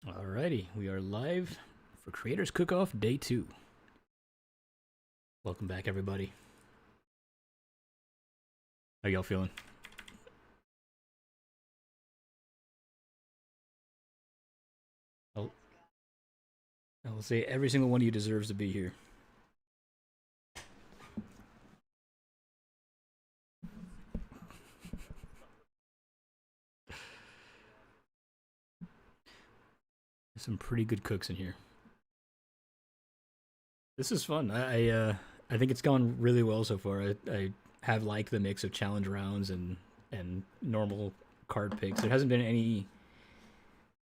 Alrighty, we are live for Creators Cook-Off Day 2. Welcome back, everybody. How y'all feeling? I'll say every single one of you deserves to be here. There's some pretty good cooks in here. This is fun. I think it's gone really well so far. I have liked the mix of challenge rounds and normal card picks. There hasn't been any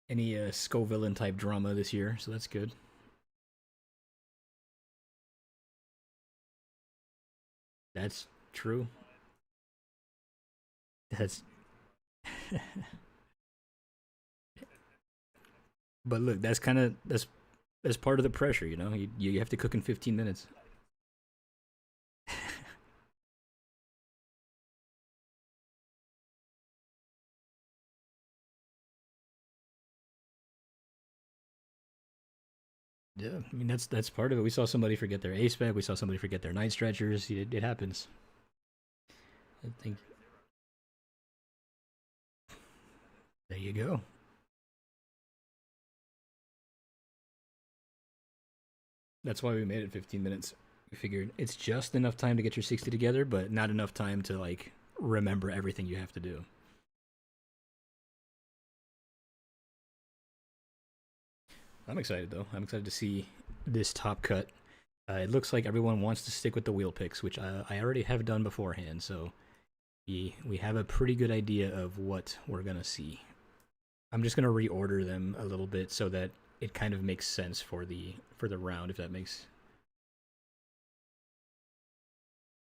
Scovillain type drama this year, so that's good. That's true. That's But look, that's part of the pressure, you know. You have to cook in 15 minutes. Yeah, I mean that's part of it. We saw somebody forget their ace spec. We saw somebody forget their night stretchers. It happens. I think. There you go. That's why we made it 15 minutes. We figured it's just enough time to get your 60 together, but not enough time to like remember everything you have to do. I'm excited though. I'm excited to see this top cut. It looks like everyone wants to stick with the wheel picks, which I already have done beforehand, so we have a pretty good idea of what we're gonna see. I'm just gonna reorder them a little bit so that it kind of makes sense for the round, if that makes.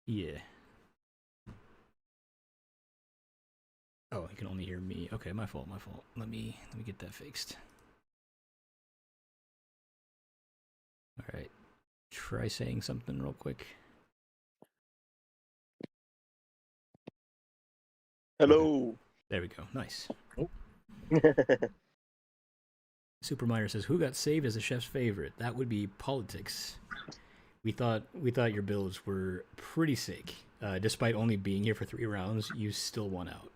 Yeah. Oh, you can only hear me. Okay, my fault. My fault. Let me get that fixed. All right. Try saying something real quick. Hello. Okay. There we go. Nice. Super Miner says, "Who got saved as a chef's favorite?" That would be Politics. We thought your builds were pretty sick. Despite only being here for 3 rounds, you still won out.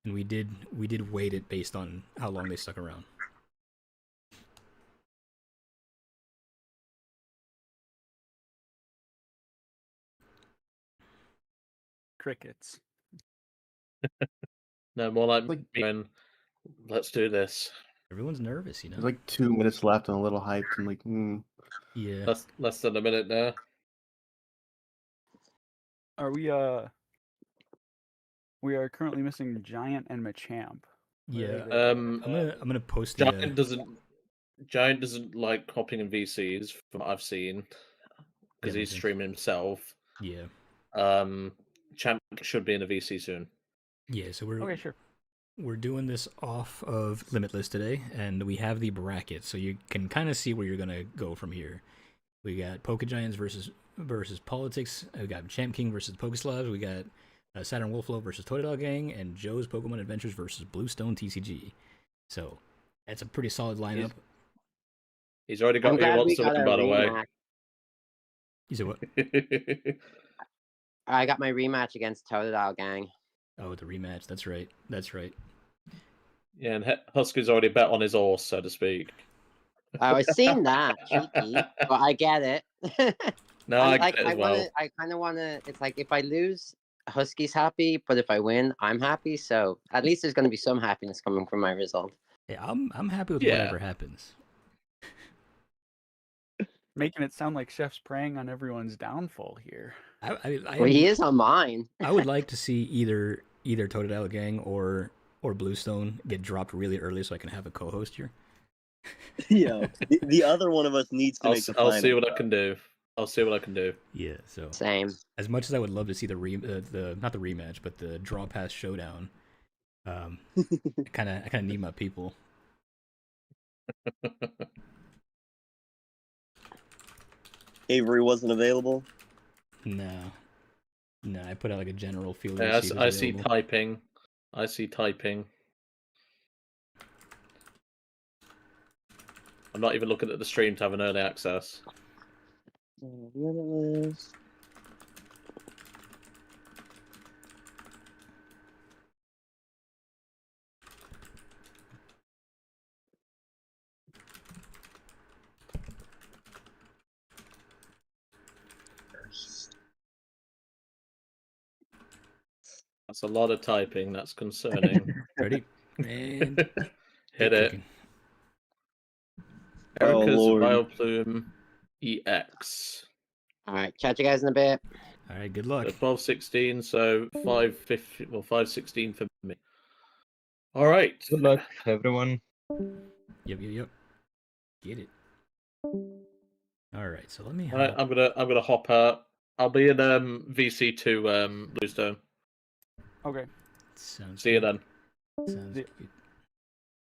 And we did weight it based on how long they stuck around. Crickets. No, more like when let's do this. Everyone's nervous, you know. There's like 2 minutes left and a little hyped and like, Yeah. Less than a minute now. Are we we are currently missing Giant and Machamp. Yeah. I'm gonna post Giant doesn't like hopping in VCs from what I've seen because he's streaming himself. Yeah. Champ should be in a VC soon. Yeah, so we're Okay, sure. We're doing this off of Limitless today, and we have the bracket, so you can kind of see where you're gonna go from here. We got Poke Giants versus Politics. We got Champ King versus Pokeslavs. We got Saturn Wolflow versus Totodile Gang, and Joe's Pokemon Adventures versus Bluestone TCG. So that's a pretty solid lineup. He's already got. He wants to win, by the way. You said what? I got my rematch against Totodile Gang. Oh, the rematch. That's right. That's right. Yeah, and Husky's already bet on his horse, so to speak. I was seeing that, cheeky, but I get it. No, I get it as well. I kind of want to. It's like if I lose, Husky's happy, but if I win, I'm happy. So at least there's going to be some happiness coming from my result. Yeah, I'm happy with whatever happens. Making it sound like Chef's preying on everyone's downfall here. Well, he is on mine. I would like to see either Totodile Gang or Bluestone get dropped really early so I can have a co-host here. Yeah, the other one of us needs to make the final. I'll see what I can do. I'll see what I can do. Yeah, so same. As much as I would love to see the not the rematch, but the draw pass showdown, I kind of need my people. Avery wasn't available. No, I put out like a general field. Yeah, I see typing. I see typing. I'm not even looking at the stream to have an early access. Limitless. That's a lot of typing. That's concerning. Ready? And Hit it. cooking. Oh, Erica's Lord. Vileplume EX. All right, catch you guys in a bit. All right, good luck. So 12-16, so 5-15, well, 5-16 for me. All right. Good luck, everyone. Yep. Get it. All right, so let me. All right, I'm gonna hop out. I'll be in VC2 Bluestone. Okay. Sounds See you good. then. Sounds Yeah. good.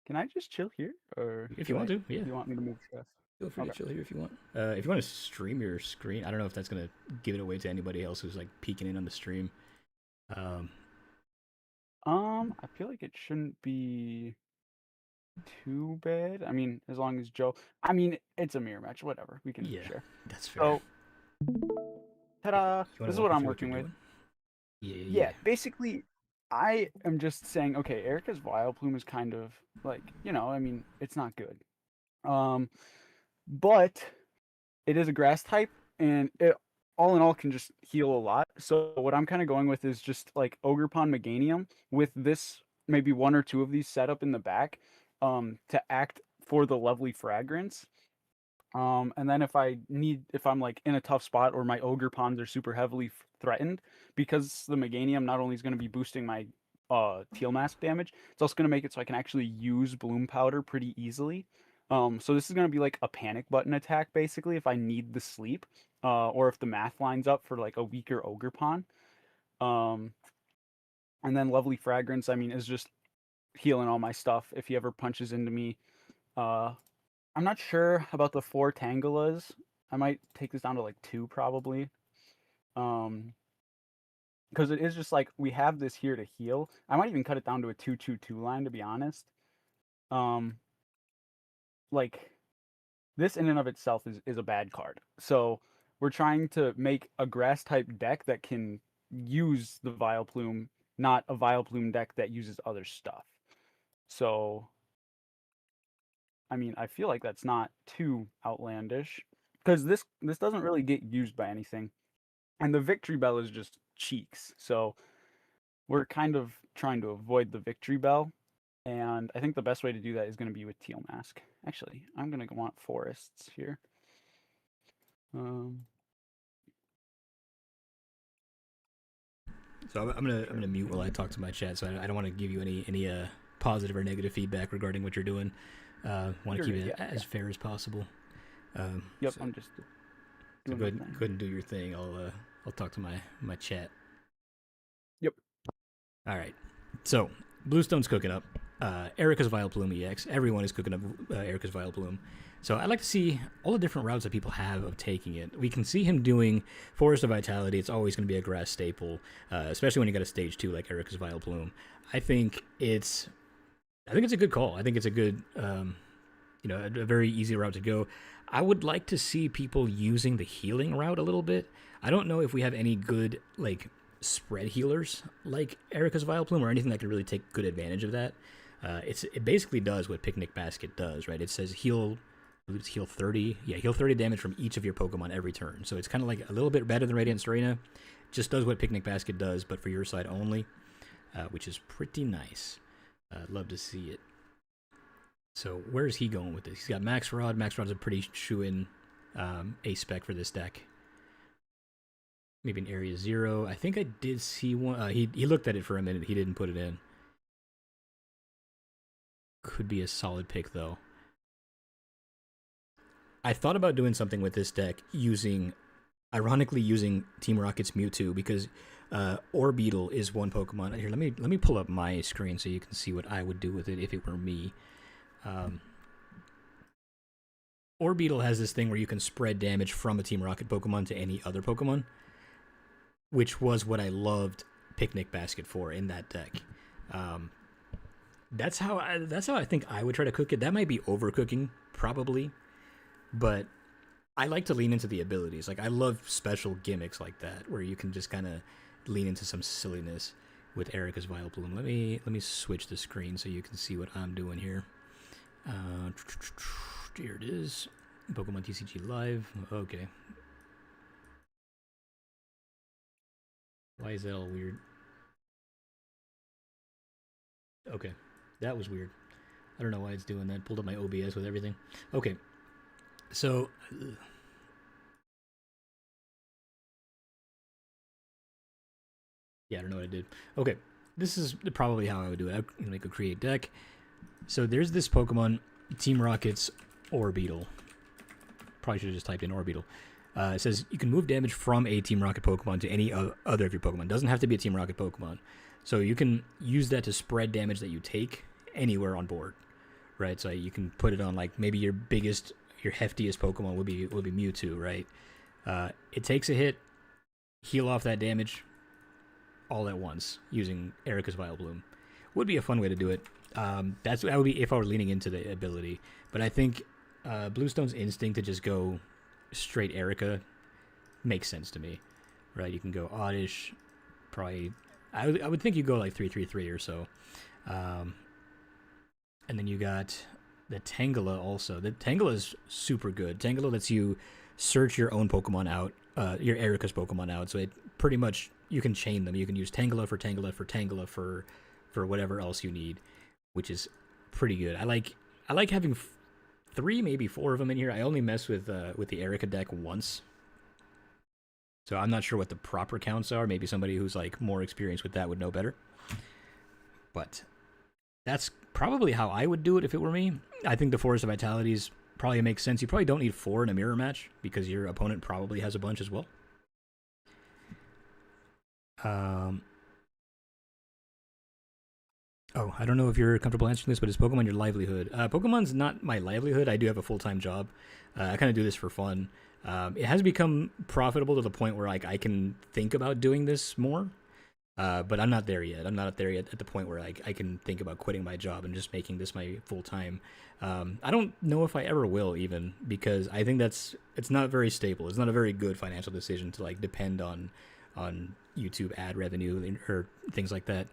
Can I just chill here, or If you want to, yeah. You want me to move stuff? Feel free to Okay. chill here if you want. If you want to stream your screen, I don't know if that's gonna give it away to anybody else who's like peeking in on the stream. I feel like it shouldn't be too bad. I mean, as long as Joe. I mean, it's a mirror match. Whatever. We can Yeah. share. That's fair. So, ta-da! You wanna This is walk what me I'm through working you're with. doing? Yeah, basically, I am just saying, okay, Erica's Vileplume is kind of like, I mean, it's not good. But it is a grass type, and it all in all can just heal a lot. So what I'm kind of going with is just like Ogerpon Meganium with this maybe one or two of these set up in the back, to act for the lovely fragrance. And then if I'm like in a tough spot or my ogre pawns are super heavily threatened, because the Meganium not only is going to be boosting my Teal Mask damage, it's also going to make it so I can actually use Bloom Powder pretty easily. So this is going to be like a panic button attack basically if I need the sleep, or if the math lines up for like a weaker ogre pawn. And then Lovely Fragrance, I mean, is just healing all my stuff if he ever punches into me. I'm not sure about the 4 Tangulas. I might take this down to like 2 probably. Because it is just like we have this here to heal. I might even cut it down to a 2-2-2 line to be honest. Like this in and of itself is a bad card. So we're trying to make a grass type deck that can use the Vileplume, not a Vileplume deck that uses other stuff. So I mean, I feel like that's not too outlandish because this doesn't really get used by anything, and the Victory Bell is just cheeks. So we're kind of trying to avoid the Victory Bell, and I think the best way to do that is going to be with Teal Mask. Actually, I'm going to want forests here. So I'm gonna mute while I talk to my chat. So I don't want to give you any positive or negative feedback regarding what you're doing. Want to keep it as fair as possible. Yep, so, I'm just so doing go my ahead thing. and do your thing. I'll talk to my chat. Yep. All right. So Bluestone's cooking up. Erica's Vileplume EX. Everyone is cooking up Erica's Vileplume. So I'd like to see all the different routes that people have of taking it. We can see him doing Forest of Vitality. It's always going to be a grass staple, especially when you got a stage 2 like Erica's Vileplume. I think it's a good call. I think it's a good, a very easy route to go. I would like to see people using the healing route a little bit. I don't know if we have any good like spread healers like Erica's Vileplume or anything that could really take good advantage of that. It basically does what Picnic Basket does, right? It says heal 30. Yeah, heal 30 damage from each of your Pokemon every turn. So it's kind of like a little bit better than Radiant Serena. Just does what Picnic Basket does, but for your side only, which is pretty nice. I'd love to see it. So where's he going with this? He's got Max Rod. Max Rod's a pretty shoo-in A-spec for this deck. Maybe in Area 0. I think I did see one. He looked at it for a minute. He didn't put it in. Could be a solid pick, though. I thought about doing something with this deck ironically using Team Rocket's Mewtwo, because Orbeetle is one Pokemon. Here, let me pull up my screen so you can see what I would do with it if it were me. Orbeetle has this thing where you can spread damage from a Team Rocket Pokemon to any other Pokemon, which was what I loved Picnic Basket for in that deck. That's how I think I would try to cook it. That might be overcooking probably, but I like to lean into the abilities. Like, I love special gimmicks like that, where you can just kind of lean into some silliness with Erica's Vileplume. Let me switch the screen so you can see what I'm doing here. Here it is. Pokemon TCG Live. Okay. Why is that all weird? Okay. That was weird. I don't know why it's doing that. Pulled up my OBS with everything. Okay. So... yeah, I don't know what I did. Okay. This is probably how I would do it. I'm going to create deck. So there's this Pokemon, Team Rocket's Orbeetle. Probably should have just typed in Orbeetle. It says you can move damage from a Team Rocket Pokemon to any other of your Pokemon. Doesn't have to be a Team Rocket Pokemon. So you can use that to spread damage that you take anywhere on board, right? So you can put it on, like, maybe your biggest, your heftiest Pokemon would be Mewtwo, right? It takes a hit, heal off that damage all at once using Erica's Vileplume. Would be a fun way to do it. That would be if I were leaning into the ability. But I think Bluestone's instinct to just go straight Erica makes sense to me, right? You can go Oddish, probably. I would think you go like 3/3/3 or so, and then you got the Tangela also. The Tangela is super good. Tangela lets you search your own Pokemon out, your Erica's Pokemon out. So it pretty much, you can chain them. You can use Tangela for Tangela for Tangela for whatever else you need, which is pretty good. I like having 3, maybe 4 of them in here. I only mess with the Erica deck once, so I'm not sure what the proper counts are. Maybe somebody who's like more experienced with that would know better. But that's probably how I would do it if it were me. I think the Forest of Vitalities probably makes sense. You probably don't need 4 in a mirror match because your opponent probably has a bunch as well. Oh, I don't know if you're comfortable answering this, but is Pokemon your livelihood? Pokemon's not my livelihood. I do have a full-time job. I kind of do this for fun. It has become profitable to the point where, like, I can think about doing this more, but I'm not there yet. I'm not there yet at the point where I can think about quitting my job and just making this my full-time. I don't know if I ever will, even, because I think it's not very stable. It's not a very good financial decision to, like, depend on YouTube ad revenue or things like that.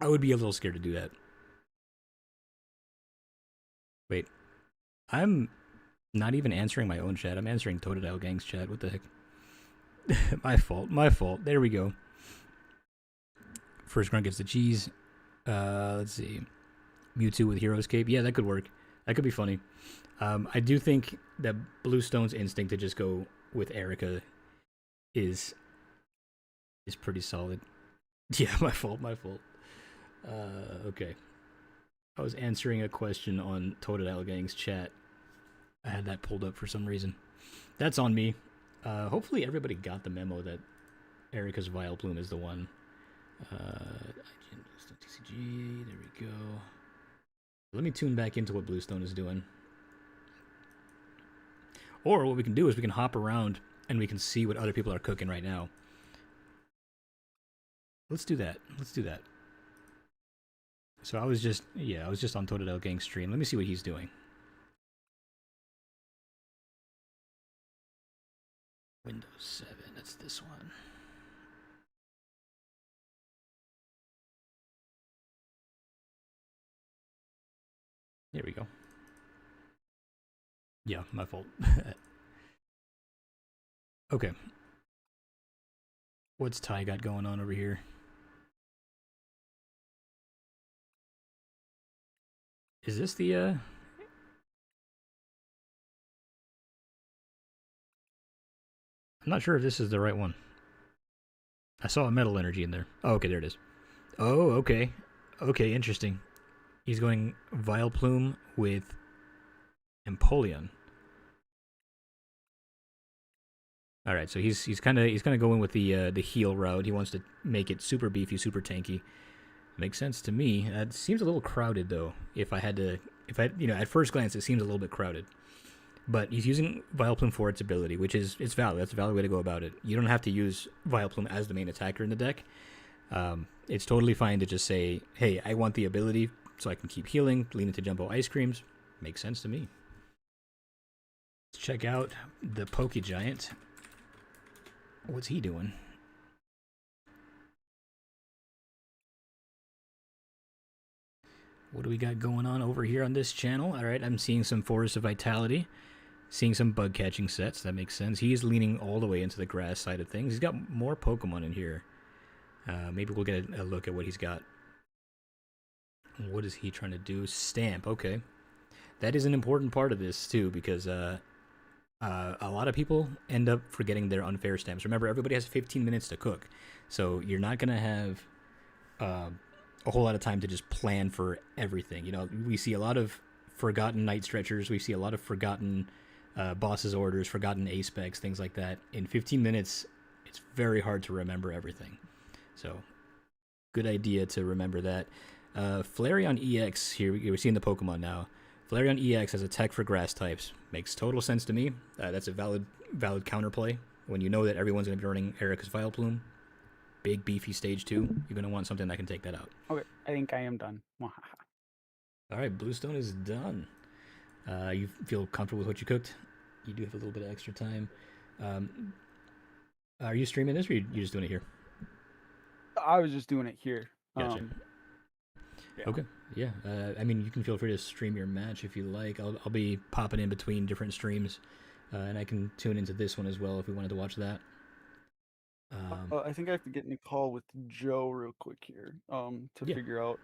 I would be a little scared to do that. Wait. I'm not even answering my own chat. I'm answering Totodile Gang's chat. What the heck? My fault. There we go. First grunt gets the cheese. Let's see. Mewtwo with Hero Escape. Yeah, that could work. That could be funny. I do think that Bluestone's instinct to just go with Erica is pretty solid. Yeah, my fault. Okay. I was answering a question on Totodile Gang's chat. I had that pulled up for some reason. That's on me. Hopefully everybody got the memo that Erica's Vileplume is the one. TCG, there we go. Let me tune back into what Bluestone is doing. Or what we can do is we can hop around and we can see what other people are cooking right now. Let's do that. So I was just on Totodile Gang's stream. Let me see what he's doing. Windows 7, that's this one. There we go. Yeah, my fault. Okay. What's Ty got going on over here? Is this the, I'm not sure if this is the right one. I saw a metal energy in there. Oh, okay, there it is. Oh, okay. Okay, interesting. He's going Vileplume with Empoleon. All right, so he's kind of going with the heal route. He wants to make it super beefy, super tanky. Makes sense to me. It seems a little crowded though. If I at first glance it seems a little bit crowded. But he's using Vileplume for its ability, which is valid. That's a valid way to go about it. You don't have to use Vileplume as the main attacker in the deck. It's totally fine to just say, hey, I want the ability so I can keep healing, lean into Jumbo Ice Creams. Makes sense to me. Let's check out the Pokegiant. What's he doing? What do we got going on over here on this channel? All right, I'm seeing some Forest of Vitality. Seeing some bug catching sets. That makes sense. He's leaning all the way into the grass side of things. He's got more Pokemon in here. Maybe we'll get a look at what he's got. What is he trying to do? Stamp. Okay. That is an important part of this, too, because a lot of people end up forgetting their unfair stamps. Remember, everybody has 15 minutes to cook. So you're not going to have a whole lot of time to just plan for everything. You know, we see a lot of forgotten night stretchers. We see a lot of forgotten boss's orders, forgotten A-specs, things like that. In 15 minutes, it's very hard to remember everything. So, good idea to remember that. Flareon EX, here we're seeing the Pokemon now. Flareon EX has a tech for grass types. Makes total sense to me. That's a valid counterplay. When you know that everyone's going to be running Erika's Vileplume, big beefy stage 2, you're going to want something that can take that out. Okay, I think I am done. All right, Bluestone is done. You feel comfortable with what you cooked? You do have a little bit of extra time. Are you streaming this, or you just doing it here? I was just doing it here. Gotcha. Yeah. Okay. Yeah. I mean, you can feel free to stream your match if you like. I'll be popping in between different streams, and I can tune into this one as well if we wanted to watch that. I think I have to get in a call with Joe real quick here. To figure out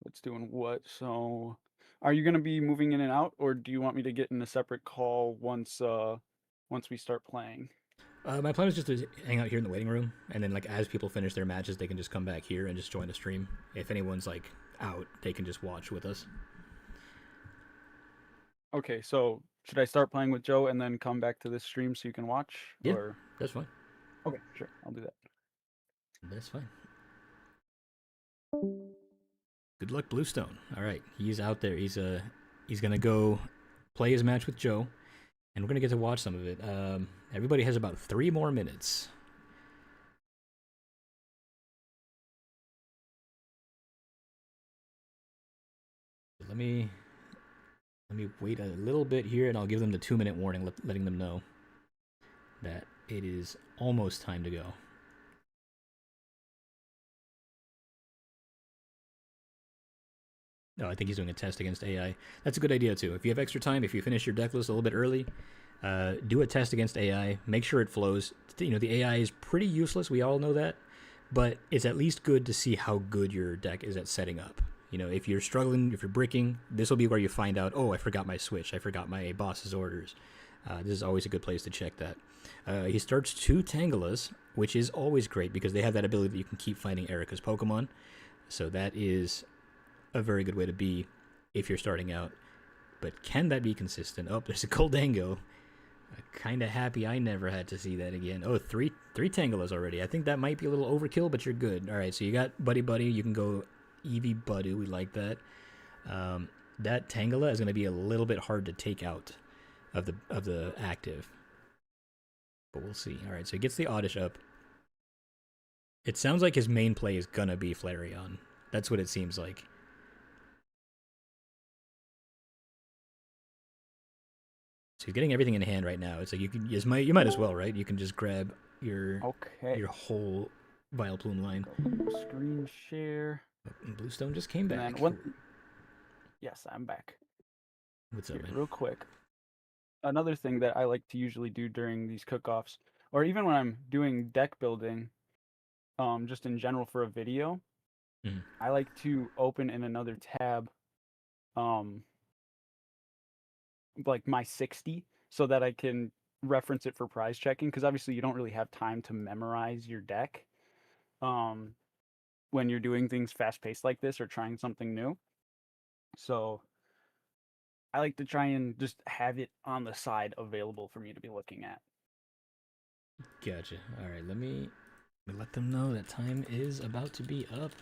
what's doing what. So, are you going to be moving in and out, or do you want me to get in a separate call once we start playing? My plan is just to hang out here in the waiting room, and then like as people finish their matches, they can just come back here and just join the stream. If anyone's like out, they can just watch with us. Okay, so should I start playing with Joe and then come back to this stream so you can watch? Yeah, or... that's fine. Okay, sure, I'll do that. That's fine. Good luck, Bluestone. All right, he's out there. He's gonna go play his match with Joe, and we're gonna get to watch some of it. Everybody has about 3 more minutes. Let me wait a little bit here, and I'll give them the 2-minute warning, letting them know that it is almost time to go. No, I think he's doing a test against AI. That's a good idea, too. If you have extra time, if you finish your deck list a little bit early, do a test against AI. Make sure it flows. You know, the AI is pretty useless. We all know that. But it's at least good to see how good your deck is at setting up. You know, if you're struggling, if you're bricking, this will be where you find out, oh, I forgot my switch. I forgot my boss's orders. This is always a good place to check that. He starts 2 Tangalas, which is always great because they have that ability that you can keep finding Erika's Pokemon. So that is a very good way to be if you're starting out. But can that be consistent? Oh, there's a Goldango. Kind of happy I never had to see that again. Oh, three Tangalas already. I think that might be a little overkill, but you're good. All right, so you got Buddy Buddy. You can go Eevee Budu. We like that. That Tangela is going to be a little bit hard to take out of the active. But we'll see. All right, so he gets the Oddish up. It sounds like his main play is going to be Flareon. That's what it seems like. So he's getting everything in hand right now. It's like you might as well, right? You can just grab your whole Vileplume line. Screen share. Bluestone just came back. Yes, I'm back. What's up, man? Real quick. Another thing that I like to usually do during these cook-offs, or even when I'm doing deck building, just in general for a video, I like to open in another tab, like my 60, so that I can reference it for prize checking, because obviously you don't really have time to memorize your deck when you're doing things fast-paced like this or trying something new. So I like to try and just have it on the side available for me to be looking at. Gotcha. All right, let me let them know that time is about to be up.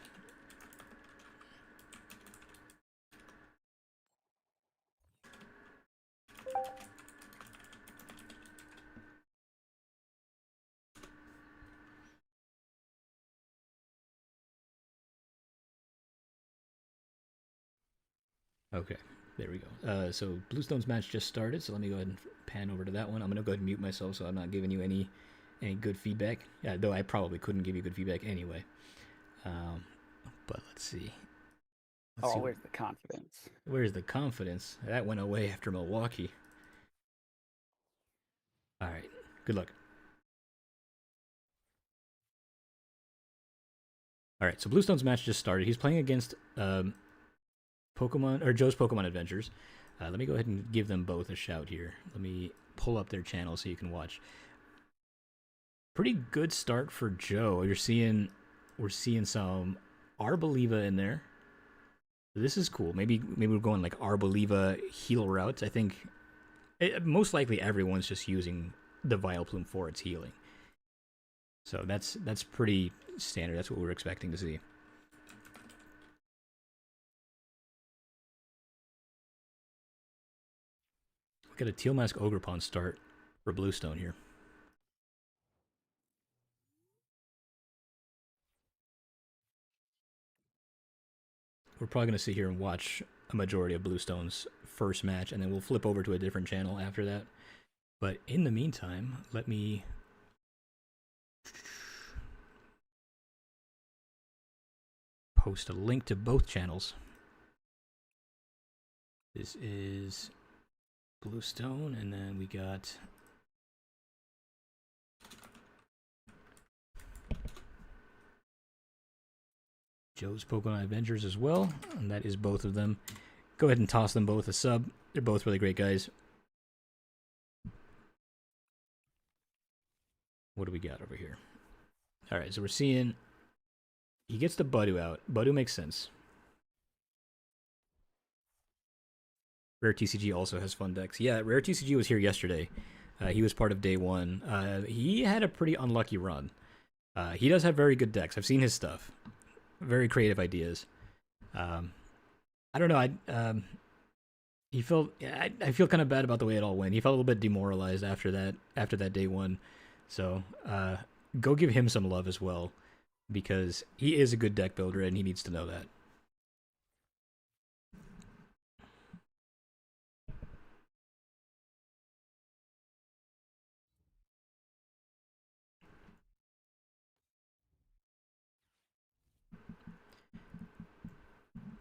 Okay. There we go. So Bluestone's match just started, so let me go ahead and pan over to that one. I'm gonna go ahead and mute myself so I'm not giving you any good feedback. Yeah, though I probably couldn't give you good feedback anyway. But let's see. Where's the confidence? Where's the confidence? That went away after Milwaukee. All right. Good luck. All right. So Bluestone's match just started. He's playing against Pokemon or Joe's Pokemon Adventures. Let me go ahead and give them both a shout here. Let me pull up their channel so you can watch. Pretty good start for Joe. We're seeing some Arboliva in there. This is cool. Maybe we're going like Arboliva heal routes. I think most likely everyone's just using the Vileplume for its healing. So that's pretty standard. That's what we're expecting to see. We got a Teal Mask Ogerpon start for Bluestone here. We're probably going to sit here and watch a majority of Bluestone's first match, and then we'll flip over to a different channel after that. But in the meantime, let me post a link to both channels. This is Bluestone, and then we got Joe's Pokemon Adventures as well, and that is both of them. Go ahead and toss them both a sub. They're both really great guys. What do we got over here? All right, so we're seeing he gets the Budu out. Budu makes sense. Rare TCG also has fun decks. Yeah, Rare TCG was here yesterday. He was part of day one. He had a pretty unlucky run. He does have very good decks. I've seen his stuff. Very creative ideas. I don't know. I feel kind of bad about the way it all went. He felt a little bit demoralized after that day one. So go give him some love as well, because he is a good deck builder and he needs to know that.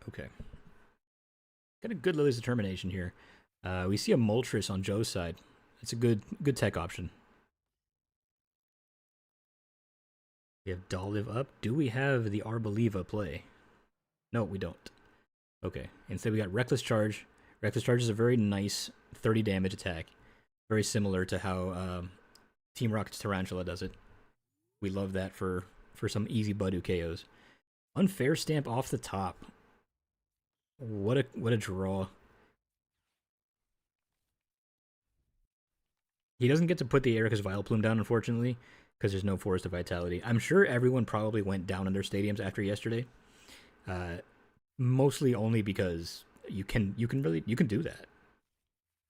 Okay. Got a good Lily's Determination here. We see a Moltres on Joe's side. It's a good tech option. We have Dolive up. Do we have the Arboliva play? No, we don't. Okay. Instead, we got Reckless Charge. Reckless Charge is a very nice 30 damage attack. Very similar to how Team Rocket's Tarantula does it. We love that for some easy Budu KOs. Unfair Stamp off the top. What a draw. He doesn't get to put the Erika's Vileplume down, unfortunately, because there's no Forest of Vitality. I'm sure everyone probably went down in their stadiums after yesterday. Mostly only because you can do that.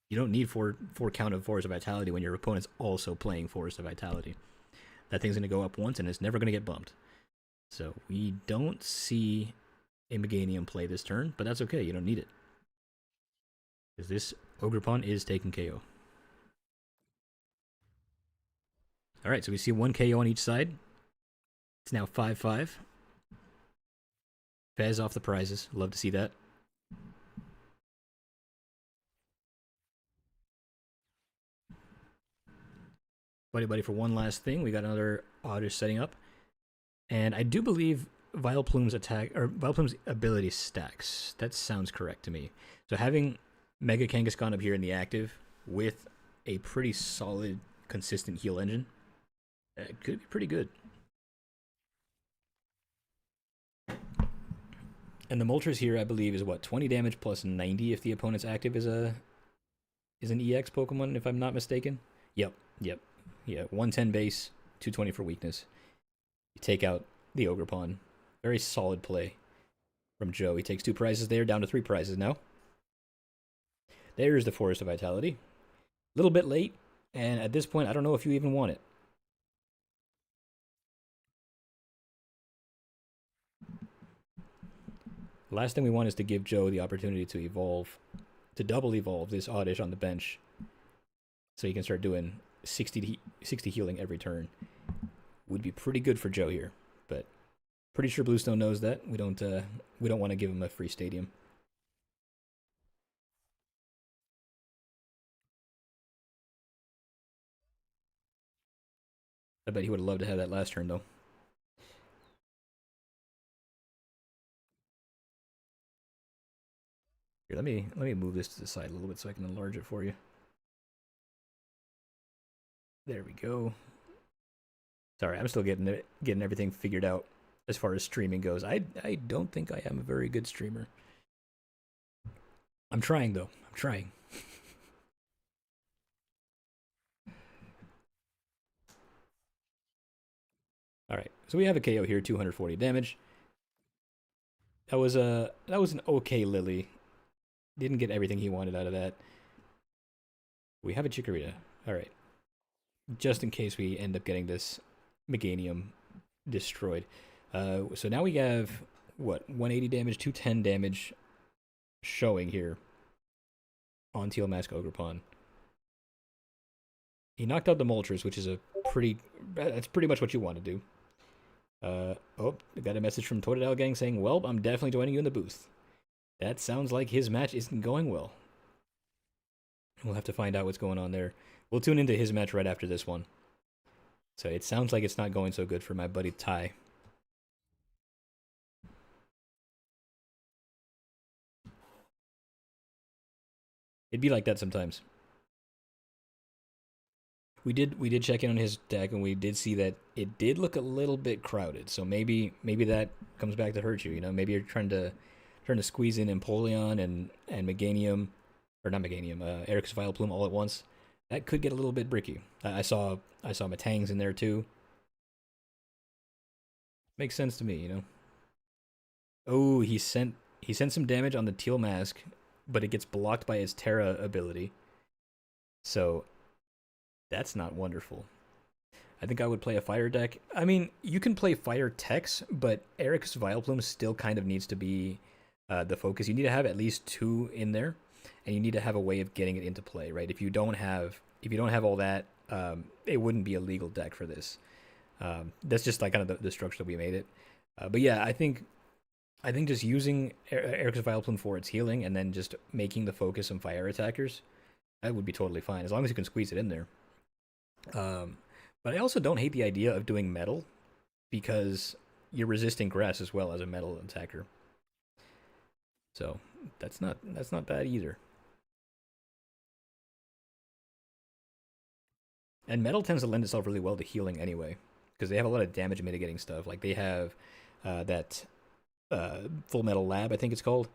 You don't need four count of Forest of Vitality when your opponent's also playing Forest of Vitality. That thing's going to go up once and it's never going to get bumped. So we don't see a Meganium play this turn, but that's okay. You don't need it, because this Ogerpon is taking KO. All right, so we see 1 KO on each side. It's now 5-5. Fez off the prizes. Love to see that. Buddy, for one last thing, we got another Otter setting up. And I do believe Vileplume's attack, or Vileplume's ability stacks. That sounds correct to me. So having Mega Kangaskhan up here in the active with a pretty solid, consistent heal engine, it could be pretty good. And the Moltres here, I believe, is what, 20 damage plus 90 if the opponent's active is an EX Pokemon, if I'm not mistaken. Yep. Yeah, 110 base, 220 for weakness. You take out the Ogerpon. Very solid play from Joe. He takes 2 prizes there, down to 3 prizes now. There's the Forest of Vitality. A little bit late, and at this point, I don't know if you even want it. Last thing we want is to give Joe the opportunity to evolve to double evolve this Oddish on the bench, so he can start doing 60 healing every turn, would be pretty good for Joe here. But pretty sure Bluestone knows that. We don't want to give him a free stadium. I bet he would have loved to have that last turn though. Here, let me move this to the side a little bit so I can enlarge it for you. There we go. Sorry, I'm still getting everything figured out as far as streaming goes. I don't think I am a very good streamer. I'm trying though. I'm trying. All right, so we have a KO here, 240 damage. That was an okay Lily. Didn't get everything he wanted out of that. We have a Chikorita. All right, just in case we end up getting this Meganium destroyed. So now we have what, 180 damage, 210 damage showing here on Teal Mask Ogerpon. He knocked out the Moltres, which is that's pretty much what you want to do. Oh, I got a message from Totodile Gang saying, well, I'm definitely joining you in the booth. That sounds like his match isn't going well. We'll have to find out what's going on there. We'll tune into his match right after this one. So it sounds like it's not going so good for my buddy Ty. It'd be like that sometimes. We did check in on his deck, and we did see that it did look a little bit crowded. So maybe that comes back to hurt you. You know, maybe you're trying to squeeze in Empoleon and Meganium, or not Meganium, Eric's Vileplume all at once. That could get a little bit bricky. I saw Matangs in there too. Makes sense to me, you know. Oh, he sent some damage on the Teal Mask, but it gets blocked by his Terra ability. So that's not wonderful. I think I would play a fire deck. I mean, you can play fire techs, but Eric's Vileplume still kind of needs to be the focus. You need to have at least 2 in there, and you need to have a way of getting it into play, right? If you don't have all that, it wouldn't be a legal deck for this. That's just like kind of the structure that we made it. But yeah, I think just using Eric's Vileplume for its healing and then just making the focus some fire attackers, that would be totally fine, as long as you can squeeze it in there. But I also don't hate the idea of doing metal, because you're resisting grass as well as a metal attacker. So that's not bad either. And metal tends to lend itself really well to healing anyway, because they have a lot of damage mitigating stuff. Like they have that Full Metal Lab, I think it's called,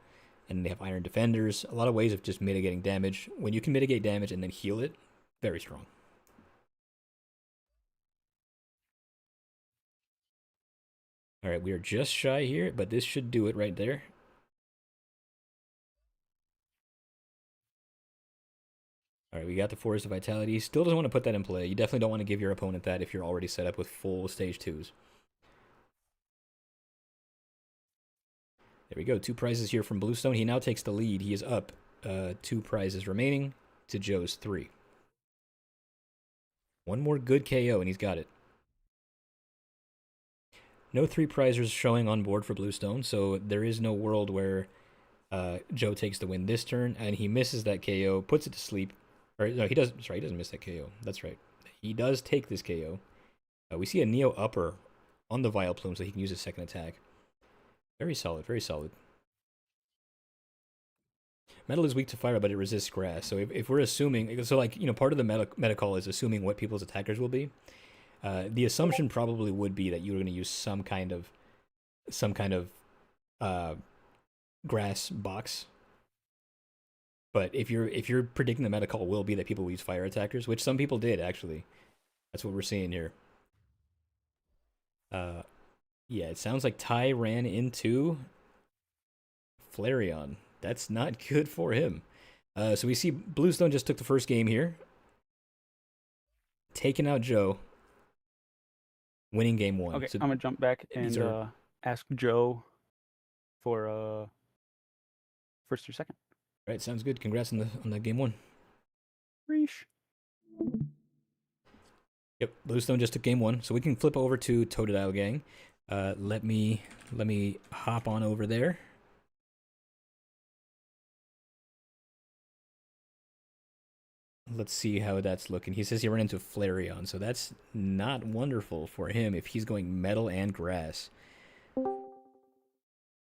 and they have Iron Defenders. A lot of ways of just mitigating damage. When you can mitigate damage and then heal it, very strong. All right, we are just shy here, but this should do it right there. All right, we got the Forest of Vitality. Still doesn't want to put that in play. You definitely don't want to give your opponent that if you're already set up with full stage 2s. There we go. 2 prizes here from Bluestone. He now takes the lead. He is up 2 prizes remaining to Joe's 3. One more good KO, and he's got it. No 3 prizers showing on board for Bluestone, so there is no world where Joe takes the win this turn, and he misses that KO, puts it to sleep. Or no, he doesn't. Sorry, he doesn't miss that KO. That's right. He does take this KO. We see a Neo Upper on the Vileplume, so he can use his second attack. Very solid, very solid. Metal is weak to fire, but it resists grass. So if we're assuming, so like, you know, part of the meta call is assuming what people's attackers will be. The assumption probably would be that you're going to use some kind of grass box. But if you're predicting the meta call will be that people will use fire attackers, which some people did actually. That's what we're seeing here. Yeah, it sounds like Ty ran into Flareon. That's not good for him. So we see Bluestone just took the first game here, taking out Joe, winning game 1. Okay, So I'm gonna jump back and ask Joe for first or second. All right, sounds good. Congrats on the game 1. Reesh. Yep, Bluestone just took game 1, so we can flip over to Totodile Gang. Let me hop on over there. Let's see how that's looking. He says he ran into Flareon, so that's not wonderful for him if he's going metal and grass.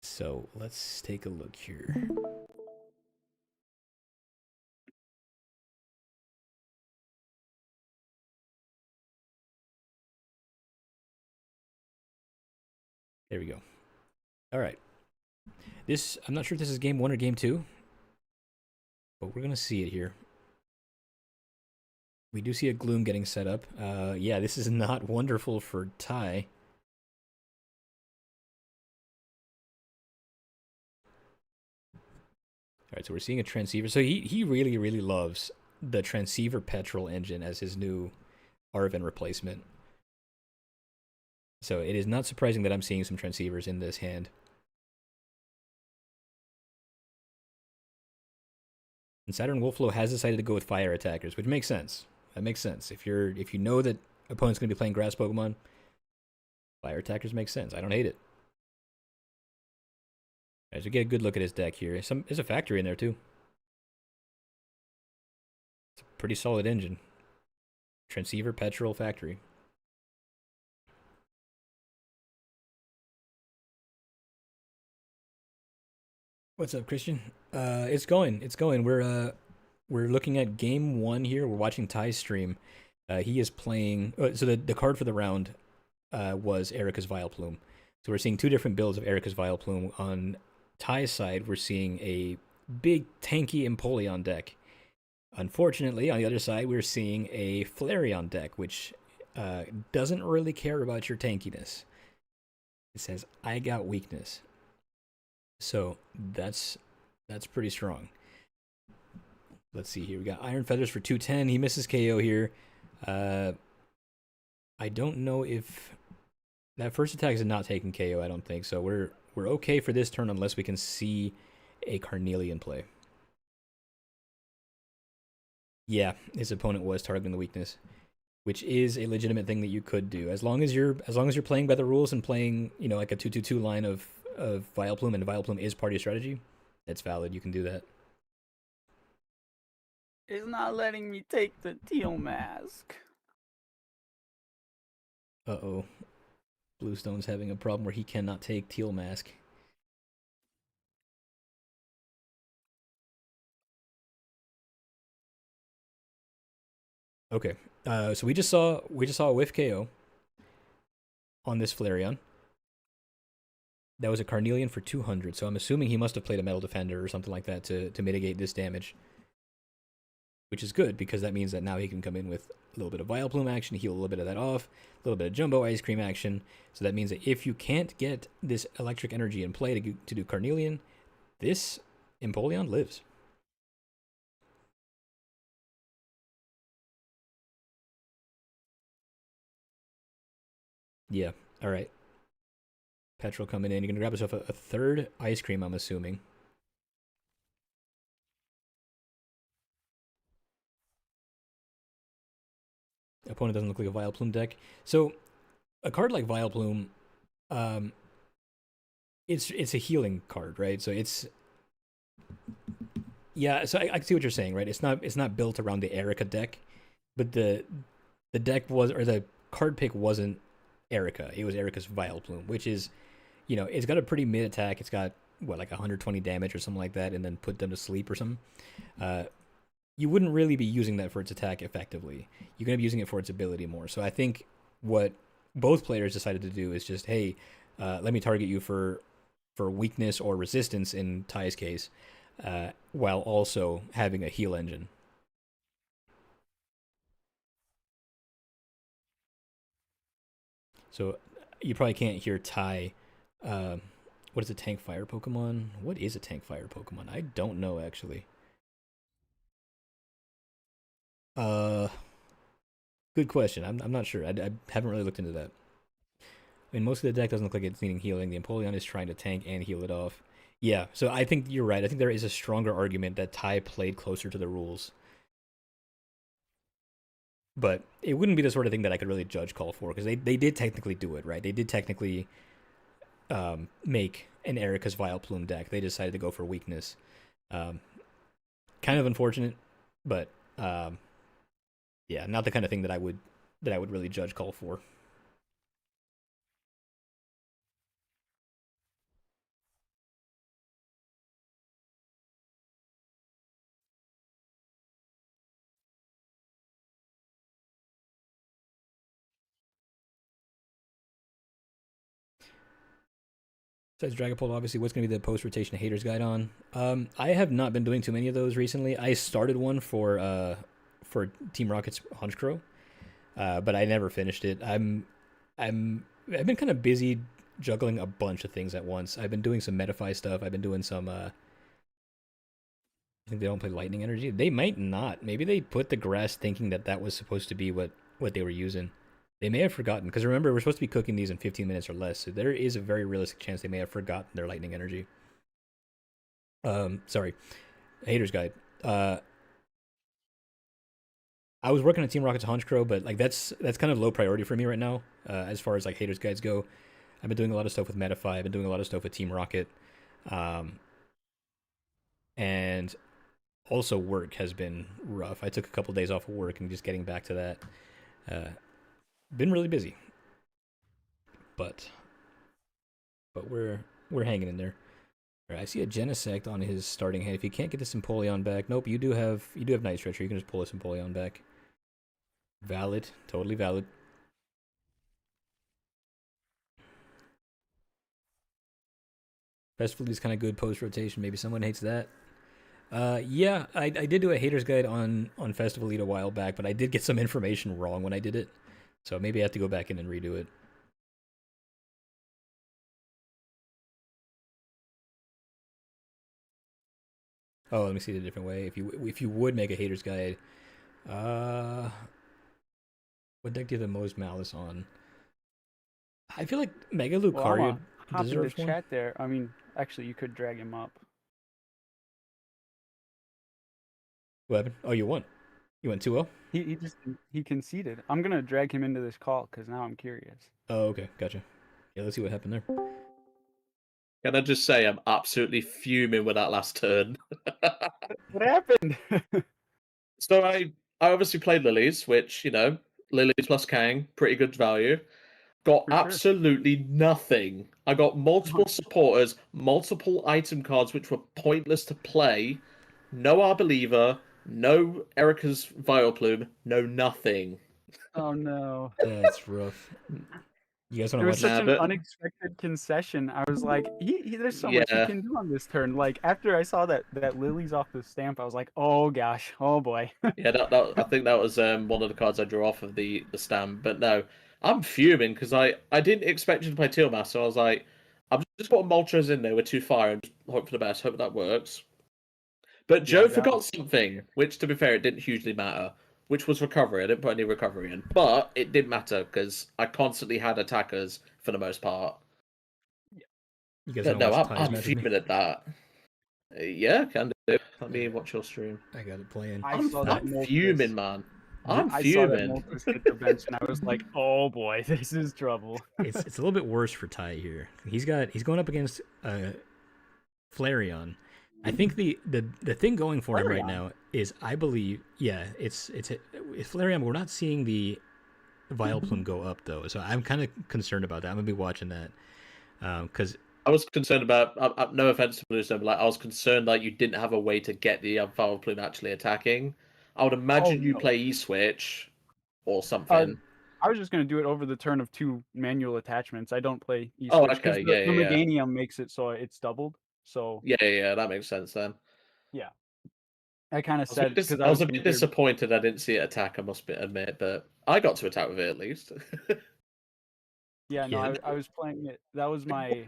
So let's take a look here. There we go. All right. I'm not sure if this is game 1 or game 2, but we're going to see it here. We do see a Gloom getting set up. Yeah, this is not wonderful for Ty. All right, so we're seeing a Transceiver. So he really, really loves the Transceiver Petrol engine as his new Arven replacement. So it is not surprising that I'm seeing some Transceivers in this hand. And Saturn Wolflow has decided to go with Fire Attackers, which makes sense. That makes sense. If you know that opponent's going to be playing Grass Pokemon, Fire Attackers makes sense. I don't hate it. As we get a good look at his deck here, there's a factory in there too. It's a pretty solid engine. Transceiver Petrol Factory. What's up, Christian? It's going. We're looking at game 1 here. We're watching Ty's stream. He is playing. So the card for the round was Erica's Vileplume. So we're seeing 2 different builds of Erica's Vileplume. On Ty's side, we're seeing a big tanky Empoleon deck. Unfortunately, on the other side, we're seeing a Flareon deck, which doesn't really care about your tankiness. It says, I got weakness. So that's pretty strong. Let's see here. We got Iron Feathers for 210. He misses KO here. I don't know if that first attack is not taking KO. I don't think so. We're okay for this turn unless we can see a Carnelian play. Yeah, his opponent was targeting the weakness, which is a legitimate thing that you could do as long as you're playing by the rules and playing, you know, like a 2-2-2 line of Vileplume, and Vileplume is part of your strategy. That's valid. You can do that. It's not letting me take the teal mask. Uh-oh. Bluestone's having a problem where he cannot take Teal Mask. Okay. So we just saw a whiff KO on this Flareon. That was a Carnelian for 200, so I'm assuming he must have played a Metal Defender or something like that to mitigate this damage. Which is good, because that means that now he can come in with a little bit of Vileplume action, heal a little bit of that off, a little bit of Jumbo Ice Cream action. So that means that if you can't get this electric energy in play to do Carnelian, this Empoleon lives. Yeah, alright. Petrol coming in. You're going to grab yourself a third Ice Cream, I'm assuming. Opponent doesn't look like a Vileplume deck. So a card like Vileplume, it's a healing card, right? So it's, yeah. So I see what you're saying, right? It's not built around the Erica deck, but the deck was, or the card pick wasn't Erica. It was Erica's Vileplume, which is, you know, it's got a pretty mid attack. It's got what, like 120 damage or something like that, and then put them to sleep or something. You wouldn't really be using that for its attack effectively. You're going to be using it for its ability more. So I think what both players decided to do is just, hey, let me target you for weakness or resistance in Ty's case, while also having a heal engine. So you probably can't hear Ty. What is a tank fire Pokemon? What is a tank fire Pokemon? I don't know, actually. Good question. I'm not sure. I haven't really looked into that. I mean, most of the deck doesn't look like it's needing healing. The Empoleon is trying to tank and heal it off. Yeah, so I think you're right. I think there is a stronger argument that Ty played closer to the rules. But it wouldn't be the sort of thing that I could really judge call for, because they did technically do it, right? They did technically make an Erica's Vile Plume deck. They decided to go for weakness. Kind of unfortunate, but yeah, not the kind of thing that I would really judge call for. Besides Dragapult, obviously, what's going to be the post-rotation haters guide on? I have not been doing too many of those recently. I started one for Team Rocket's Honchkrow, but I never finished it. I've been kind of busy juggling a bunch of things at once. I've been doing some Metafy stuff. I've been doing some. I think they don't play Lightning Energy. They might not. Maybe they put the grass thinking that that was supposed to be what they were using. They may have forgotten, because remember, we're supposed to be cooking these in 15 minutes or less, so there is a very realistic chance they may have forgotten their Lightning Energy. Sorry. Haters Guide. I was working on Team Rocket's Honchkrow, but like that's kind of low priority for me right now, as far as like Haters Guides go. I've been doing a lot of stuff with Metafy. I've been doing a lot of stuff with Team Rocket. And also work has been rough. I took a couple days off of work and just getting back to that. Been really busy, but we're hanging in there. All right, I see a Genesect on his starting hand. If you can't get the Empoleon back, nope, you do have Night Stretcher. You can just pull a Empoleon back. Valid, totally valid. Festival is kind of good post rotation. Maybe someone hates that. Yeah, I did do a haters guide on Festival Elite a while back, but I did get some information wrong when I did it. So maybe I have to go back in and redo it. Oh, let me see it a different way. If you would make a haters guide, what deck do you have the most malice on? I feel like Mega Lucario hop into deserves one. chat there. I mean, actually, you could drag him up. What happened? Oh, you won. You went 2-0? He conceded. I'm gonna drag him into this call because now I'm curious. Oh, okay, gotcha. Yeah, let's see what happened there. Can I just say I'm absolutely fuming with that last turn. What happened? So I obviously played Lilies, which, Lilies plus Kang, pretty good value. Got For sure. absolutely nothing. I got multiple supporters, multiple item cards which were pointless to play. No Arbeliever, no Erica's Vileplume, no nothing. Oh no. That's rough. You guys want It to was watch such that? an unexpected concession. I was like, there's so much he Yeah. can do on this turn. Like after I saw that Lily's off the stamp, I was like, oh gosh, oh boy. Yeah, I think that was one of the cards I drew off of the stamp. But no, I'm fuming because I didn't expect you to play Teal'c, so I was like, I've just got Moltres in there with 2 fire and just hope for the best, hope that works. But Joe forgot something, which to be fair, it didn't hugely matter, which was recovery. I didn't put any recovery in, but it did matter because I constantly had attackers for the most part. You guys But want to no, watch Ty's I'm match with me? fuming at that. Yeah, can do. Let me watch your stream. I got it playing. I saw that I'm fuming, man. I'm I saw that fuming. Moltres hit the bench, and I was like, oh boy, this is trouble. It's a little bit worse for Ty here. He's going up against Flareon. I think the thing going for him right now is, I believe, yeah, it's Flareon, but we're not seeing the Vileplume go up though, so I'm kind of concerned about that. I'm gonna be watching that because I was concerned about. No offense to Blue Stone, but I was concerned that you didn't have a way to get the Vileplume actually attacking. I would imagine you play E-Switch or something. I was just going to do it over the turn of 2 manual attachments. I don't play E-Switch. Oh, okay, the Meganium makes it so it's doubled. So yeah, that makes sense then. Yeah, I kind of said because I was a bit disappointed I didn't see it attack. I must admit, but I got to attack with it at least. Yeah, no, I was playing it. That was my.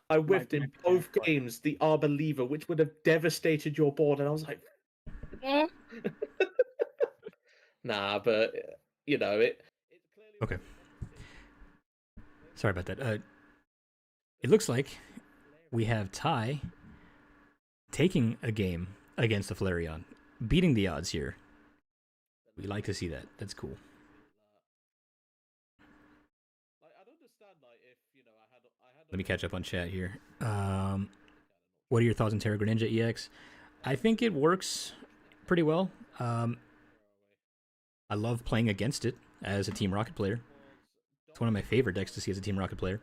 I whiffed in both games the Arbeliever, which would have devastated your board, and I was like, nah, but it. Okay. Sorry about that. It looks like we have Ty taking a game against the Flareon, beating the odds here. We like to see that. That's cool. Like, I'd understand, like, if I had. Let me catch up on chat here. What are your thoughts on Terra Greninja EX? I think it works pretty well. I love playing against it as a Team Rocket player. It's one of my favorite decks to see as a Team Rocket player.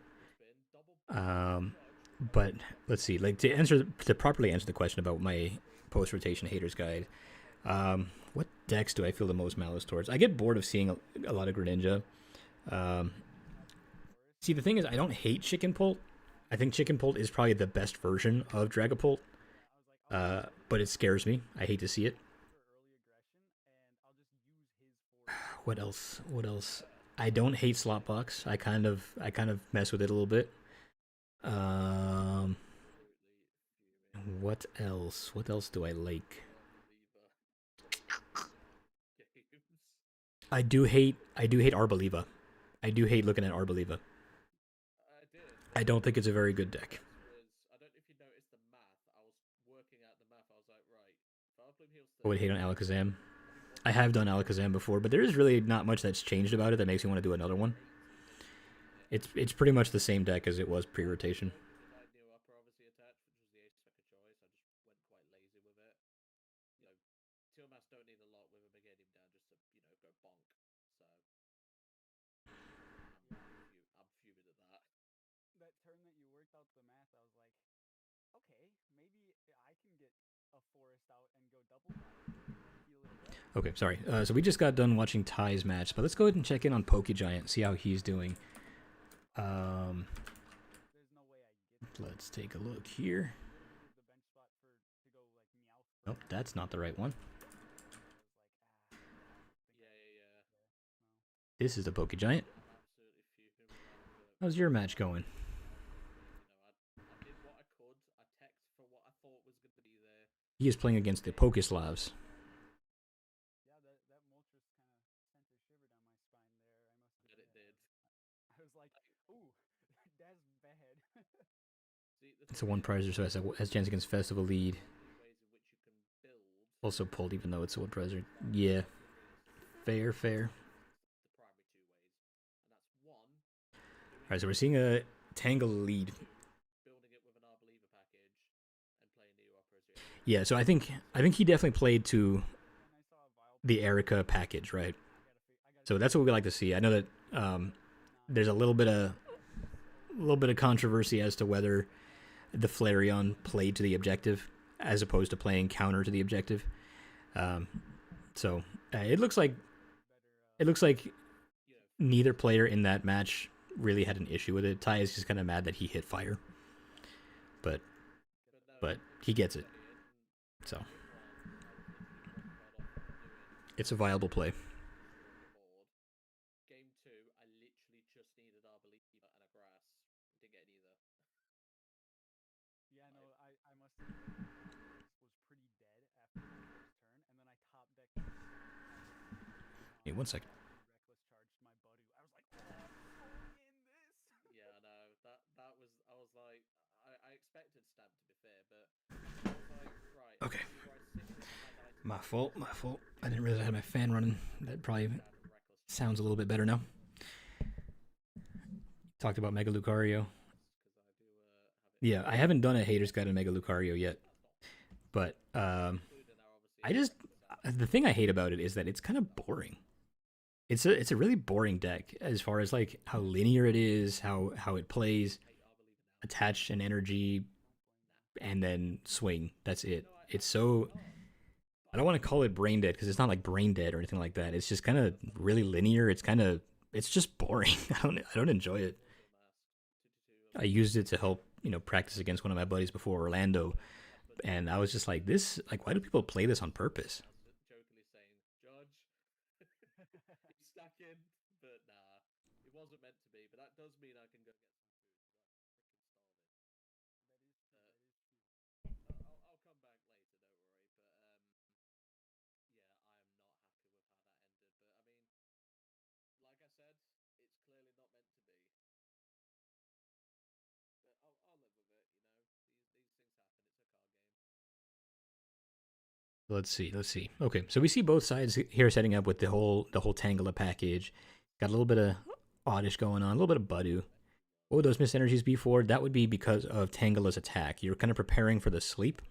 But let's see, like to properly answer the question about my post-rotation haters guide, what decks do I feel the most malice towards? I get bored of seeing a lot of Greninja. See, the thing is, I don't hate Chicken Pult. I think Chicken Pult is probably the best version of Dragapult. But it scares me. I hate to see it. What else? What else? I don't hate Slotbox. I kind of mess with it a little bit. What else? What else do I like? I do hate Arboliva. I do hate looking at Arboliva. I don't think it's a very good deck. I don't know if you noticed the math. I was working out the math. I was like, right, if Alpine heals I would hate on Alakazam. I have done Alakazam before, but there is really not much that's changed about it that makes me want to do another one. It's pretty much the same deck as it was pre-rotation. I knew upper obviously attached, which was the ace spec of choice. I just went quite lazy with it. Tilmas don't need a lot with him getting him down just to, go bonk. So I'm fuming at that. That turn that you worked out the math, I was like, okay, maybe I can get a forest out and go double body. Okay, sorry. So we just got done watching Ty's match, but let's go ahead and check in on Pokegiant, see how he's doing. Let's take a look here. Nope, that's not the right one. This is the Pokegiant. How's your match going? I did what I could. I teched for what I thought was going to be there. He is playing against the Pokeslavs. Yeah, that Moltres kind of sent a shiver down my spine there. I must admit. It did. I was like, ooh, that's bad. It's a one prizer, so it has chance against Festival lead. Also pulled, even though it's a one prizer. Yeah, fair. All right, so we're seeing a Tangle lead. Yeah, so I think he definitely played to the Erica package, right? So that's what we like to see. I know that there's a little bit of controversy as to whether the Flareon played to the objective as opposed to playing counter to the objective. So it looks like neither player in that match really had an issue with it. Ty is just kind of mad that he hit fire, but he gets it. So it's a viable play. Game 2, I literally just needed Arboliva and a grass. Didn't get neither. Yeah, no, I must admit, was pretty dead after my first turn, and then I top decked. Hey, 1 second. Reckless charged my buddy. I was like, oh, I'm so in this. Yeah, no, that was. I was like, I expected stab to be fair, but I was like, right. Okay. do I sit with My fault. I didn't realize I had my fan running. That probably sounds a little bit better now. Talked about Mega Lucario. Yeah, I haven't done a Haters Guide on Mega Lucario yet. But the thing I hate about it is that it's kind of boring. It's a really boring deck as far as like how linear it is, how it plays, attach an energy, and then swing. That's it. It's so, I don't want to call it brain dead because it's not like brain dead or anything like that. It's just kind of really linear. It's just boring. I don't enjoy it. I used it to help, practice against one of my buddies before Orlando, and I was just like, why do people play this on purpose? Jokingly saying, Judge, he's stacking, but nah, it wasn't meant to be. But that does mean I can go get some food. I'm freaking starving. I'll come back later, don't worry. But yeah, I am not happy with how that ended. But I mean, like I said, it's clearly not meant to be. But I'll live with it. These things happen. It's a card game. Let's see. Okay, so we see both sides here setting up with the whole Tangela package. Got a little bit of Oddish going on, a little bit of Badu. What would those missed energies be for? That would be because of Tangela's attack. You're kind of preparing for the sleep,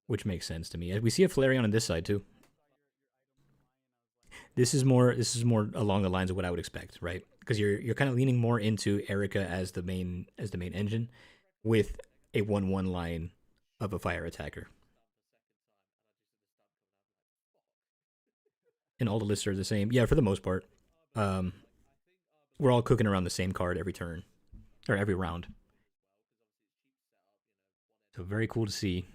which makes sense to me. We see a Flareon on this side too. This is more along the lines of what I would expect, right? Because you're kind of leaning more into Erica as the main engine, with a 1/1 line of a fire attacker. And all the lists are the same. Yeah, for the most part. We're all cooking around the same card every turn, or every round. So very cool to see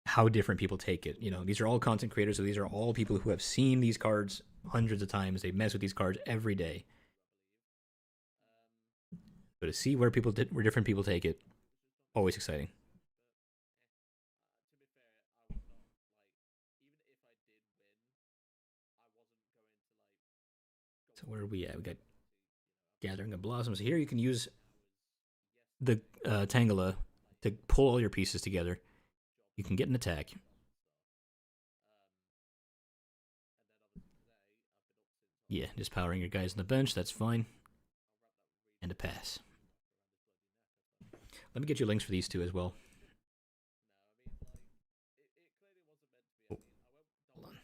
how different people take it. You know, these are all content creators, so these are all people who have seen these cards hundreds of times. They mess with these cards every day. So to see where different people take it, always exciting. So where are we at? We got Gathering of Blossoms. Here you can use the Tangela to pull all your pieces together. You can get an attack. Yeah, just powering your guys on the bench. That's fine. And a pass. Let me get you links for these two as well. Oh, hold on.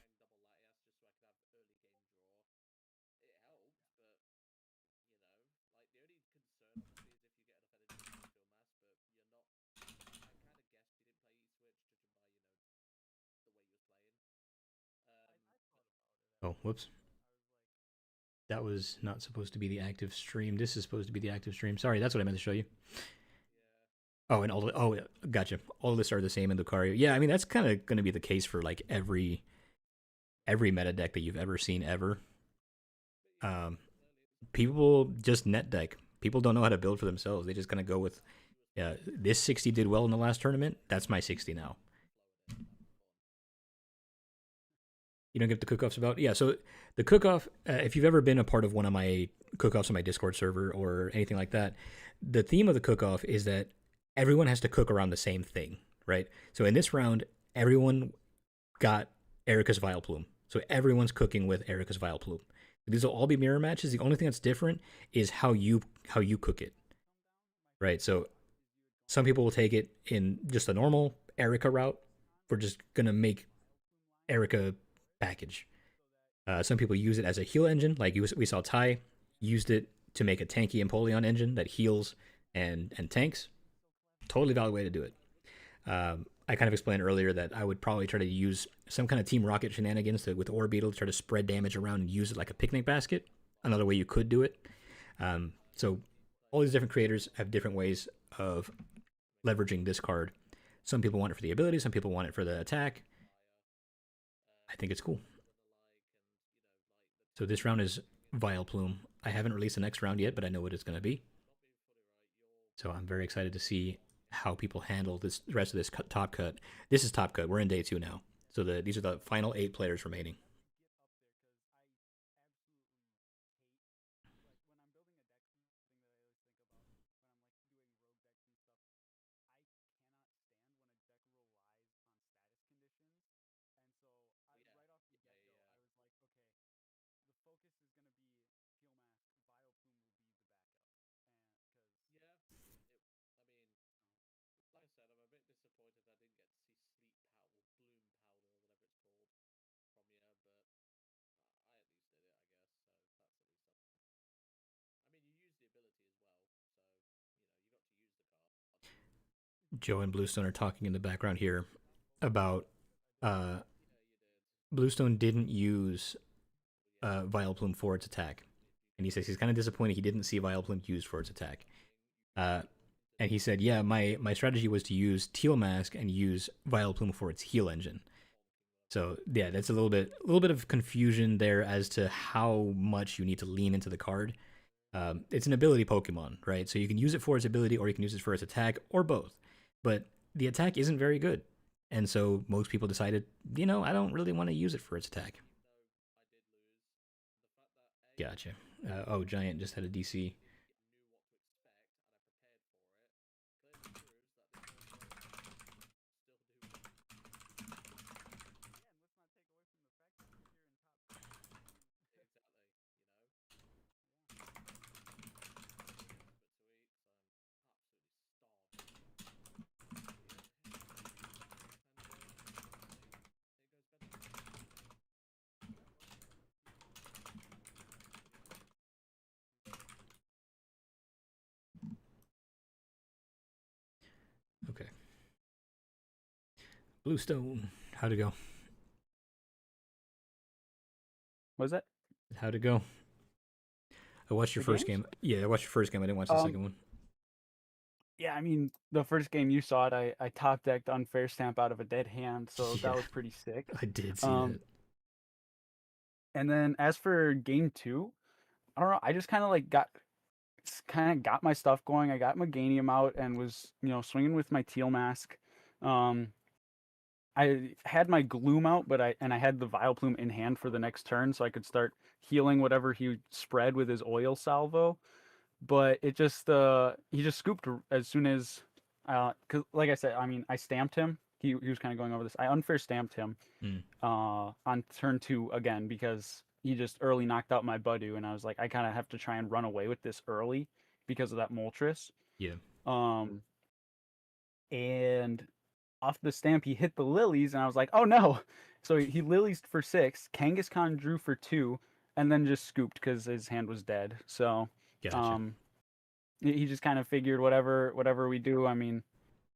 Oh, whoops. That was not supposed to be the active stream. This is supposed to be the active stream. Sorry, that's what I meant to show you. Oh, and gotcha. All the lists are the same in Lucario. Yeah, I mean that's kind of going to be the case for like every meta deck that you've ever seen ever. People just net deck. People don't know how to build for themselves. They just kind of go with, this 60 did well in the last tournament. That's my 60 now. You don't get the Cookoffs about? Yeah, so the Cookoff, if you've ever been a part of one of my Cookoffs on my Discord server or anything like that, the theme of the Cookoff is that everyone has to cook around the same thing, right? So in this round, everyone got Erica's Vileplume. So everyone's cooking with Erica's Vileplume. These will all be mirror matches. The only thing that's different is how you cook it, right? So some people will take it in just a normal Erica route. We're just gonna make Erica package. Some people use it as a heal engine, like we saw Ty used it to make a tanky Empoleon engine that heals and tanks. Totally valid way to do it. I kind of explained earlier that I would probably try to use some kind of Team Rocket shenanigans with Orbeetle to try to spread damage around and use it like a picnic basket. Another way you could do it. So all these different creators have different ways of leveraging this card. Some people want it for the ability, some people want it for the attack. I think it's cool. So this round is Vileplume. I haven't released the next round yet, but I know what it's going to be. So I'm very excited to see how people handle the rest of this top cut. This is top cut. We're in day 2 now. So these are the final 8 players remaining. Joe and Bluestone are talking in the background here about Bluestone didn't use Vileplume for its attack. And he says he's kind of disappointed he didn't see Vileplume used for its attack. And he said, yeah, my strategy was to use Teal Mask and use Vileplume for its heal engine. So yeah, that's a little bit of confusion there as to how much you need to lean into the card. It's an ability Pokemon, right? So you can use it for its ability or you can use it for its attack or both. But the attack isn't very good. And so most people decided, I don't really want to use it for its attack. Gotcha. Giant just had a DC. Okay. Bluestone. How'd it go? Was that How'd it go? I watched your the first games? game. Yeah, I watched your first game. I didn't watch the Um, second one. yeah, I mean, the first game you saw it, I top decked Unfair Stamp out of a dead hand, so Yeah, that was pretty sick. I did see Um, that. and then as for game two, I don't know. I just kind of got my stuff going. I got Meganium out and was swinging with my Teal Mask. Um, I had my Gloom out, but I had the Vileplume in hand for the next turn, so I could start healing whatever he spread with his oil salvo. But he just scooped as soon as, cause like I said, I mean I stamped him. He was kind of going over this. I unfair stamped him Mm. on turn two again because he just early knocked out my Budu, and I was like, I kind of have to try and run away with this early because of that Moltres. Yeah. Um, and off the stamp, he hit the lilies, and I was like, oh no. So he lilies for 6, Kangaskhan drew for 2, and then just scooped because his hand was dead. So Gotcha. um, he just kind of figured whatever we do, I mean,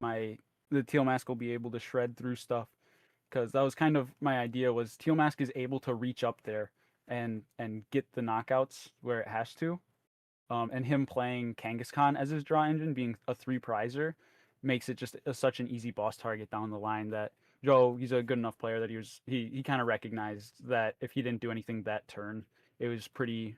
the Teal Mask will be able to shred through stuff because that was kind of my idea was Teal Mask is able to reach up there and get the knockouts where it has to. And him playing Kangaskhan as his draw engine, being a 3 prizer, makes it just such an easy boss target down the line that Joe, he's a good enough player that he kind of recognized that if he didn't do anything that turn, it was Pretty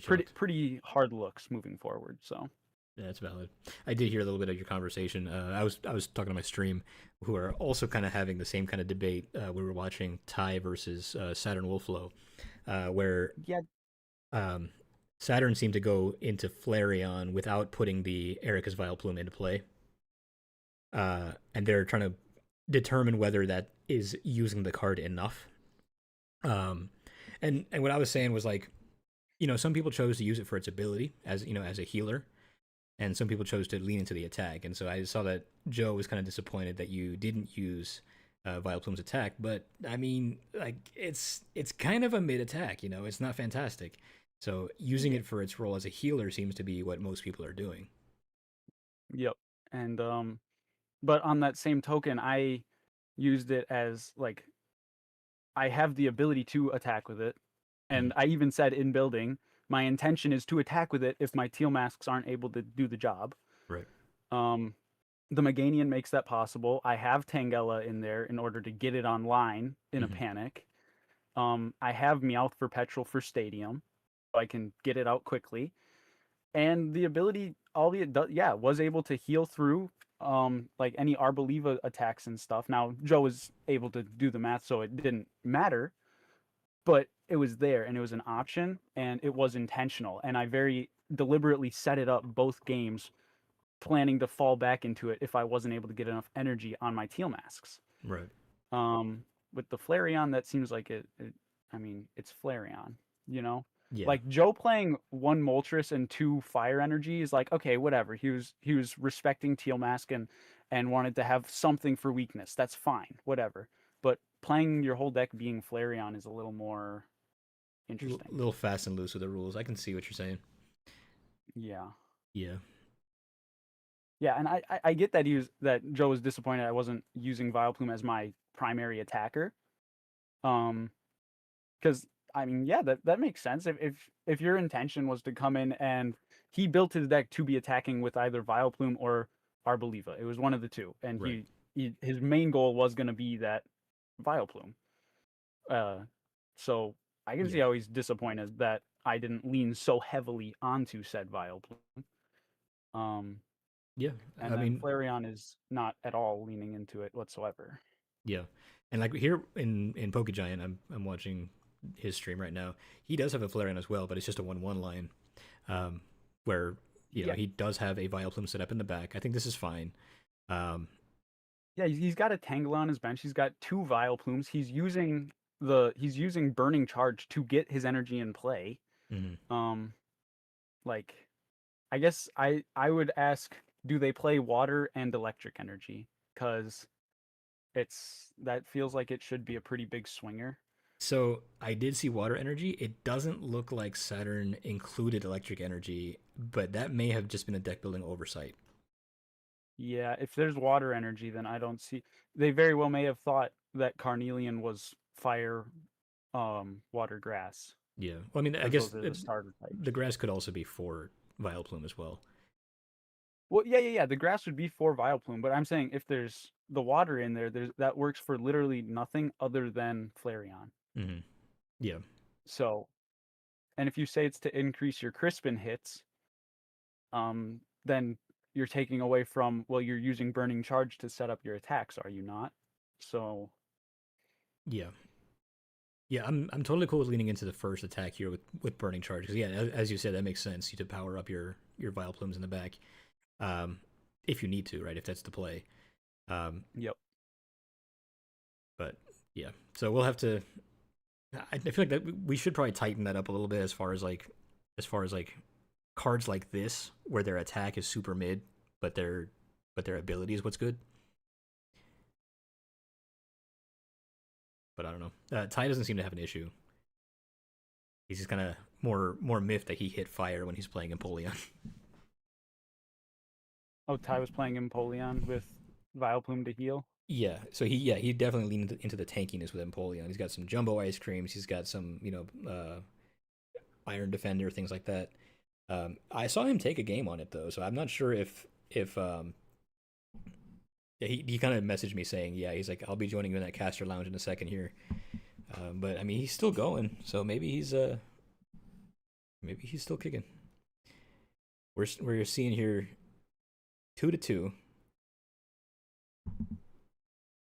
chalked. pretty hard looks moving forward. So Yeah, that's valid. I did hear a little bit of your conversation. I was talking to my stream, who are also kind of having the same kind of debate. We were watching Ty versus Saturn Wolflow, where yeah, um, Saturn seemed to go into Flareon without putting the Erika's Vileplume into play, and they're trying to determine whether that is using the card enough. Um, and what I was saying was like, some people chose to use it for its ability as a healer, and some people chose to lean into the attack. And so I saw that Joe was kind of disappointed that you didn't use Vileplume's attack, but I mean, like it's kind of a mid attack, it's not fantastic. So using it for its role as a healer seems to be what most people are doing. yep. And but on that same token, I used it as like I have the ability to attack with it. Mhm. And I even said in building, my intention is to attack with it if my Teal Masks aren't able to do the job. Right. Um, the Meganian makes that possible. I have Tangela in there in order to get it online in a Mhm. panic. I have Meowth for Petrol for Stadium, so I can get it out quickly. And the ability, all the yeah, was able to heal through like any Arboliva attacks and stuff. Now Joe was able to do the math, so it didn't matter, but it was there and it was an option and it was intentional. And I very deliberately set it up both games, planning to fall back into it if I wasn't able to get enough energy on my Teal Masks. Right. With the Flareon, that seems like I mean, it's Flareon, you know? Yeah. Like Joe playing 1 Moltres and 2 Fire Energy is like, okay, whatever. He was respecting Teal Mask and wanted to have something for weakness. That's fine, whatever. But playing your whole deck being Flareon is a little more interesting. Little fast and loose with the rules. I can see what you're saying. Yeah. Yeah. Yeah, and I get that Joe was disappointed I wasn't using Vileplume as my primary attacker. Because I mean, yeah, that makes sense. If your intention was to come in and he built his deck to be attacking with either Vileplume or Arboliva, it was one of the two, and Right. his main goal was going to be that Vileplume. So I can see Yeah. how he's disappointed that I didn't lean so heavily onto said Vileplume. Yeah. And I then mean, Flareon is not at all leaning into it whatsoever. yeah. And like here in Pokegiant, I'm watching his stream right now. He does have a Flareon as well, but it's just a 1/1 line, where Yeah, he does have a Vileplume set up in the back. I think this is fine. Um, yeah, he's got a Tangela on his bench. He's got 2 Vileplumes. He's using Burning Charge to get his energy in play. mhm. Um, like I guess I would ask, do they play water and electric energy? Because that feels like it should be a pretty big swinger. So I did see water energy. It doesn't look like Saturn included electric energy, but that may have just been a deck building oversight. Yeah, if there's water energy, then I don't see. They very well may have thought that Carnelian was fire, water, grass, Yeah. Well, I mean, I because guess those are the starter the types. grass could also be for Vileplume as well. Well, yeah. The grass would be for Vileplume, but I'm saying if there's the water in there, that works for literally nothing other than Flareon. Hmm. Yeah. So, and if you say it's to increase your Crispin hits, then you're taking away from, well, you're using Burning Charge to set up your attacks, are you not? So, Yeah. Yeah, I'm totally cool with leaning into the first attack here with Burning Charge because yeah, as you said, that makes sense. You to power up your Vileplumes in the back, um, if you need to, right? If that's the play. yep. But yeah, so we'll have to. I feel like that we should probably tighten that up a little bit as far as like cards like this where their attack is super mid, but their ability is what's good. But I don't know. Ty doesn't seem to have an issue. He's just kind of more miffed that he hit fire when he's playing Empoleon. Oh, Ty was playing Empoleon with Vileplume to heal. Yeah, so he definitely leaned into the tankiness with Empoleon. He's got some jumbo ice creams. He's got some Iron Defender things like that. I saw him take a game on it though, so I'm not sure if yeah, he kind of messaged me saying yeah he's like I'll be joining you in that caster lounge in a second here. But I mean he's still going, so maybe he's still kicking. We're seeing here 2-2.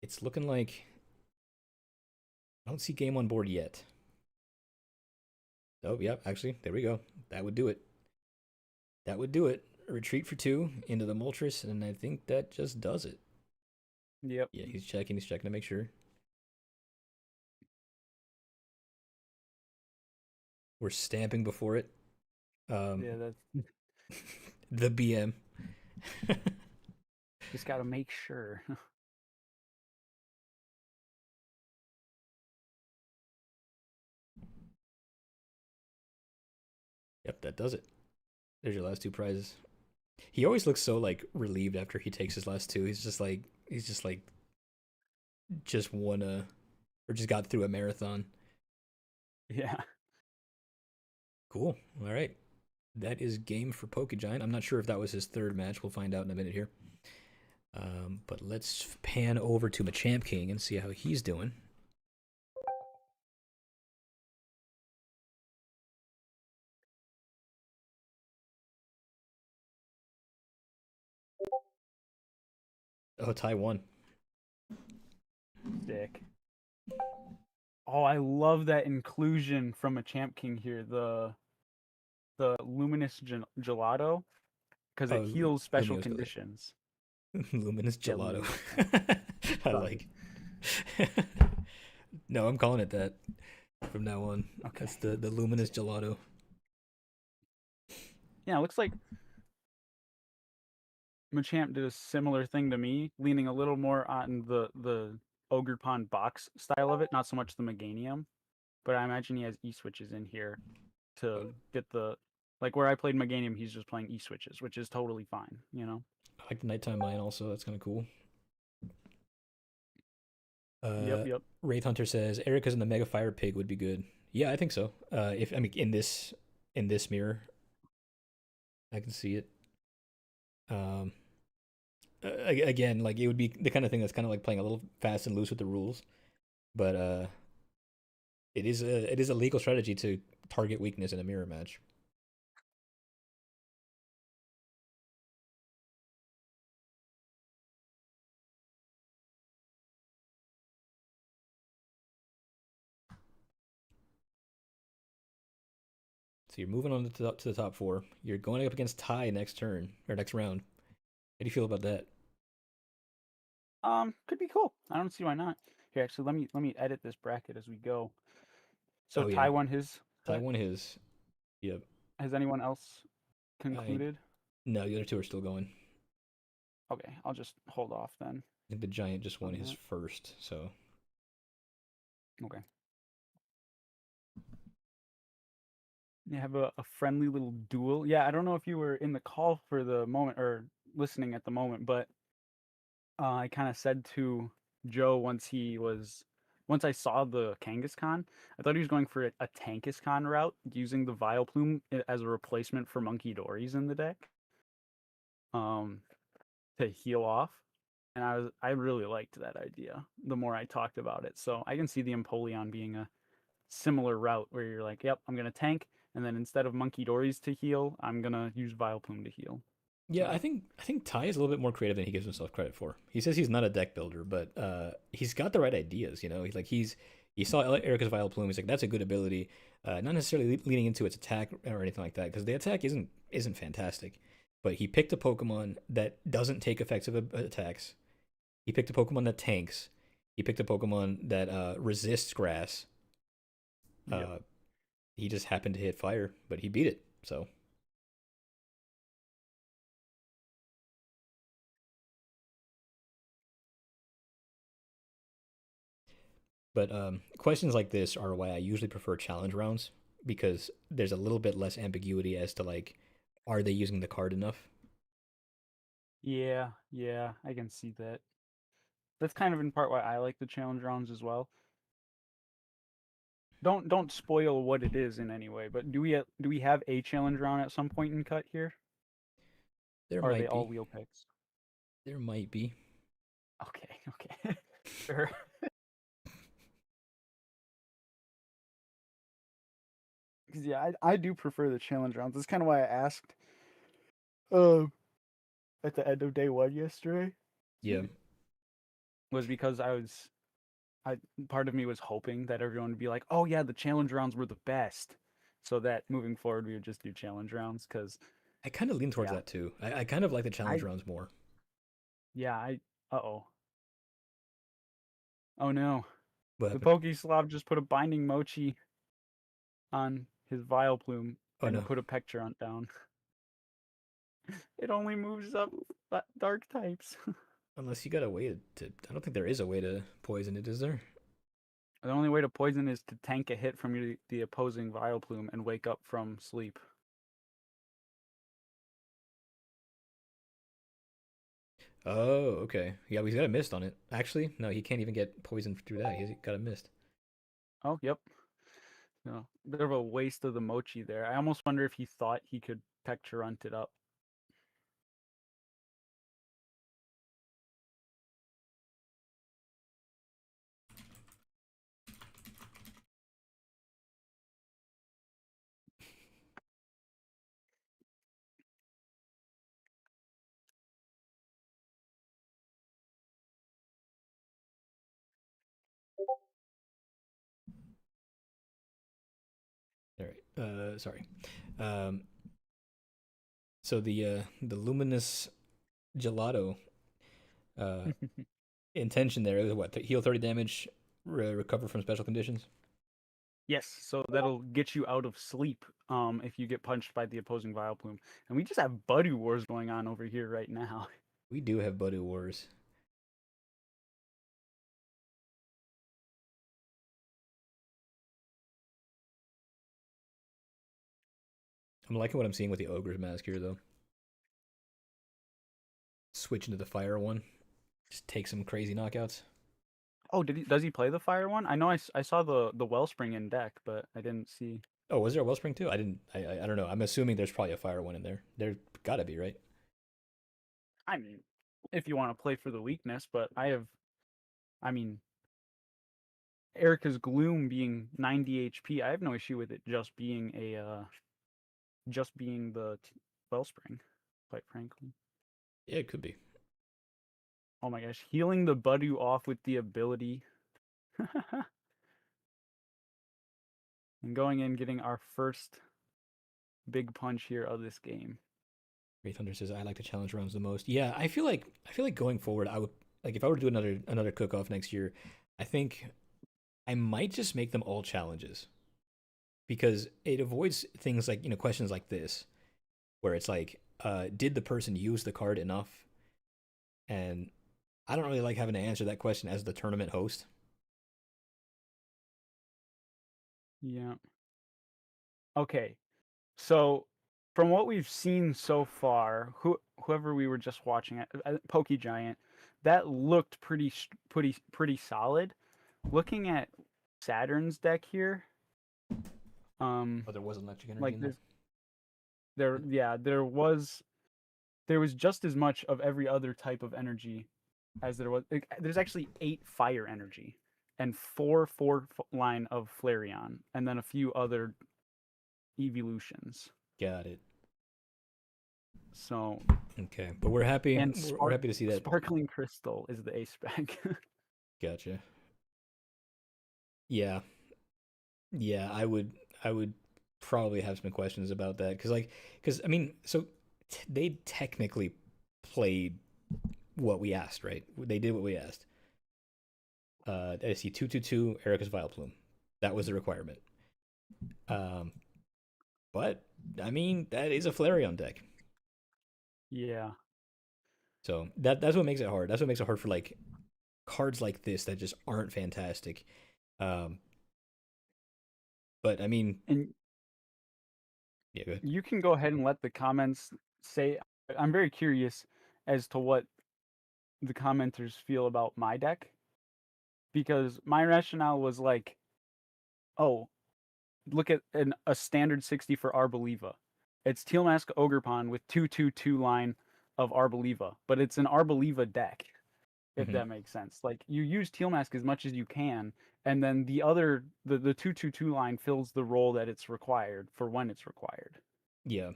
It's looking like I don't see game on board yet. Oh, yeah, actually, there we go. That would do it. That would do it. A retreat for 2 into the Moltres, and I think that just does it. Yep. Yeah, he's checking to make sure. We're stamping before it. Yeah, that's The BM. just got to make sure. Yep, that does it. There's your last 2 prizes. He always looks so like relieved after he takes his last 2. He's just like just won a or just got through a marathon. Yeah. Cool. All right. That is game for Pokegiant. I'm not sure if that was his 3rd match. We'll find out in a minute here. But let's pan over to Machamp King and see how he's doing. Oh, Taiwan. Sick. Oh, I love that inclusion from a Champ King here. The luminous gelato, because it Oh, heals special Lumiose Gelato. conditions. Luminous Yeah, Gelato. Luminous. I Sorry. like. No, I'm calling it that from now on. Okay. That's the Luminous Gelato. Yeah, it looks like Machamp did a similar thing to me, leaning a little more on the Ogre Pond box style of it, not so much the Meganium. But I imagine he has E-switches in here to get the, like where I played Meganium, he's just playing E-switches, which is totally fine, you know? I like the Nighttime Mine also. That's kind of cool. Yep. Wraith Hunter says Erica's in the Mega Fire Pig would be good. Yeah, I think so. If I mean in this mirror, I can see it. Again, like it would be the kind of thing that's kind of like playing a little fast and loose with the rules, but it is a legal strategy to target weakness in a mirror match. So you're moving on to the top 4. You're going up against Ty next turn or next round. How do you feel about that? Could be cool. I don't see why not. Here, actually, let me edit this bracket as we go. So Oh, yeah. Ty won his. Ty won his. Yep. Has anyone else concluded? No, the other 2 are still going. Okay, I'll just hold off then. I think the Giant just won On his that. first, so Okay. You have a friendly little duel. Yeah, I don't know if you were in the call for the moment or listening at the moment, but I kind of said to Joe once I saw the Kangaskhan, I thought he was going for a Tankaskhan route, using the Vileplume as a replacement for Monkey Dories in the deck, um, to heal off. And I really liked that idea the more I talked about it. So I can see the Empoleon being a similar route where you're like, yep, I'm gonna tank, and then instead of Monkey Dories to heal, I'm gonna use Vileplume to heal. Yeah, So I think Ty is a little bit more creative than he gives himself credit for. He says he's not a deck builder, but he's got the right ideas. You know, he saw Erica's Vileplume. He's like, that's a good ability. Not necessarily leaning into its attack or anything like that, because the attack isn't fantastic. But he picked a Pokemon that doesn't take effective attacks. He picked a Pokemon that tanks. He picked a Pokemon that resists grass. yep. He just happened to hit fire, but he beat it. So but questions like this are why I usually prefer challenge rounds, because there's a little bit less ambiguity as to like, are they using the card enough? Yeah, I can see that. That's kind of in part why I like the challenge rounds as well. Don't spoil what it is in any way, but do we have a challenge round at some point in cut here? There Or are they might all be. wheel picks? There might be. Okay. Sure. Because yeah, I do prefer the challenge rounds. That's kind of why I asked um at the end of day one yesterday. Yeah. Was because I part of me was hoping that everyone would be like, oh yeah, the challenge rounds were the best, so that moving forward we would just do challenge rounds. Because I kind of lean towards yeah, that too. I kind of like the challenge I rounds more. yeah I uh oh no, What the happened? Pokeslav just put a binding mochi on his Vileplume Oh and no. put a Pectrunt down. It only moves up dark types. Unless you got a way to. I don't think there is a way to poison it, is there? The only way to poison is to tank a hit from the opposing Vileplume and wake up from sleep. Oh, okay. Yeah, he's got a mist on it. Actually, no, he can't even get poisoned through that. He's got a mist. Oh, yep. No, bit of a waste of the mochi there. I almost wonder if he thought he could Pectrunt it up. All right. Sorry. Um, so the luminous gelato uh intention there is what? Heal 30 damage, recover from special conditions. Yes, so that'll get you out of sleep if you get punched by the opposing Vileplume. And we just have Buddy Wars going on over here right now. We do have Budu Wars. I'm liking what I'm seeing with the Ogre's Mask here, though. Switch into the fire one. Just take some crazy knockouts. Oh, does he play the fire one? I know I saw the Wellspring in deck, but I didn't see. Oh, was there a Wellspring too? I didn't. I don't know. I'm assuming there's probably a fire one in there. There gotta be, right? I mean, if you want to play for the weakness, but I mean, Erica's Gloom being 90 HP, I have no issue with it just being just being the Wellspring, quite frankly. Yeah, it could be. Oh my gosh, healing the Budu off with the ability. And going in, getting our first big punch here of this game. Ray Thunder says I like the challenge rounds the most. Yeah, I feel like going forward, I would like if I were to do another cook off next year, I think I might just make them all challenges, because it avoids things like, questions like this, where it's like, did the person use the card enough? And I don't really like having to answer that question as the tournament host. Yeah. Okay. So, from what we've seen so far, whoever we were just watching, Poke Giant that looked pretty solid. Looking at Saturn's deck here, Oh, there was electric energy like in there. there was just as much of every other type of energy as there was. There's actually 8 fire energy and 4 line of Flareon, and then a few other evolutions. Got it. So Okay, but we're happy. and We're happy to see that. Sparkling Crystal is the ace spec. Gotcha. Yeah, yeah. I would probably have some questions about that because I mean, so they technically played what we asked, right? They did what we asked. I see 2/2/2 Erica's Vileplume. That was the requirement. But I mean, that is a Flareon deck. Yeah. So that's what makes it hard. That's what makes it hard for like cards like this that just aren't fantastic. But I mean, And yeah, go ahead. you can go ahead and let the comments say. I'm very curious as to what the commenters feel about my deck, because my rationale was like, oh, look at a standard 60 for Arboliva. It's Teal Mask Ogerpon with 2/2/2 line of Arboliva, but it's an Arboliva deck, if Mhm. that makes sense. Like, you use Teal Mask as much as you can, and then the 2/2/2 line fills the role that it's required for when it's required. Yeah,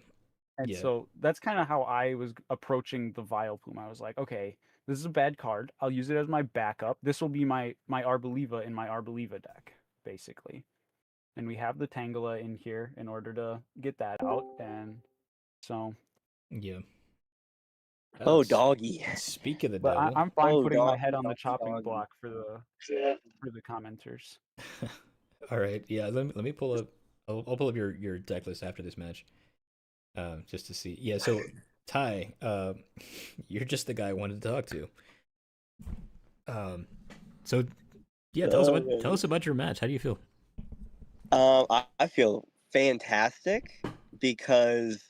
And yeah, so that's kind of how I was approaching the Vileplume. I was like, okay, this is a bad card. I'll use it as my backup. This will be my Arboliva in my Arboliva deck, basically. And we have the Tangela in here in order to get that out. And so, yeah. Oh, s- doggy. Speak of the but devil. I'm fine Oh, putting my doggy, head on the doggy, chopping doggy. block for the commenters. All right, yeah. Let me pull up. I'll pull up your deck list after this match, just to see. Yeah. So Ty, you're just the guy I wanted to talk to. So yeah, tell us about your match. How do you feel? I feel fantastic because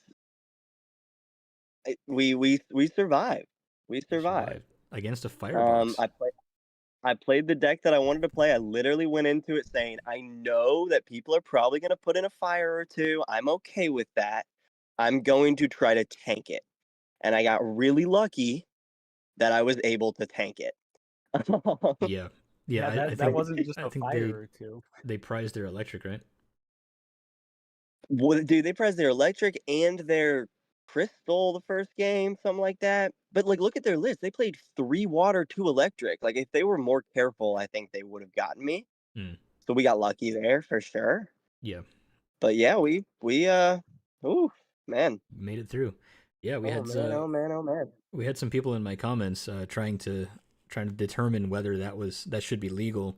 we survived. We You survived. against a firebox. I played the deck that I wanted to play. I literally went into it saying, I know that people are probably going to put in a fire or two. I'm okay with that. I'm going to try to tank it. And I got really lucky that I was able to tank it. Yeah, yeah. I that think wasn't just I a think fire or two. they prized their electric, right? Well, dude, they priced their electric and their crystal the first game, something like that. But like, look at their list. They played 3 water, 2 electric. Like, if they were more careful, I think they would have gotten me. Hmm. So we got lucky there for sure. Yeah, But yeah, ooh, man. made it through. Yeah, we Oh had man, oh man, oh man. we had some people in my comments trying to determine whether that should be legal.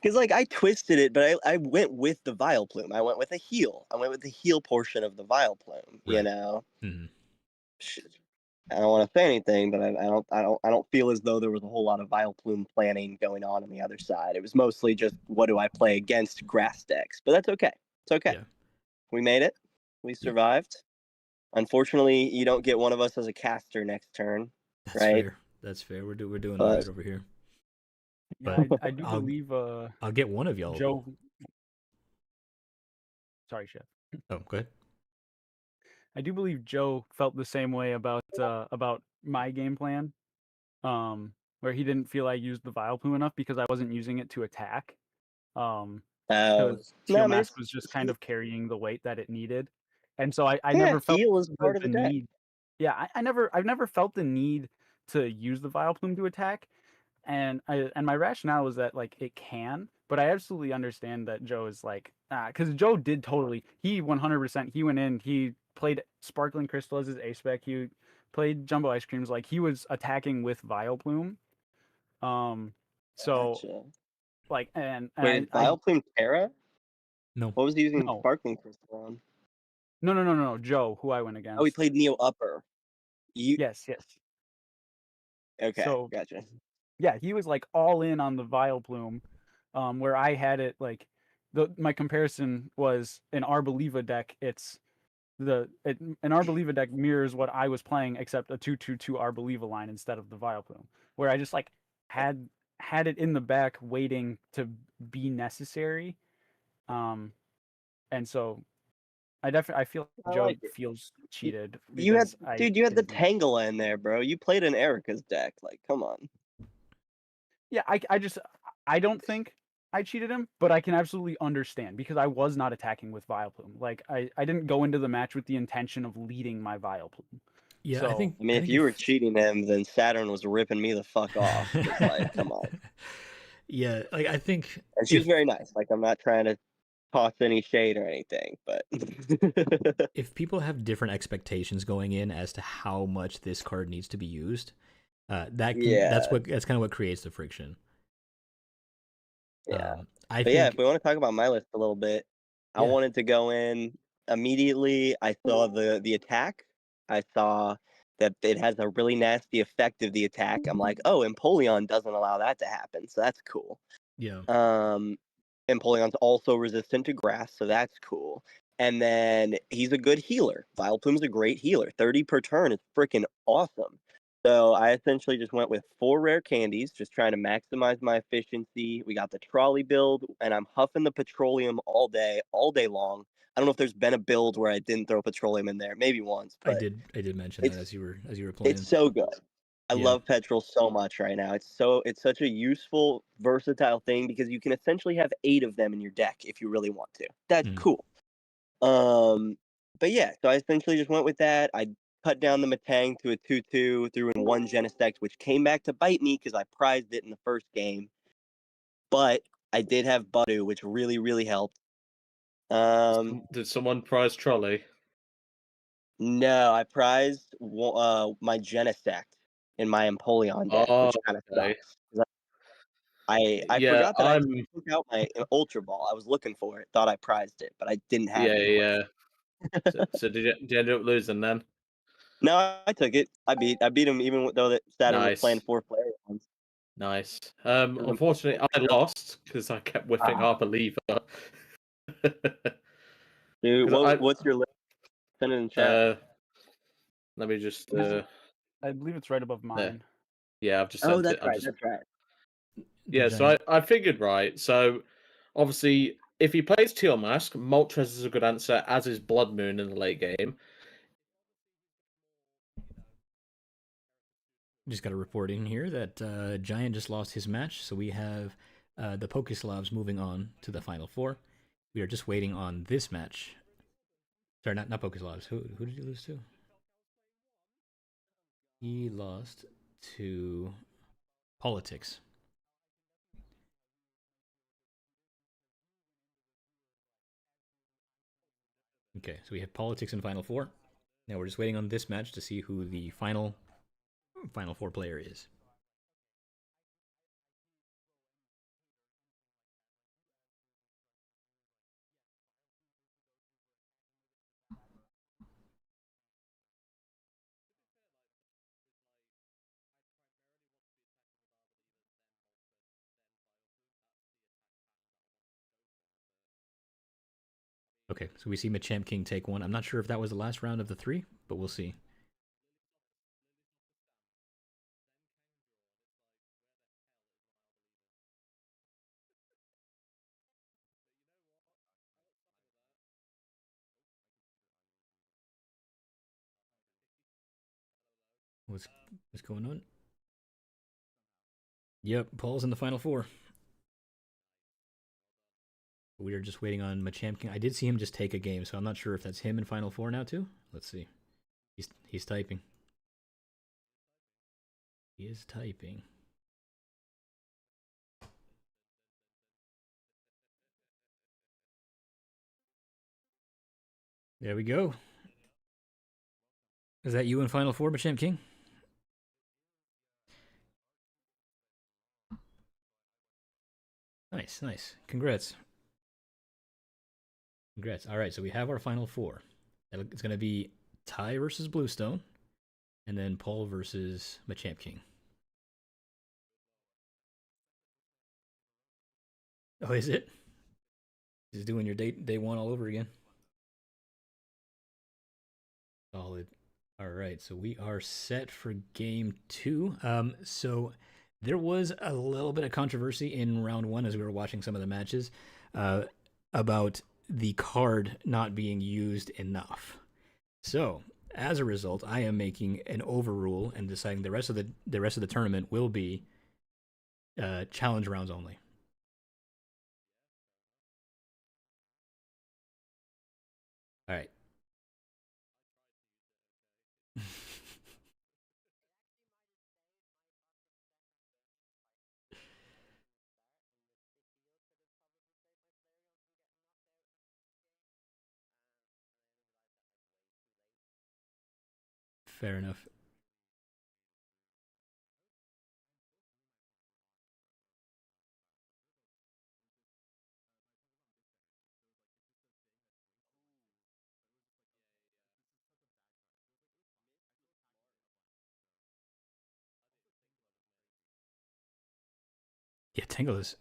Because like I twisted it, but I went with the Vileplume. I went with a heal. I went with the heal portion of the Vileplume. You Right. know. Mhm. I don't want to say anything, but I don't feel as though there was a whole lot of Vileplume planning going on the other side. It was mostly just what do I play against grass decks, but that's okay. It's okay. Yeah. We made it. We survived. Unfortunately, you don't get one of us as a caster next turn, That's right? fair. That's fair. We're doing all But right over here. Yeah, But I do I'll- believe I'll get one of y'all. Joe. Sorry, Chef. Oh, go ahead. I do believe Joe felt the same way about my game plan, where he didn't feel I used the Vileplume enough because I wasn't using it to attack. Because no, Teal I mean, Mask was just kind of carrying the weight that it needed, and so I yeah, never felt heal is part of the the deck. need. Yeah, I've never felt the need to use the Vileplume to attack, and my rationale was that like it can, but I absolutely understand that Joe is like, because Joe did he 100% he went in, he played Sparkling Crystal as his ace spec, he played Jumbo Ice Creams, like he was attacking with Vileplume, so Gotcha. like and Wait, I Vileplume Terra? No. What was he using No. Sparkling Crystal on? no, Joe, who I went against. Oh, he played Neo Upper. Yes. Okay, So gotcha. yeah, he was like all in on the Vileplume, where I had it like my comparison was an Arboliva deck. It's an Arboliva deck mirrors what I was playing, except a 2/2/2 Arboliva line instead of the Vileplume, where I just like had it in the back waiting to be necessary. And so I feel I Joe like it. feels cheated You had, because I dude, you had the didn't. Tangela in there, bro. You played an Erica's deck. Like, come on. Yeah, I don't think I cheated him, but I can absolutely understand because I was not attacking with Vileplume. Like I didn't go into the match with the intention of leading my Vileplume. Yeah, So, I mean, if you were cheating him, then Saturn was ripping me the fuck off. 'Cause, like, come on. Yeah, like I think And she was if very nice. Like, I'm not trying to toss any shade or anything, but if people have different expectations going in as to how much this card needs to be used, yeah, that's kind of what creates the friction. yeah. I But yeah, think if we want to talk about my list a little bit, I Yeah. wanted to go in immediately. I saw the attack. I saw that it has a really nasty effect of the attack. I'm like, oh, Empoleon doesn't allow that to happen, so that's cool. yeah. Empoleon's also resistant to grass, so that's cool. And then he's a good healer. Vileplume's a great healer. 30 per turn is freaking awesome. So I essentially just went with 4 rare candies, just trying to maximize my efficiency. We got the trolley build, and I'm huffing the petroleum all day long. I don't know if there's been a build where I didn't throw petroleum in there, maybe once, I but did mention that it's as you were playing. it's so good. I Yeah. love petrol so much right now. It's such a useful, versatile thing because you can essentially have 8 of them in your deck if you really want to. That's cool. But yeah, so I essentially just went with that. I cut down the Matang to a 2/2, threw in 1 Genesect, which came back to bite me because I prized it in the first game. But I did have Budu, which really, really helped. Did someone prize trolley? No, I prized my Genesect in my Empoleon deck, Oh, which kind of okay. sucks. I Yeah, forgot that I I'm. took out my Ultra Ball. I was looking for it, thought I prized it, but I didn't have Yeah, it anyway. yeah. So did you end up losing then? No, I took it. I beat him even though that Saturn was playing Nice, 4 player ones. nice. 'Cause I'm- Unfortunately, I lost because I kept whiffing Ah. Arboliva. Dude, 'Cause I what's your list? Send it in chat. let me just I believe it's right above mine. yeah, I've just Oh, sent it. that's I'm right. just That's right. yeah. So I figured right. So obviously, if he plays Teal Mask, Moltres is a good answer, as is Blood Moon in the late game. Just got a report in here that Giant just lost his match, so we have the Pokeslavs moving on to the final 4. We are just waiting on this match. Sorry, not Pokeslavs. Who did he lose to? He lost to Politics. Okay, so we have Politics in Final 4. Now we're just waiting on this match to see who the final 4 player is. Okay, so we see Machamp King take 1. I'm not sure if that was the last round of the 3, but we'll see. What's going on? Yep, Paul's in the final 4. We are just waiting on Machamp King. I did see him just take a game, so I'm not sure if that's him in final 4 now too. Let's see. He's typing. He is typing. There we go. Is that you in final 4, Machamp King? Nice, nice. Congrats. Congrats. All right, so we have our final 4. It's going to be Ty versus Bluestone, and then Paul versus Machamp King. Oh, is it? Just doing your day 1 all over again. Solid. All right, so we are set for game 2. So there was a little bit of controversy in round 1 as we were watching some of the matches about the card not being used enough. So as a result, I am making an overrule and deciding the rest of the tournament will be challenge rounds only. All right. Fair enough. Yeah, Tangle is.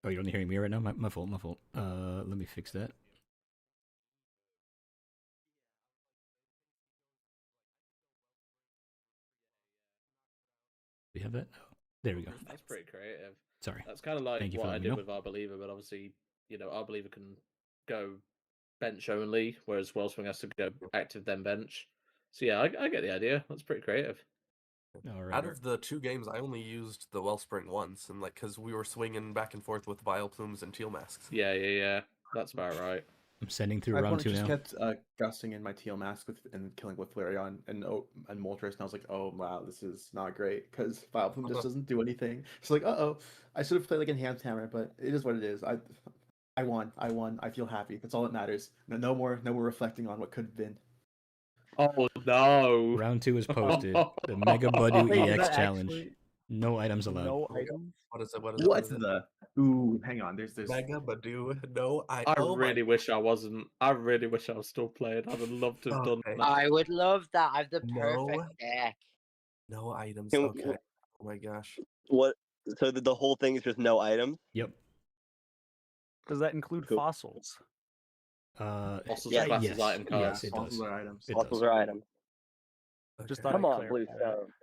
Oh, you're only hearing me right now? My fault, my fault. Let me fix that. We have that? Oh, there we go. That's pretty creative. Sorry. That's kind of like Thank you for what I letting me did know. with Our Believer, but obviously, Our Believer can go bench only, whereas Wellspring has to go active then bench. So yeah, I get the idea. That's pretty creative. All right. Out of the 2 games, I only used the Wellspring once, and because we were swinging back and forth with Vile Plumes and Teal Masks. Yeah. That's about right. I'm sending through My round opponent 2 just now. kept gusting in my teal mask and killing with Flareon and Moltres, and I was like, oh wow, this is not great because Vile Plume just doesn't do anything. It's like, I should have played like Enhanced Hammer, but it is what it is. I won. I feel happy. That's all that matters. No more reflecting on what could have been. Oh no! Round 2 is posted. The Mega Budu Wait, is EX that challenge. actually No items allowed. no items? What is it? What What is it? the? Ooh, hang on. There's Mega Badu. No, I oh my. really wish I wasn't. I really wish I was still playing. I'd have loved to have done Okay. that. I would love that. I have the No. perfect deck. No items. Can- Okay. Oh my gosh. What? So the whole thing is just no items? Yep. Does that include Cool. fossils? Fossils Yeah, are classed yes. as item Yes, cards. it fossils does. are items. It Fossils does. are items. Just Okay. thought Come I'd on, Blue clarify that. Stone.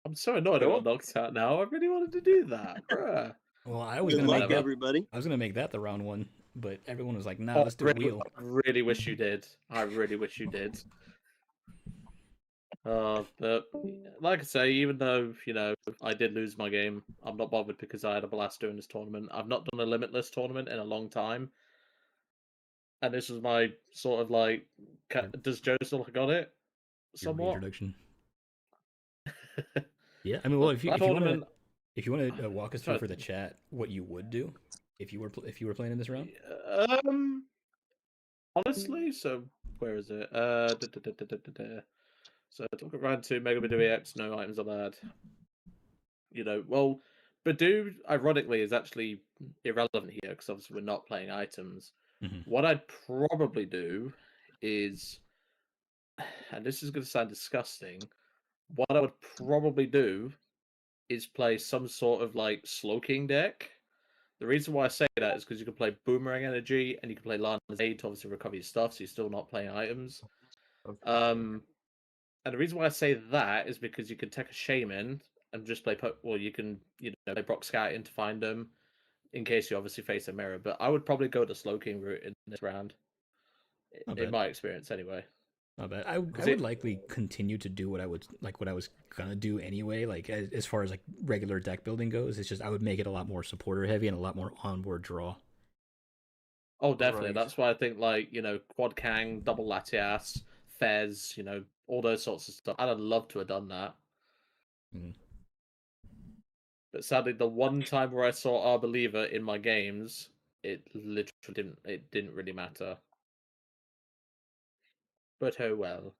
I'm so annoyed I Cool. got knocked out now. I really wanted to do that, bruh. Well, I was Good gonna luck, make that. everybody. I was gonna make that the round 1, but everyone was like, "Nah, Oh, let's do a wheel." I really wish you did. I really wish you did. But like I say, even though I did lose my game, I'm not bothered because I had a blast doing this tournament. I've not done a limitless tournament in a long time, and this was my sort of like, does Joe still got it? Your Somewhat. reintroduction. Yeah, I mean, well, if you want to walk us through for the chat what you would do if you were playing in this round. Honestly, so where is it? So talk about round 2, Mega Badu EX, no items allowed. Well, Badu, ironically, is actually irrelevant here because obviously we're not playing items. Mhm. What I'd probably do is, and this is going to sound disgusting, what I would probably do is play some sort of like Slowking deck. The reason why I say that is because you can play Boomerang Energy and you can play Lana's Aid to obviously recover your stuff, so you're still not playing items. And the reason why I say that is because you can take a Shaman and just play, you can play Brock Scout in to find them in case you obviously face a mirror. But I would probably go the Slowking route in this round, Not in bad. my experience anyway. Not bad. I would likely continue to do what I was gonna do anyway. Like as far as like regular deck building goes, it's just I would make it a lot more supporter heavy and a lot more onboard draw. Oh, definitely. Right. That's why I think like Quad Kang, Double Latias, Fez, all those sorts of stuff. I'd have loved to have done that. Mm. But sadly, the one time where I saw Our Believer in my games, it literally didn't really matter. But oh well.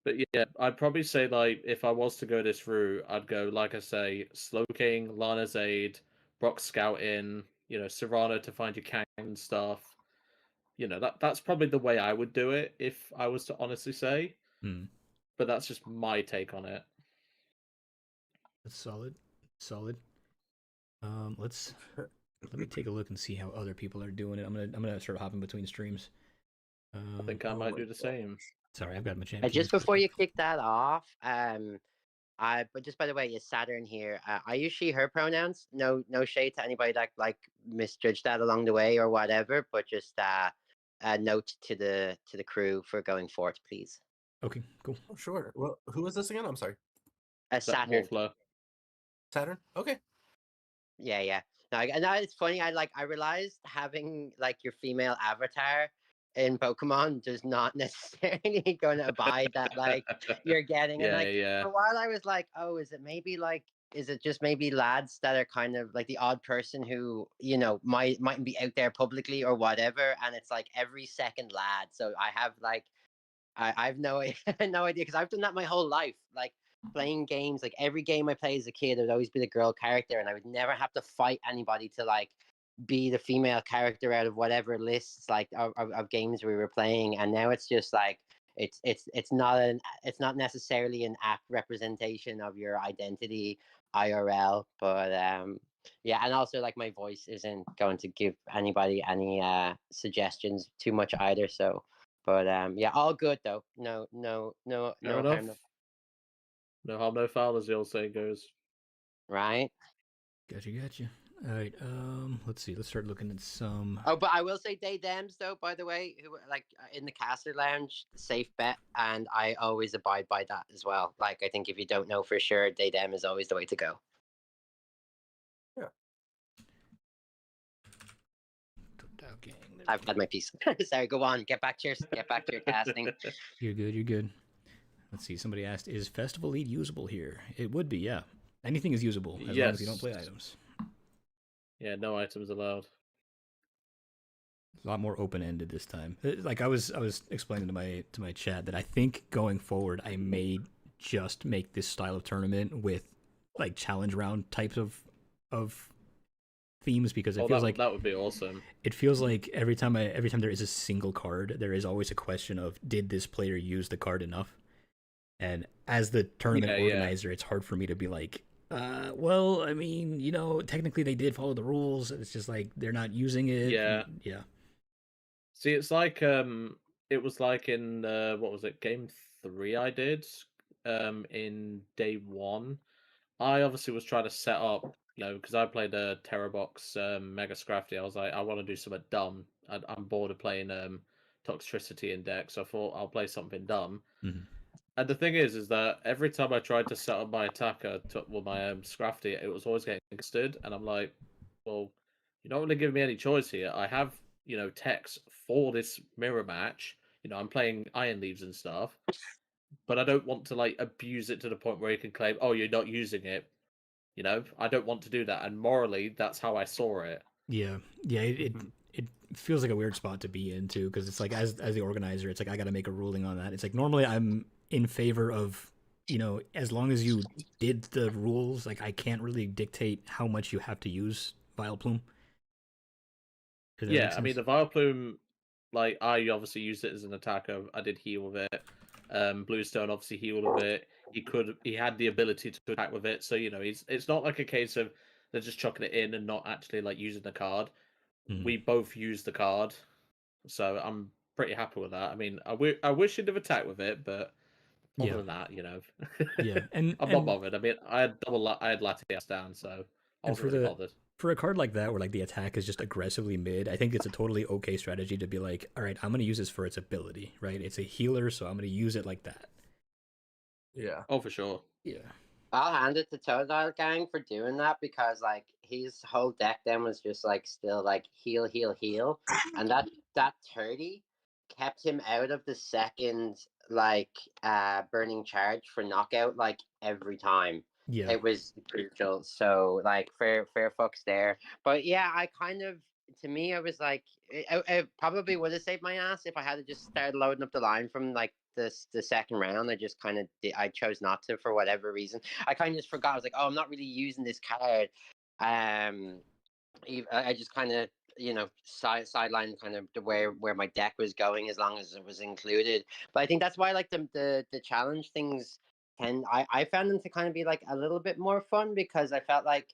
But yeah, I'd probably say like if I was to go this route, I'd go like I say, Slowking, Lana's Aid, Brock Scout in, Serrano to find your Kang and stuff. That's probably the way I would do it if I was to honestly say. Mm. But that's just my take on it. That's solid. Solid. Let me take a look and see how other people are doing it. I'm gonna start hopping between streams. I think I might do the same. Sorry, I've got my champion. Just before you kick that off, but just by the way, is Saturn here? I use she/her pronouns. No shade to anybody that like misjudged that along the way or whatever. But just a note to the crew for going forth, please. Okay, cool. Oh, sure. Well, who is this again? I'm sorry. Saturn. Saturn. Okay. Yeah. No, it's funny. I realized having like your female avatar in Pokemon does not necessarily going to abide that like you're getting. And like for a while I was like, oh, is it just maybe lads that are kind of like the odd person who mightn't be out there publicly or whatever, and it's like every second lad. So I have like I've no no idea because I've done that my whole life. Like playing games, like every game I played as a kid, there'd always be the girl character, and I would never have to fight anybody to like be the female character out of whatever lists like of games we were playing. And now it's just like it's not necessarily an apt representation of your identity IRL, but yeah, and also like my voice isn't going to give anybody any suggestions too much either. So, but yeah, all good though. No harm. No harm, no foul, as the old saying goes. Right. Gotcha. All right. Let's see. Let's start looking at some. Oh, but I will say they dems though. By the way, who like in the caster lounge, safe bet, and I always abide by that as well. Like I think if you don't know for sure, they dem is always the way to go. Yeah. I've had my piece. Sorry, go on. Get back to your casting. You're good. Let's see. Somebody asked, "Is Festival Lead usable here?" It would be, yeah. Anything is usable as long as you don't play items. Yeah, no items allowed. A lot more open-ended this time. Like I was explaining to my chat that I think going forward I may just make this style of tournament with like challenge round types of themes, because it feels like that would be awesome. It feels like every time there is a single card, there is always a question of, did this player use the card enough? And as the tournament organizer, it's hard for me to be like, well, I mean, technically they did follow the rules. It's just like they're not using it. Yeah. See, it's like it was like in what was it, game 3 I did in day 1. I obviously was trying to set up, because I played a Terrabox Mega Scrafty. I was like, I want to do something dumb. I'm bored of playing Toxtricity in deck, so I thought I'll play something dumb. Mm-hmm. And the thing is that every time I tried to set up my attacker, my Scrafty, it was always getting casted, and I'm like, well, you're not really giving me any choice here. I have, techs for this mirror match. I'm playing Iron Leaves and stuff, but I don't want to like abuse it to the point where you can claim, oh, you're not using it. I don't want to do that, and morally, that's how I saw it. Yeah. It feels like a weird spot to be in too, because it's like as the organizer, it's like I got to make a ruling on that. It's like normally I'm in favor of, as long as you did the rules, like I can't really dictate how much you have to use Vileplume. Yeah, I mean the Vileplume, like I obviously used it as an attacker. I did heal with it. Bluestone obviously healed a bit. He had the ability to attack with it. So it's not like a case of they're just chucking it in and not actually like using the card. Mhm. We both use the card, so I'm pretty happy with that. I mean, I wish he'd have attacked with it, but other Yeah. than that, Yeah, I'm not bothered. I mean, I had Latias down, so I and wasn't really bothered. for a card like that where like the attack is just aggressively mid, I think it's a totally okay strategy to be like, all right, I'm gonna use this for its ability, right? It's a healer, so I'm gonna use it like that. Yeah. Oh, for sure. Yeah. I'll hand it to Totodile Gang for doing that because like his whole deck then was just like still like heal, heal, heal, and that 30 kept him out of the second like burning charge for knockout like every time. Yeah. It was crucial. So like fair fucks there. But yeah, I kind of to me I was like it probably would have saved my ass if I had to just start loading up the line from like the second round. I just kind of I chose not to for whatever reason. I kind of just forgot. I was like, oh, I'm not really using this card. I just kind of sideline kind of the where my deck was going as long as it was included. But I think that's why like the challenge things I found them to kind of be like a little bit more fun because I felt like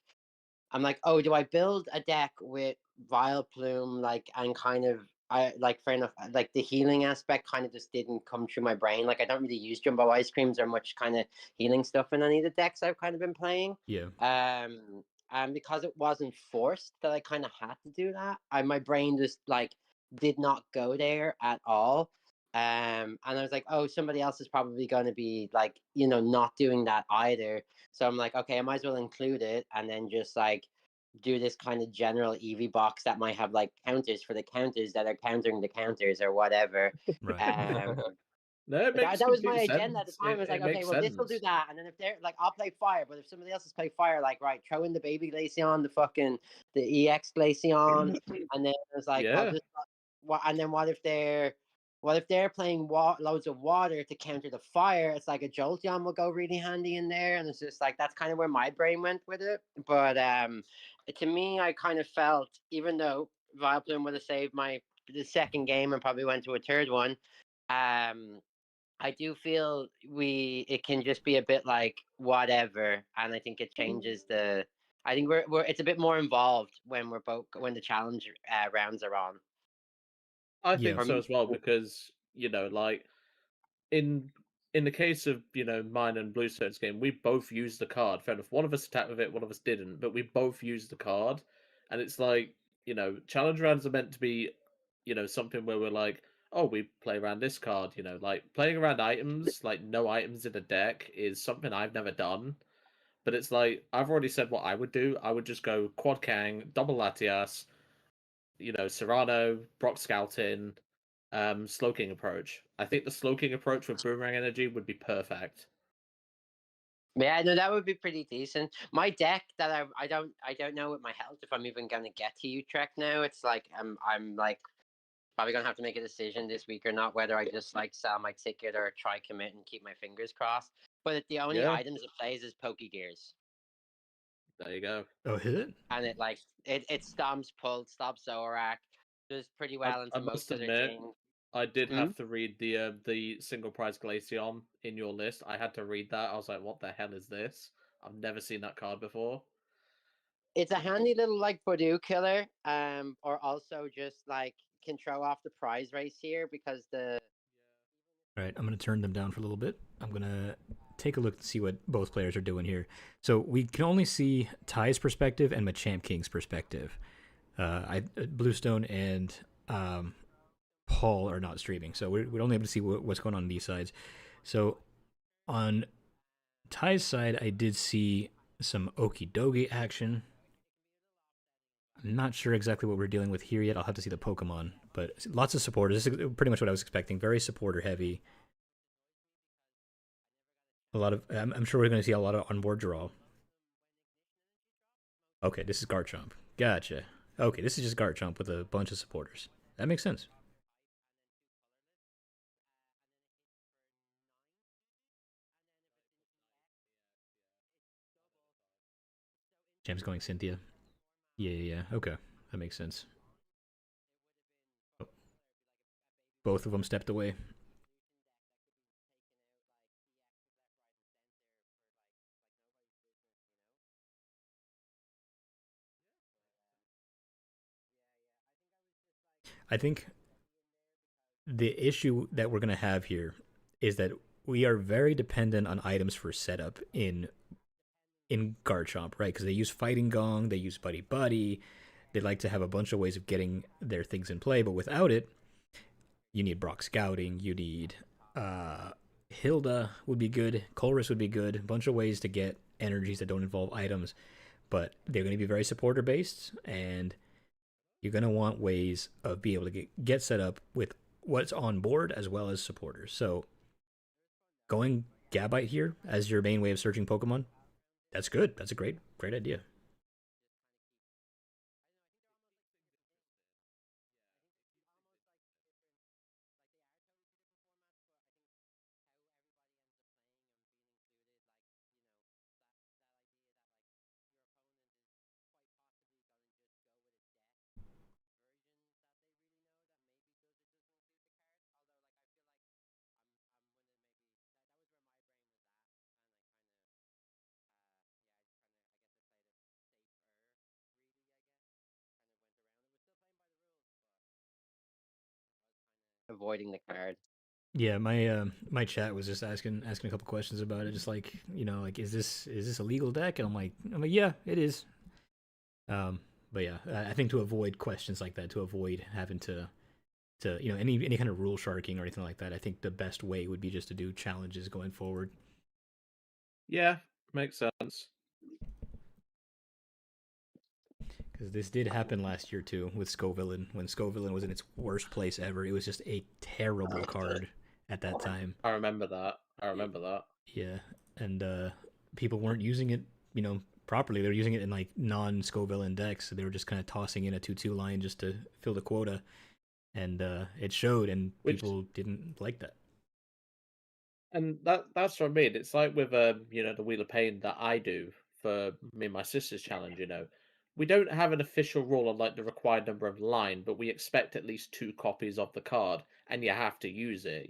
I'm like, oh, do I build a deck with Vileplume, like, and kind of, I like, fair enough, like the healing aspect kind of just didn't come through my brain. Like, I don't really use Jumbo Ice Creams or much kind of healing stuff in any of the decks I've kind of been playing. Yeah. And because it wasn't forced that I kind of had to do that, my brain just like did not go there at all. And I was like, oh, somebody else is probably going to be like, not doing that either. So I'm like, okay, I might as well include it and then just like do this kind of general EV box that might have like counters for the counters that are countering the counters or whatever. Right. No, it makes That was my complete agenda at the sense. time. I was like, It okay, makes well, this will do sense. that. And then if they're like, I'll play fire, but if somebody else is play fire, like, right, throw in the baby Glaceon, the EX Glaceon. And then I was like, I'll Yeah. just, and then what if they're playing loads of water to counter the fire? It's like a Jolteon will go really handy in there. And it's just like, that's kind of where my brain went with it. But to me, I kind of felt, even though Vileplume would have saved the second game and probably went to a third one, I do feel it can just be a bit like whatever, and I think it changes the. I think we're it's a bit more involved when when the challenge rounds are on. I Yeah. think so as well because like in the case of mine and Bluestone's game, we both used the card. Fair enough. One of us attacked with it, one of us didn't, but we both used the card, and it's like challenge rounds are meant to be something where we're like, oh, we play around this card. Like playing around items, like no items in a deck is something I've never done. But it's like I've already said what I would do. I would just go Quad Kang, double Latias, Serrano, Brock Scouting, Slowking approach. I think the Slowking approach with Boomerang Energy would be perfect. Yeah, no, that would be pretty decent. My deck that I don't know with my health if I'm even gonna get to Utrecht now. It's like I'm like probably gonna have to make a decision this week or not whether I just like sell my ticket or try commit and keep my fingers crossed. But the only Yeah. items it plays is Pokegears. There you go. Oh, is it? And it like it stomps Pult, stops Zorak, does pretty well into I most must of their admit, things. I did have to read the single prize Glaceon in your list. I had to read that. I was like, what the hell is this? I've never seen that card before. It's a handy little like Voodoo killer, or also just like can throw off the prize race here because the All right, I'm going to turn them down for a little bit. I'm going to take a look to see what both players are doing here. So we can only see Ty's perspective and Machamp King's perspective. Bluestone and Paul are not streaming, so we're only able to see what's going on these sides. So on Ty's side, I did see some Okie Dokie action. I'm not sure exactly what we're dealing with here yet. I'll have to see the Pokemon, but lots of supporters. This is pretty much what I was expecting. Very supporter heavy. A lot of. I'm sure we're going to see a lot of onboard draw. Okay, this is Garchomp. Gotcha. Okay, this is just Garchomp with a bunch of supporters. That makes sense. Jam's going Cynthia. Yeah. Okay, that makes sense. Oh. Both of them stepped away. I think the issue that we're gonna have here is that we are very dependent on items for setup in Garchomp, right? Because they use Fighting Gong, they use Buddy Buddy. They like to have a bunch of ways of getting their things in play, but without it, you need Brock Scouting, you need Hilda would be good, Colress would be good, a bunch of ways to get energies that don't involve items, but they're going to be very supporter based, and you're going to want ways of being able to get set up with what's on board as well as supporters. So going Gabite here as your main way of searching Pokemon, that's good. That's a great idea. Avoiding the card. Yeah, my chat was just asking a couple questions about it, just like, like is this a legal deck? And I'm like, yeah, it is. But yeah, I think to avoid questions like that, to avoid having to any kind of rule sharking or anything like that, I think the best way would be just to do challenges going forward. Yeah, makes sense. Because this did happen last year too with Scovillain. When Scovillain was in its worst place ever, it was just a terrible card at that time. I remember that. Yeah, and people weren't using it, properly. They were using it in like non-Scovillain decks. So they were just kind of tossing in a 2/2 line just to fill the quota, and it showed, and people didn't like that. And that's what I mean. It's like with the Wheel of Pain that I do for me and my sister's challenge. We don't have an official rule on like the required number of line, but we expect at least 2 copies of the card, and you have to use it.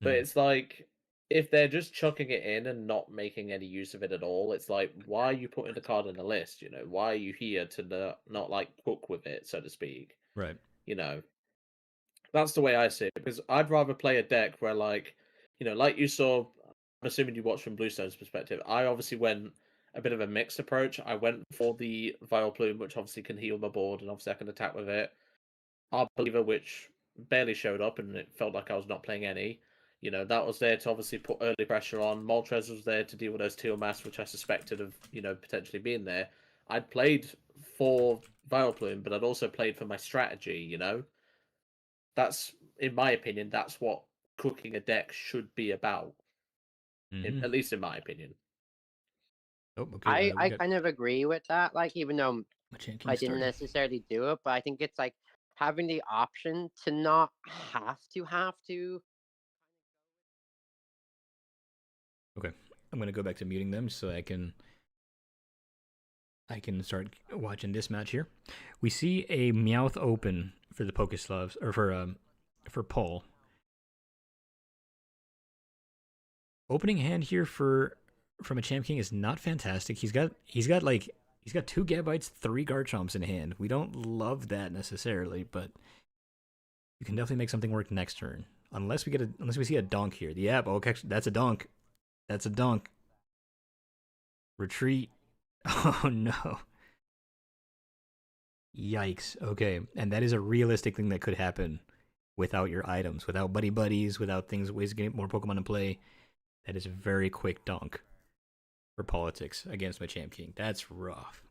But it's like if they're just chucking it in and not making any use of it at all, it's like, why are you putting the card in the list? Why are you here to not like cook with it, so to speak? Right. That's the way I see it, because I'd rather play a deck where, like, like you saw, I'm assuming you watched from Bluestone's perspective. I obviously went a bit of a mixed approach. I went for the Vileplume, which obviously can heal my board, and obviously I can attack with it. Our Believer, which barely showed up, and it felt like I was not playing any. That was there to obviously put early pressure on. Moltres was there to deal with those Teal Mass, which I suspected of, potentially being there. I'd played for Vileplume, but I'd also played for my strategy, That's, in my opinion, that's what cooking a deck should be about. Mm-hmm. At least in my opinion. Oh, okay. I kind of agree with that. Like, even though I didn't necessarily do it, but I think it's like having the option to not have to. Okay, I'm gonna go back to muting them so I can start watching this match here. We see a Meowth open for the Pokeslavs, or for Paul. Opening hand here from a Champ King is not fantastic. He's got 2 Gabites, 3 Garchomps in hand. We don't love that necessarily, but you can definitely make something work next turn. Unless we see a donk here. Yeah, okay, that's a donk. That's a donk. Retreat. Oh no. Yikes. Okay, and that is a realistic thing that could happen without your items, without buddy buddies, without ways to get more Pokemon in play. That is a very quick donk for Politics against my Champ King. That's rough.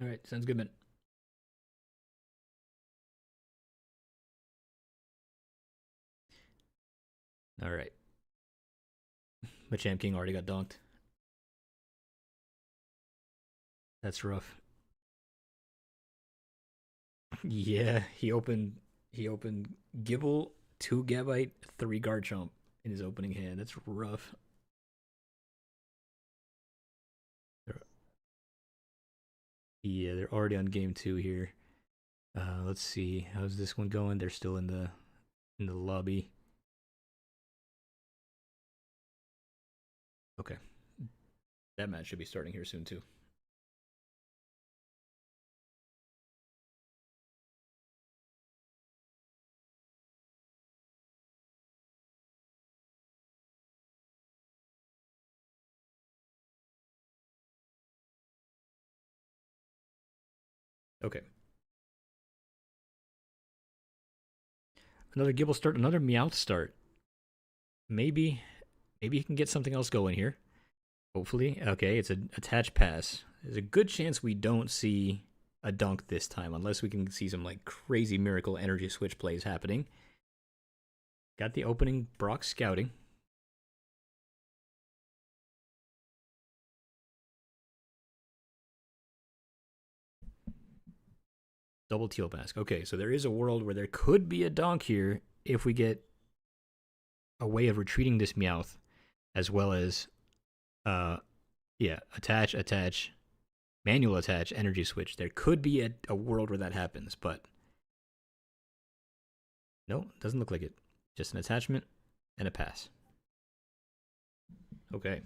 All right, sounds good, man. All right. My Champ King already got donked. That's rough. Yeah, he opened Gibble, 2 Gabite, 3 Garchomp in his opening hand. That's rough. Yeah, they're already on game 2 here. Let's see, how's this one going? They're still in the lobby. Okay, That match should be starting here soon too. Okay. Another Gibble start, another Meowth start. Maybe he can get something else going here. Hopefully. Okay, it's an attach pass. There's a good chance we don't see a dunk this time, unless we can see some like crazy miracle energy switch plays happening. Got the opening Brock scouting. Double Teal Mask. Okay, so there is a world where there could be a donk here if we get a way of retreating this Meowth, as well as, attach, manual attach, energy switch. There could be a world where that happens, but no, doesn't look like it. Just an attachment and a pass. Okay.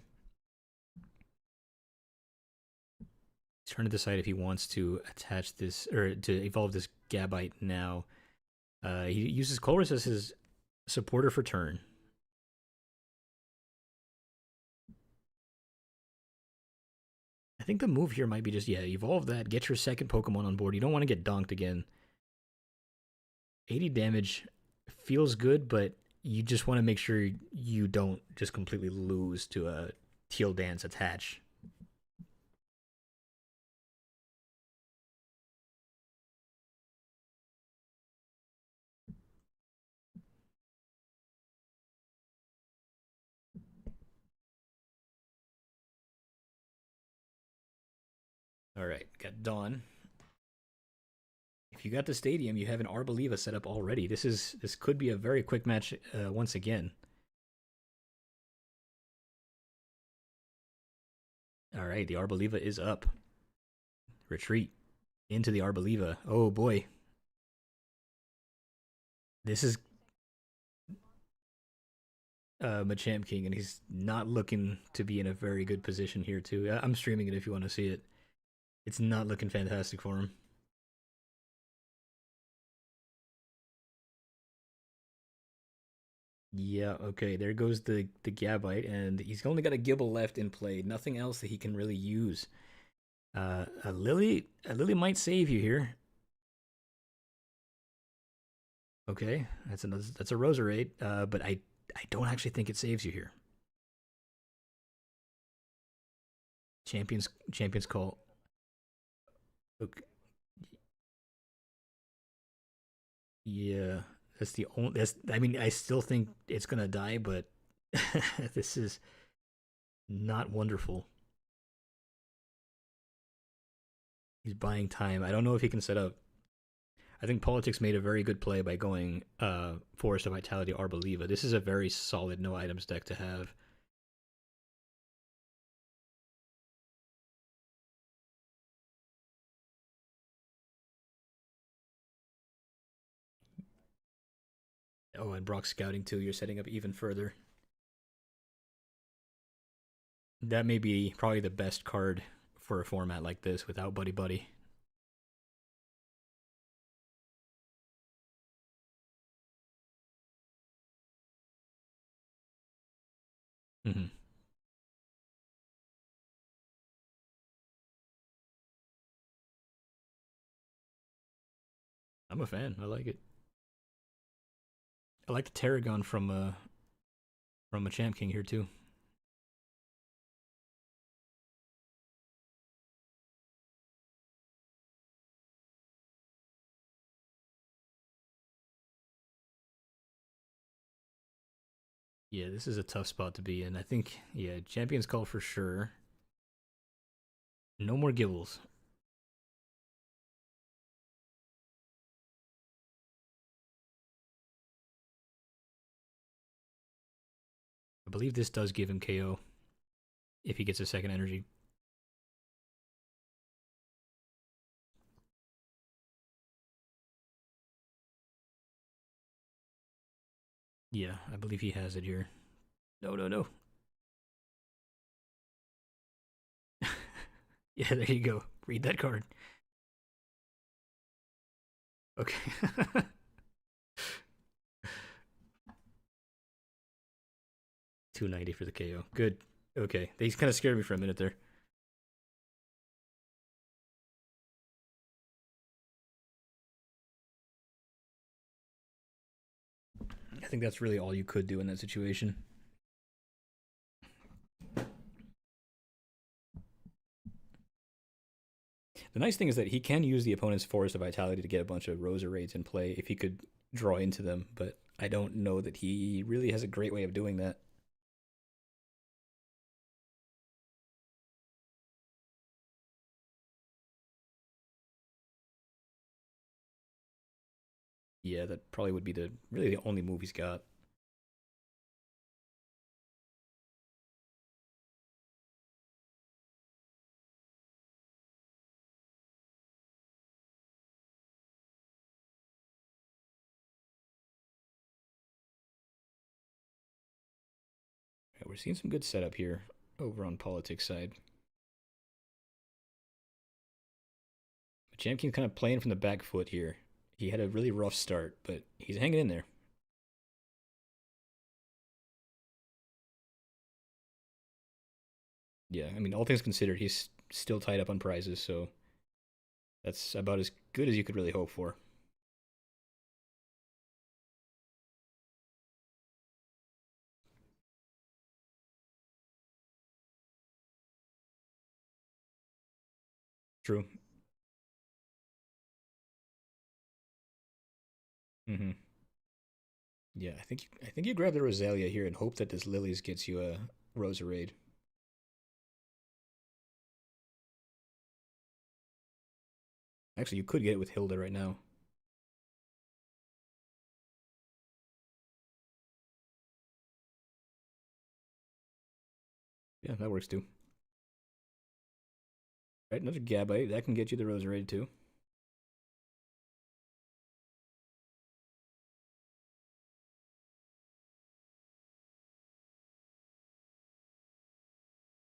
He's trying to decide if he wants to attach this or to evolve this Gabite now. He uses Colress as his supporter for turn. I think the move here might be just, evolve that, get your second Pokemon on board. You don't want to get donked again. 80 damage feels good, but you just want to make sure you don't just completely lose to a Teal Dance attach. All right, got Dawn. If you got the stadium, you have an Arboliva set up already. This could be a very quick match once again. All right, the Arboliva is up. Retreat into the Arboliva. Oh boy. This is Machamp King, and he's not looking to be in a very good position here too. I'm streaming it if you want to see it. It's not looking fantastic for him. Yeah, okay, there goes the Gabite, and he's only got a Gibble left in play. Nothing else that he can really use. A Lily might save you here. Okay, that's a Roserade, but I don't actually think it saves you here. Champions Call. Okay. Yeah, that's the only. I mean, I still think it's gonna die, but this is not wonderful. He's buying time. I don't know if he can set up. I think Politics made a very good play by going Forest of Vitality Arboliva. This is a very solid no items deck to have. Oh, and Brock Scouting too. You're setting up even further. That may be probably the best card for a format like this without Buddy Buddy. Mm-hmm. I'm a fan. I like it. I like the Tarragon from Machamp King here too. Yeah, this is a tough spot to be in. I think, Champions Call for sure. No more Gibbles. I believe this does give him KO if he gets a second energy. Yeah, I believe he has it here. No. Yeah, there you go. Read that card. Okay. 290 for the KO. Good. Okay. He's kind of scared me for a minute there. I think that's really all you could do in that situation. The nice thing is that he can use the opponent's Forest of Vitality to get a bunch of Roserades in play if he could draw into them, but I don't know that he really has a great way of doing that. Yeah, that probably would be really the only move he's got. Yeah, we're seeing some good setup here over on Politics side. But Champkin's kind of playing from the back foot here. He had a really rough start, but he's hanging in there. Yeah, I mean, all things considered, he's still tied up on prizes, so that's about as good as you could really hope for. True. Mm-hmm. Yeah, I think you grab the Roselia here and hope that this Lilies gets you a Roserade. Actually, you could get it with Hilda right now. Yeah, that works too. Right, another Gabite. That can get you the Roserade too.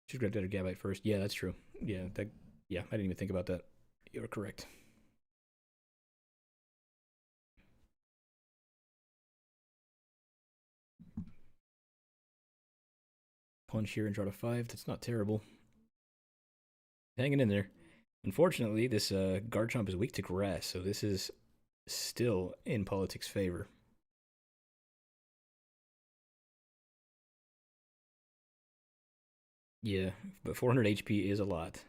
Should grab that Gabite first. Yeah, that's true. Yeah, I didn't even think about that. You're correct. Punch here and draw to 5. That's not terrible. Hanging in there. Unfortunately, this Garchomp is weak to grass, so this is still in Politics' favor. Yeah, but 400 HP is a lot.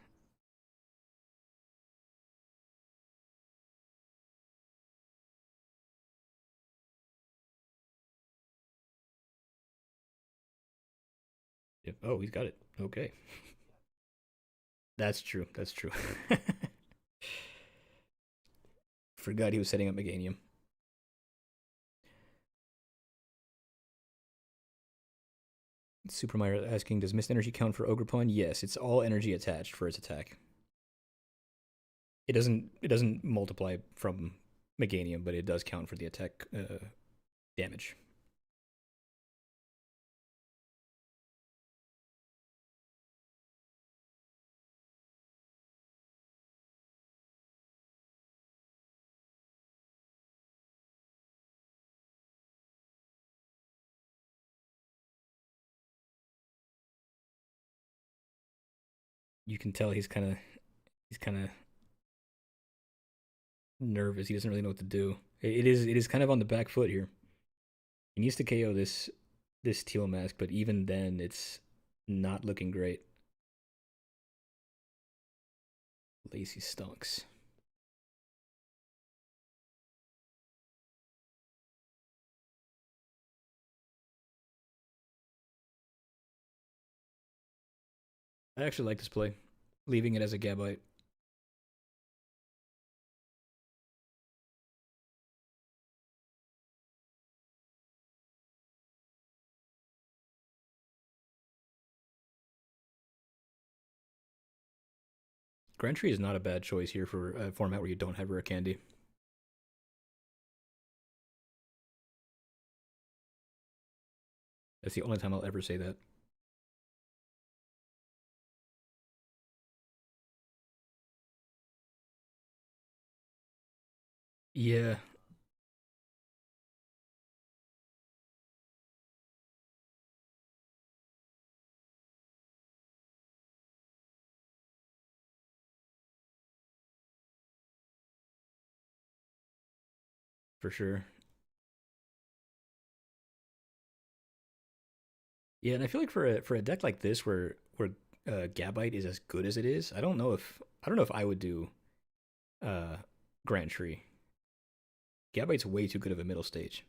Yep. Oh, he's got it. Okay. That's true. That's true. Forgot he was setting up Meganium. Super Mario asking, does Mist Energy count for Ogerpon? Yes, it's all energy attached for its attack. It doesn't multiply from Meganium, but it does count for the attack damage. You can tell he's kind of nervous. He doesn't really know what to do. It is kind of on the back foot here. He needs to KO this Teal Mask, but even then, it's not looking great. Lacy stunks. I actually like this play, leaving it as a Gabite. Grantry is not a bad choice here for a format where you don't have rare candy. That's the only time I'll ever say that. Yeah, for sure. Yeah, and I feel like for a deck like this where Gabite is as good as it is, I don't know if I would do uh Grand Tree. Gabite's way too good of a middle stage.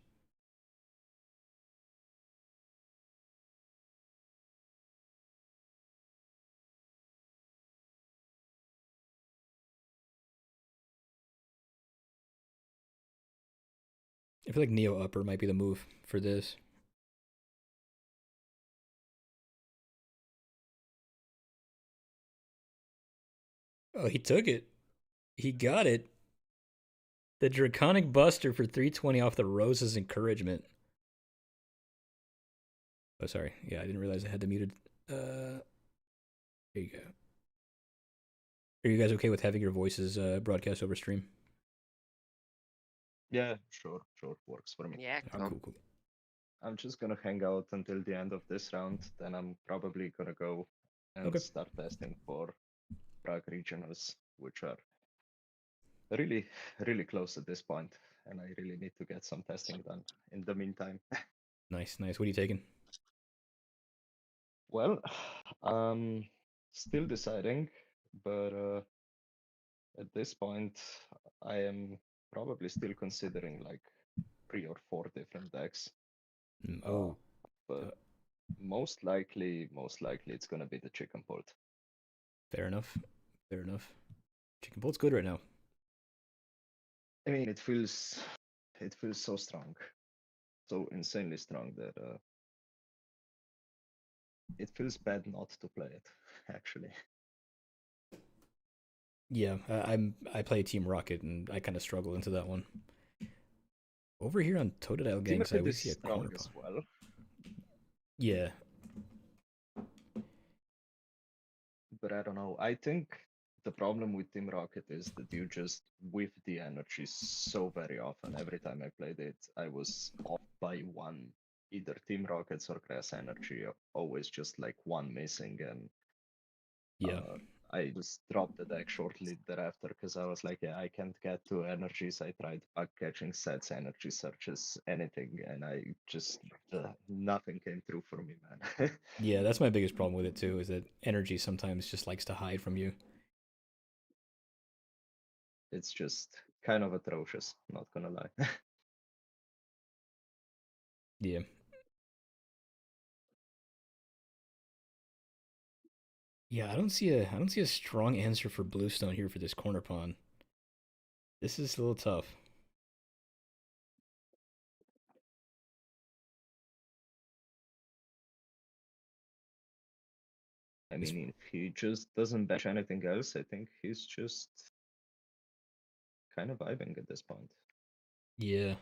I feel like Neo Upper might be the move for this. Oh, he took it. He got it. The Draconic Buster for 320 off the Rose's Encouragement. Oh, sorry. Yeah, I didn't realize I had the muted. There you go. Are you guys okay with having your voices broadcast over stream? Yeah, sure, works for me. Yeah, Oh, cool. cool, cool. I'm just gonna hang out until the end of this round, then I'm probably gonna go and Okay. start testing for Prague regionals, which are really, really close at this point, and I really need to get some testing done in the meantime. Nice, nice. What are you taking? Well, still deciding, but at this point, I am probably still considering like 3 or 4 different decks. Uh, Oh, but uh, most likely it's gonna be the chicken port. fair enough. Fair enough. Chicken Bolt's good right now. I mean, it feels so strong, so insanely strong that it feels bad not to play it. Actually, Yeah, I play Team Rocket and I kind of struggle into that one. Over here on Totodile Team Gang side, Rocket we is see a strong corner as pawn. well, Yeah, but I don't know. I think the problem with Team Rocket is that you just whiff the energy so very often. Every time I played it, I was off by one, either Team Rockets or Grass Energy, always just like one missing, and yeah, I just dropped the deck shortly thereafter because I was like, yeah, I can't get to energies. I tried bug catching sets, energy searches, anything, and I just nothing came through for me, man. yeah. That's my biggest problem with it too. Is that energy sometimes just likes to hide from you. It's just kind of atrocious, not gonna lie. Yeah, yeah. I don't see a strong answer for Bluestone here for this corner pawn. This is a little tough. I This, mean, if he just doesn't bench anything else, I think he's just kind of vibing at this point. yeah,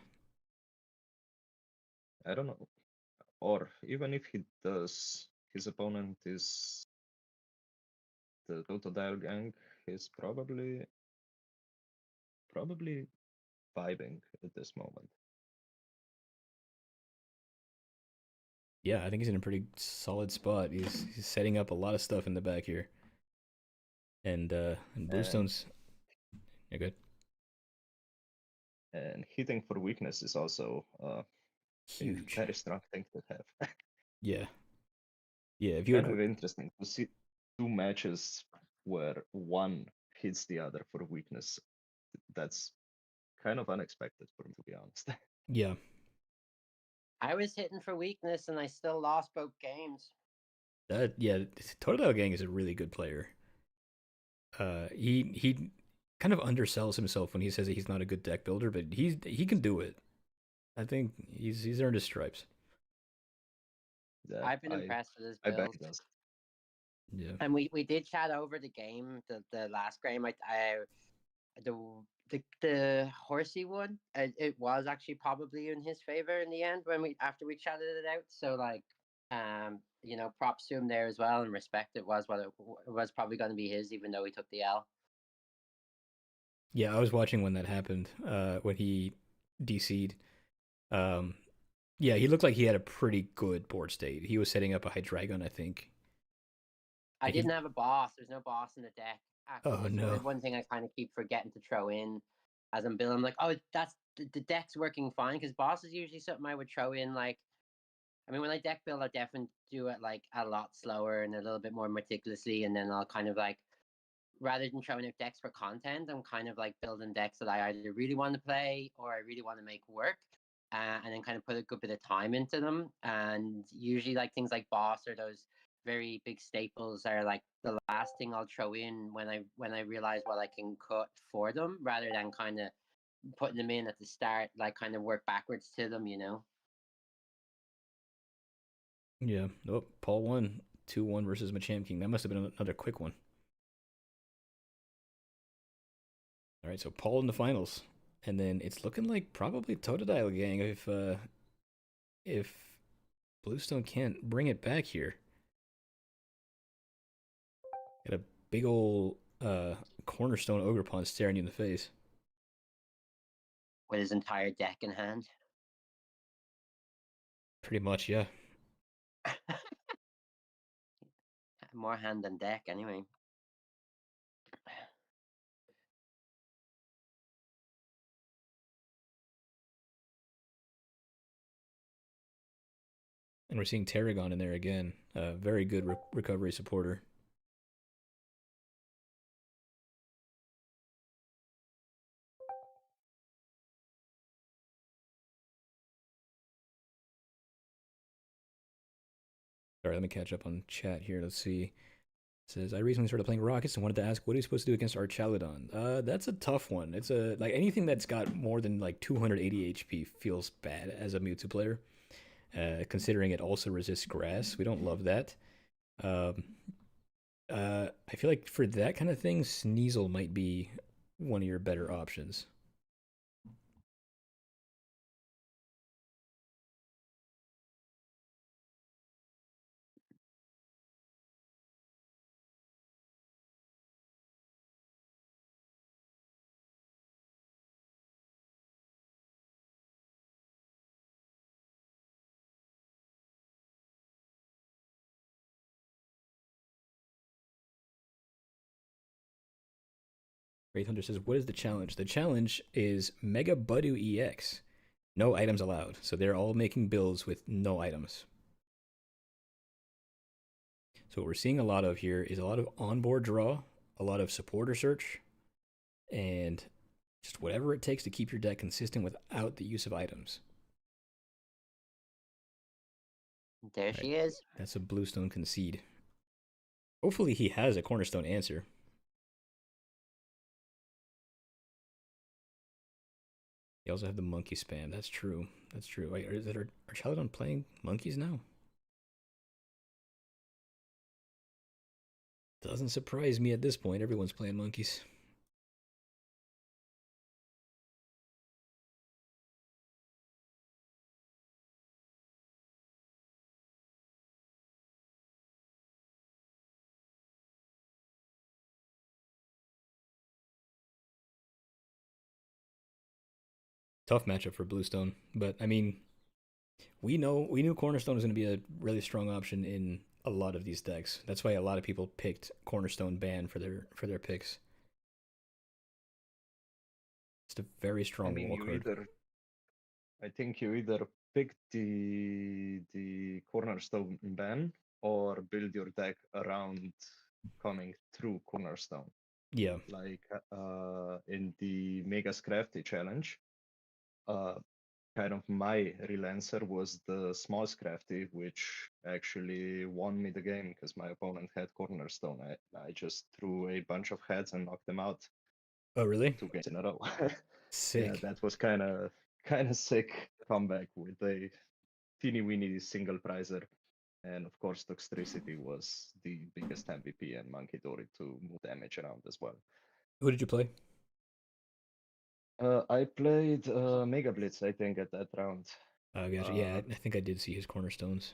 I don't know. Or even if he does, his opponent is the Totodile gang, he's probably vibing at this moment. yeah. I think he's in a pretty solid spot. He's setting up a lot of stuff in the back here, and And Bluestone's yeah, good, and hitting for weakness is also a huge. very strong thing to have. Yeah, yeah. If you Kind had of interesting to see 2 matches where one hits the other for weakness. That's kind of unexpected for me, to be honest. yeah, I was hitting for weakness and I still lost both games. that yeah. Totodile Gang is a really good player. He kind of undersells himself when he says that he's not a good deck builder, but he can do it. I think he's earned his stripes. Yeah, I've been impressed with his I bet build. he does. Yeah, And we did chat over the game, the last game. I the horsey one, it was actually probably in his favor in the end when we after we chatted it out. So like, props to him there as well, and respect it was what it was probably going to be his, even though he took the L. Yeah, I was watching when that happened. When he DC'd. Um, yeah, he looked like he had a pretty good board state. He was setting up a Hydreigon, I think. I Like didn't have a boss. There's no boss in the deck oh actually. So no. there's one thing I kind of keep forgetting to throw in as I'm building. I'm like, oh, that's the deck's working fine because boss is usually something I would throw in. Like, I mean, when I deck build, I definitely do it like a lot slower and a little bit more meticulously, and then I'll kind of like rather than throwing out decks for content, I'm kind of like building decks that I either really want to play or I really want to make work. And then kind of put a good bit of time into them. And usually, like things like boss or those very big staples are like the last thing I'll throw in when I realize what I can cut for them, rather than kind of putting them in at the start, like kind of work backwards to them, you know. Yeah. Oh, Paul won 2-1 versus Machamp King. That must have been another quick one. All right, so Paul in the finals, and then it's looking like probably Totodile gang if Bluestone can't bring it back here. Got a big old cornerstone Ogerpon staring you in the face. With his entire deck in hand. Pretty much, yeah. More hand than deck, anyway. And we're seeing Tarragon in there again. Very good recovery supporter. All right, let me catch up on chat here. Let's see. It says I recently started playing Rockets and wanted to ask what are you supposed to do against Archaludon? That's a tough one. It's a like anything that's got more than like 280 HP feels bad as a Mewtwo player. Considering it also resists grass, we don't love that. Um, I feel like for that kind of thing, Sneasel might be one of your better options. Wraith Hunter says, what is the challenge? The challenge is Mega Budu EX. No items allowed. So they're all making builds with no items. So what we're seeing a lot of here is a lot of onboard draw, a lot of supporter search, and just whatever it takes to keep your deck consistent without the use of items. There she is. That's a Bluestone concede. Hopefully he has a cornerstone answer. You also have the monkey spam. That's true. That's true. Wait, are Charladon playing monkeys now? Doesn't surprise me at this point. Everyone's playing monkeys. Tough matchup for Bluestone, but I mean, we knew Cornerstone was going to be a really strong option in a lot of these decks. That's why a lot of people picked Cornerstone ban for their picks. It's a very strong wall card. I think you either pick the cornerstone ban or build your deck around coming through cornerstone. Yeah. Like in the Mega Scrafty challenge, kind of my relancer was the small Scrafty, which actually won me the game because my opponent had cornerstone. I just threw a bunch of heads and knocked them out. Oh really? 2 games in a row. Sick. Yeah, that was kind of sick comeback with a teeny weeny single prizer. And of course, Toxtricity was the biggest MVP and Monkey Dory to move damage around as well. Who did you play? I played Mega Blitz, I think, at that round. Oh, gotcha. Yeah, I think I did see his cornerstones.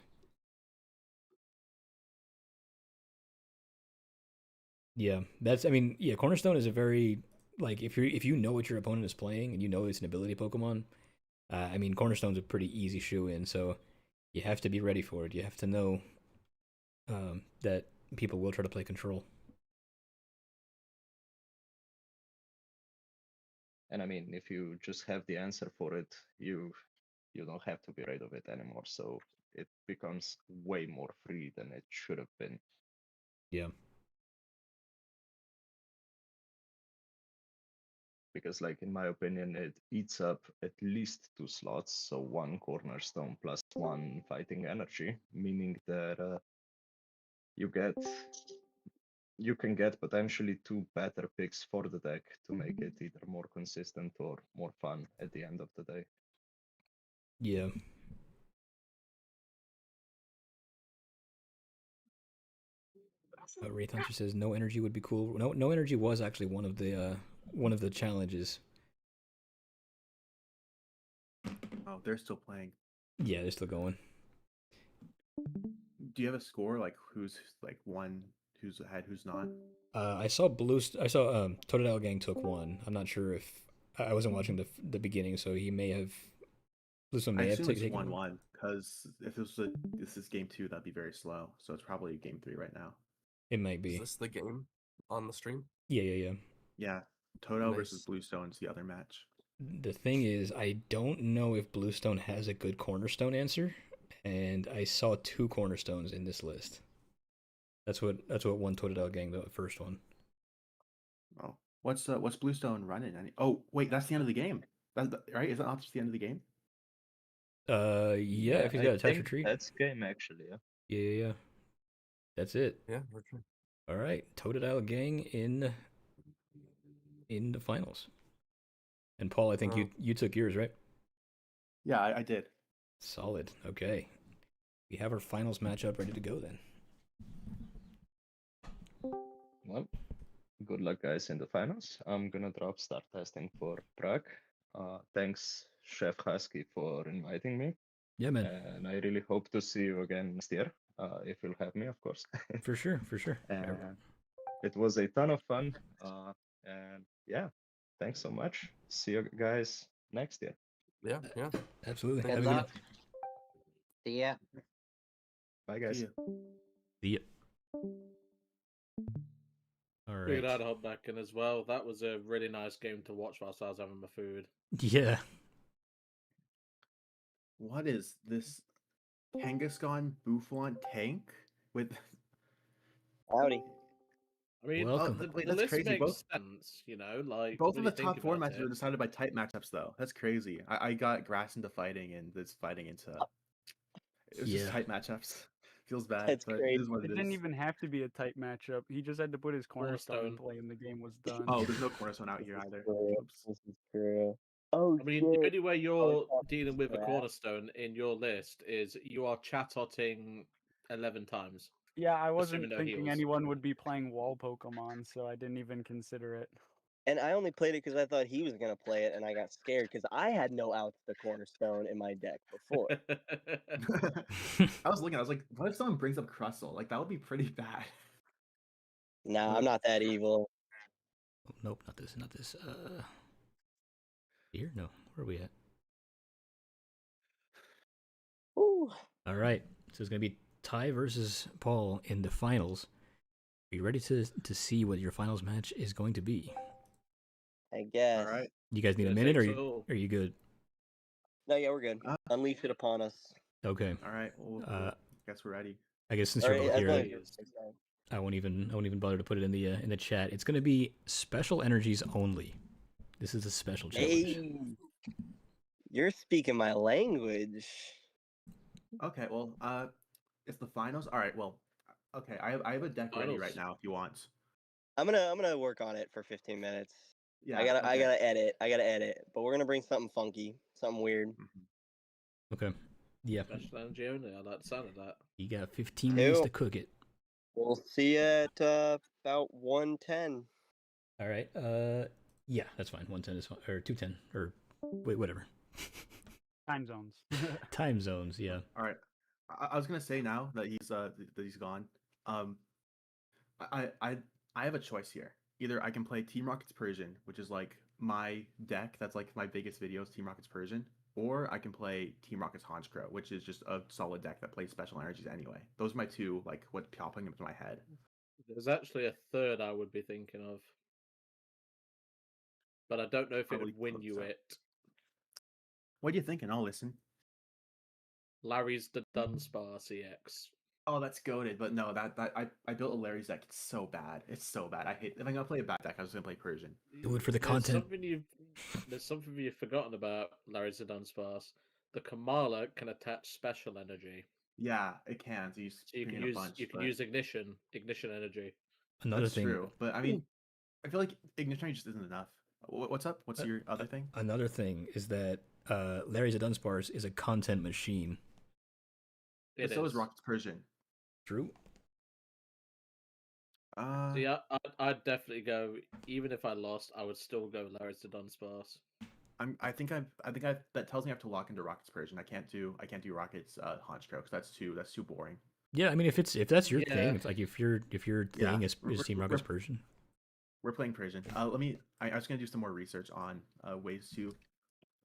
Yeah, I mean, Cornerstone is a very like if you know what your opponent is playing and you know it's an ability Pokemon, I mean Cornerstone's a pretty easy shoe in. So you have to be ready for it. You have to know that people will try to play control. And I mean, if you just have the answer for it, you don't have to be afraid of it anymore. So it becomes way more free than it should have been. Yeah. Because, like, in my opinion, it eats up at least 2 slots, so 1 cornerstone plus 1 fighting energy, meaning that you can get potentially 2 better picks for the deck to make it either more consistent or more fun at the end of the day. Yeah. Wraith Hunter says no energy would be cool. No energy was actually one of the challenges. Oh, they're still playing. Yeah, they're still going. Do you have a score, like who's like won, who's ahead, who's not? I saw Totodile Gang took one. I'm not sure if I wasn't watching the beginning, so he may have Bluestone I may have assume it's taken 1-1 because if this is game 2, that'd be very slow. So it's probably game 3 right now. It might Is be. this the game on the stream? Yeah. Yeah, Toto Nice. versus Bluestone's the other match. The thing is, I don't know if Bluestone has a good cornerstone answer, and I saw 2 cornerstones in this list. That's what won Totodile Gang, the first one. Oh, what's Bluestone running? Oh, wait, that's the end of the game. Right? Is that not just the end of the game? Yeah, if he's got a attach retreat. That's game actually, yeah. Yeah. That's it. Yeah, retreat. All right, Totodile Gang in the finals. And Paul, I think you took yours, right? Yeah, I did. Solid. Okay. We have our finals matchup ready to go then. Well, good luck, guys, in the finals. I'm gonna drop start testing for Prague. Thanks, Chef Husky, for inviting me. Yeah, man. And I really hope to see you again next year, if you'll have me, of course. For sure. And it was a ton of fun. And yeah, thanks so much. See you guys next year. Yeah. Absolutely. Good Have a good luck. See ya. Bye, guys. See ya. See ya. All right. Dude, I'd hop back in as well. That was a really nice game to watch whilst I was having my food. Yeah. What is this Kangaskhan Buffon tank with? Howdy. I mean, Welcome. the Wait, that's list crazy. makes sense, you know, like Both when of the you think top 4 about matches it. were decided by type matchups, though. That's crazy. I got grass into fighting and this fighting into. It was just Yeah. type matchups. Feels bad, That's but great. it is what It it is. didn't even have to be a tight matchup. He just had to put his cornerstone in Cornerstone. play, and the game was done. Oh, there's no cornerstone out here either. True. Oops. This is true. Oh, I mean, the shit. only way you're Oh, dealing with a crap. cornerstone in your list is you are chatotting 11 times. Yeah, I wasn't Assuming no thinking heals. anyone would be playing wall Pokemon, so I didn't even consider it. And I only played it because I thought he was gonna play it, and I got scared because I had no outs the cornerstone in my deck before. I was looking. I was like, what if someone brings up Crustle? Like that would be pretty bad. Nah, I'm not that evil. Nope, not this. Here? No. Where are we at? Ooh. All right. So it's gonna be Ty versus Paul in the finals. Are you ready to see what your finals match is going to be? I guess. All right. You guys need a Gonna minute, take or all. are you good? No, yeah, we're good. Unleash it upon us. Okay. All right. Well, guess we're ready. I guess since Or, you're both as here, long I- as you're- I won't even bother to put it in the chat. It's gonna be special energies only. This is a special challenge. Hey, you're speaking my language. Okay. Well, it's the finals. All right. Well, okay. I have a deck ready right Finals. now. If you want. I'm gonna work on it for 15 minutes. Yeah. I okay. gotta edit. But we're gonna bring something funky, something weird. Mhm. Okay. Yeah. Special energy only. I like the sound of that. You got 15 minutes Ew. to cook it. We'll see you at about 1:10. All right. Yeah, that's fine. 110 is fine, or 210, or wait, whatever. Time zones. Time zones. Yeah. All right. I was gonna say now that he's gone. I have a choice here. either I can play Team Rocket's Persian, which is like my deck. That's like my biggest videos, Team Rocket's Persian, or I can play Team Rocket's Honchkrow, which is just a solid deck that plays special energies anyway. Those are my two, like what's popping into my head. There's actually a third I would be thinking of, but I don't know if it Probably would win close you up. it. What are you thinking? I'll listen. Larry's the Dunsparce CX. Oh, that's goaded, but no, that I built a Larry's deck. It's so bad. It's so bad. I hate. If I'm gonna play a bad deck, I'm just gonna play Persian. Do it for the There's content. there's something you've forgotten about Larry's the Dunsparce. The Kamala can attach special energy, Yeah, it can. So you so you bring can in a use bunch. you can but use ignition energy. Another that's thing. true. But I mean, I feel like ignition just isn't enough. What's up? What's your other thing? Another thing is that Larry's a Dunsparce is a content machine. It So is is. Rocket's Persian. True. See, I'd definitely go. Even if I lost, I would still go Larry's the Dunsparce. I think that tells me I have to lock into Rocket's Persian. I can't do Rocket's Honchkrow because that's too boring. Yeah, I mean, if that's your Yeah. thing, it's like if your thing is we're- Team we're- Rocket's Persian. We're playing Persian. I was gonna do some more research on ways to.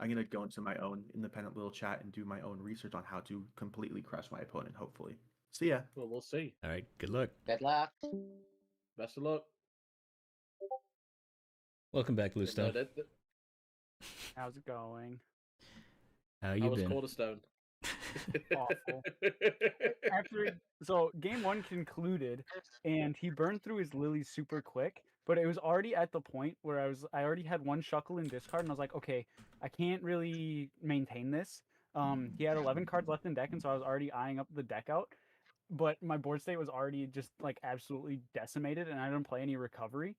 I'm gonna go into my own independent little chat and do my own research on how to completely crush my opponent. Hopefully. So yeah. Well, we'll see. All right, good luck. Good luck. Best of luck. Welcome back, No, Bluestone. How's it going? How I you was been? Cornerstone. Awful. So game one concluded, and he burned through his lilies super quick. But it was already at the point where I already had one shuckle in discard, and I was like, okay, I can't really maintain this. He had 11 cards left in deck, and so I was already eyeing up the deck out. But my board state was already just like absolutely decimated, and I didn't play any recovery.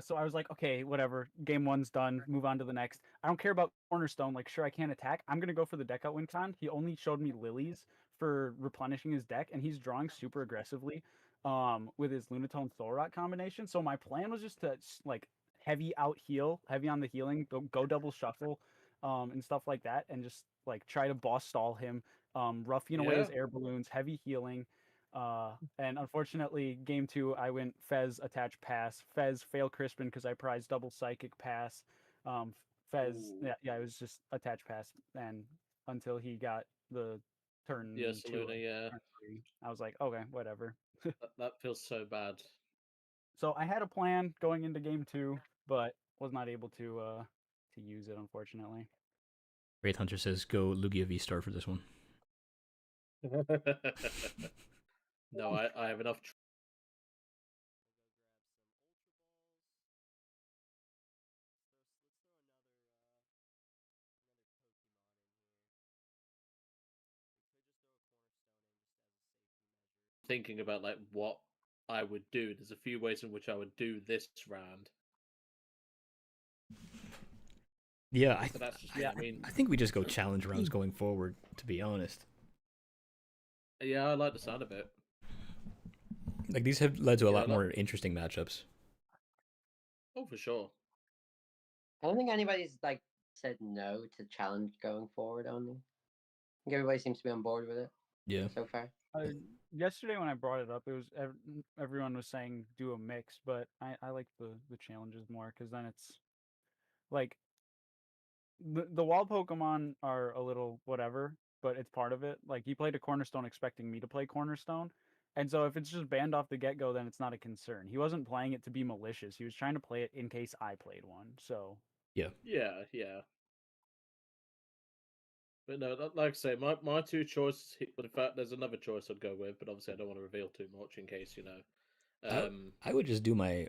So I was like, okay, whatever. Game one's done. Move on to the next. I don't care about Cornerstone. Like, sure, I can't attack. I'm gonna go for the deck out win con. He only showed me lilies for replenishing his deck, and he's drawing super aggressively, with his Lunatone Soul Rock combination. So my plan was just to like heavy out heal, heavy on the healing, go double shuffle, and stuff like that, and just like try to boss stall him, roughing away his Yeah. air balloons, heavy healing. And unfortunately, game two, I went Fez attach pass. Fez fail Crispin because I prized double psychic pass. Fez, Ooh. yeah, it was just attach pass, and until he got the turn Yeah, two, Saluna, yeah. turn three, I was like, okay, whatever. That feels so bad. So I had a plan going into game two, but was not able to use it, unfortunately. Wraith Hunter says go Lugia V-Star for this one. No, I have enough. Thinking about like what I would do. There's a few ways in which I would do this round. Yeah, But that's just me. I mean, I think we just go challenge rounds going forward. To be honest, yeah, I like the sound of it. like these have led to a Yeah, lot more interesting matchups. Oh, for sure. I don't think anybody's like said no to challenge going forward. Only, I think everybody seems to be on board with it Yeah. so far. Yesterday when I brought it up, it was everyone was saying do a mix, but I like the challenges more because then it's like the wall Pokemon are a little whatever, but it's part of it. Like he played a Cornerstone expecting me to play Cornerstone, and so if it's just banned off the get go, then it's not a concern. He wasn't playing it to be malicious. He was trying to play it in case I played one. So Yeah. Yeah. But no, like I say, my two choices. But in fact, there's another choice I'd go with, but obviously I don't want to reveal too much in case I would just do my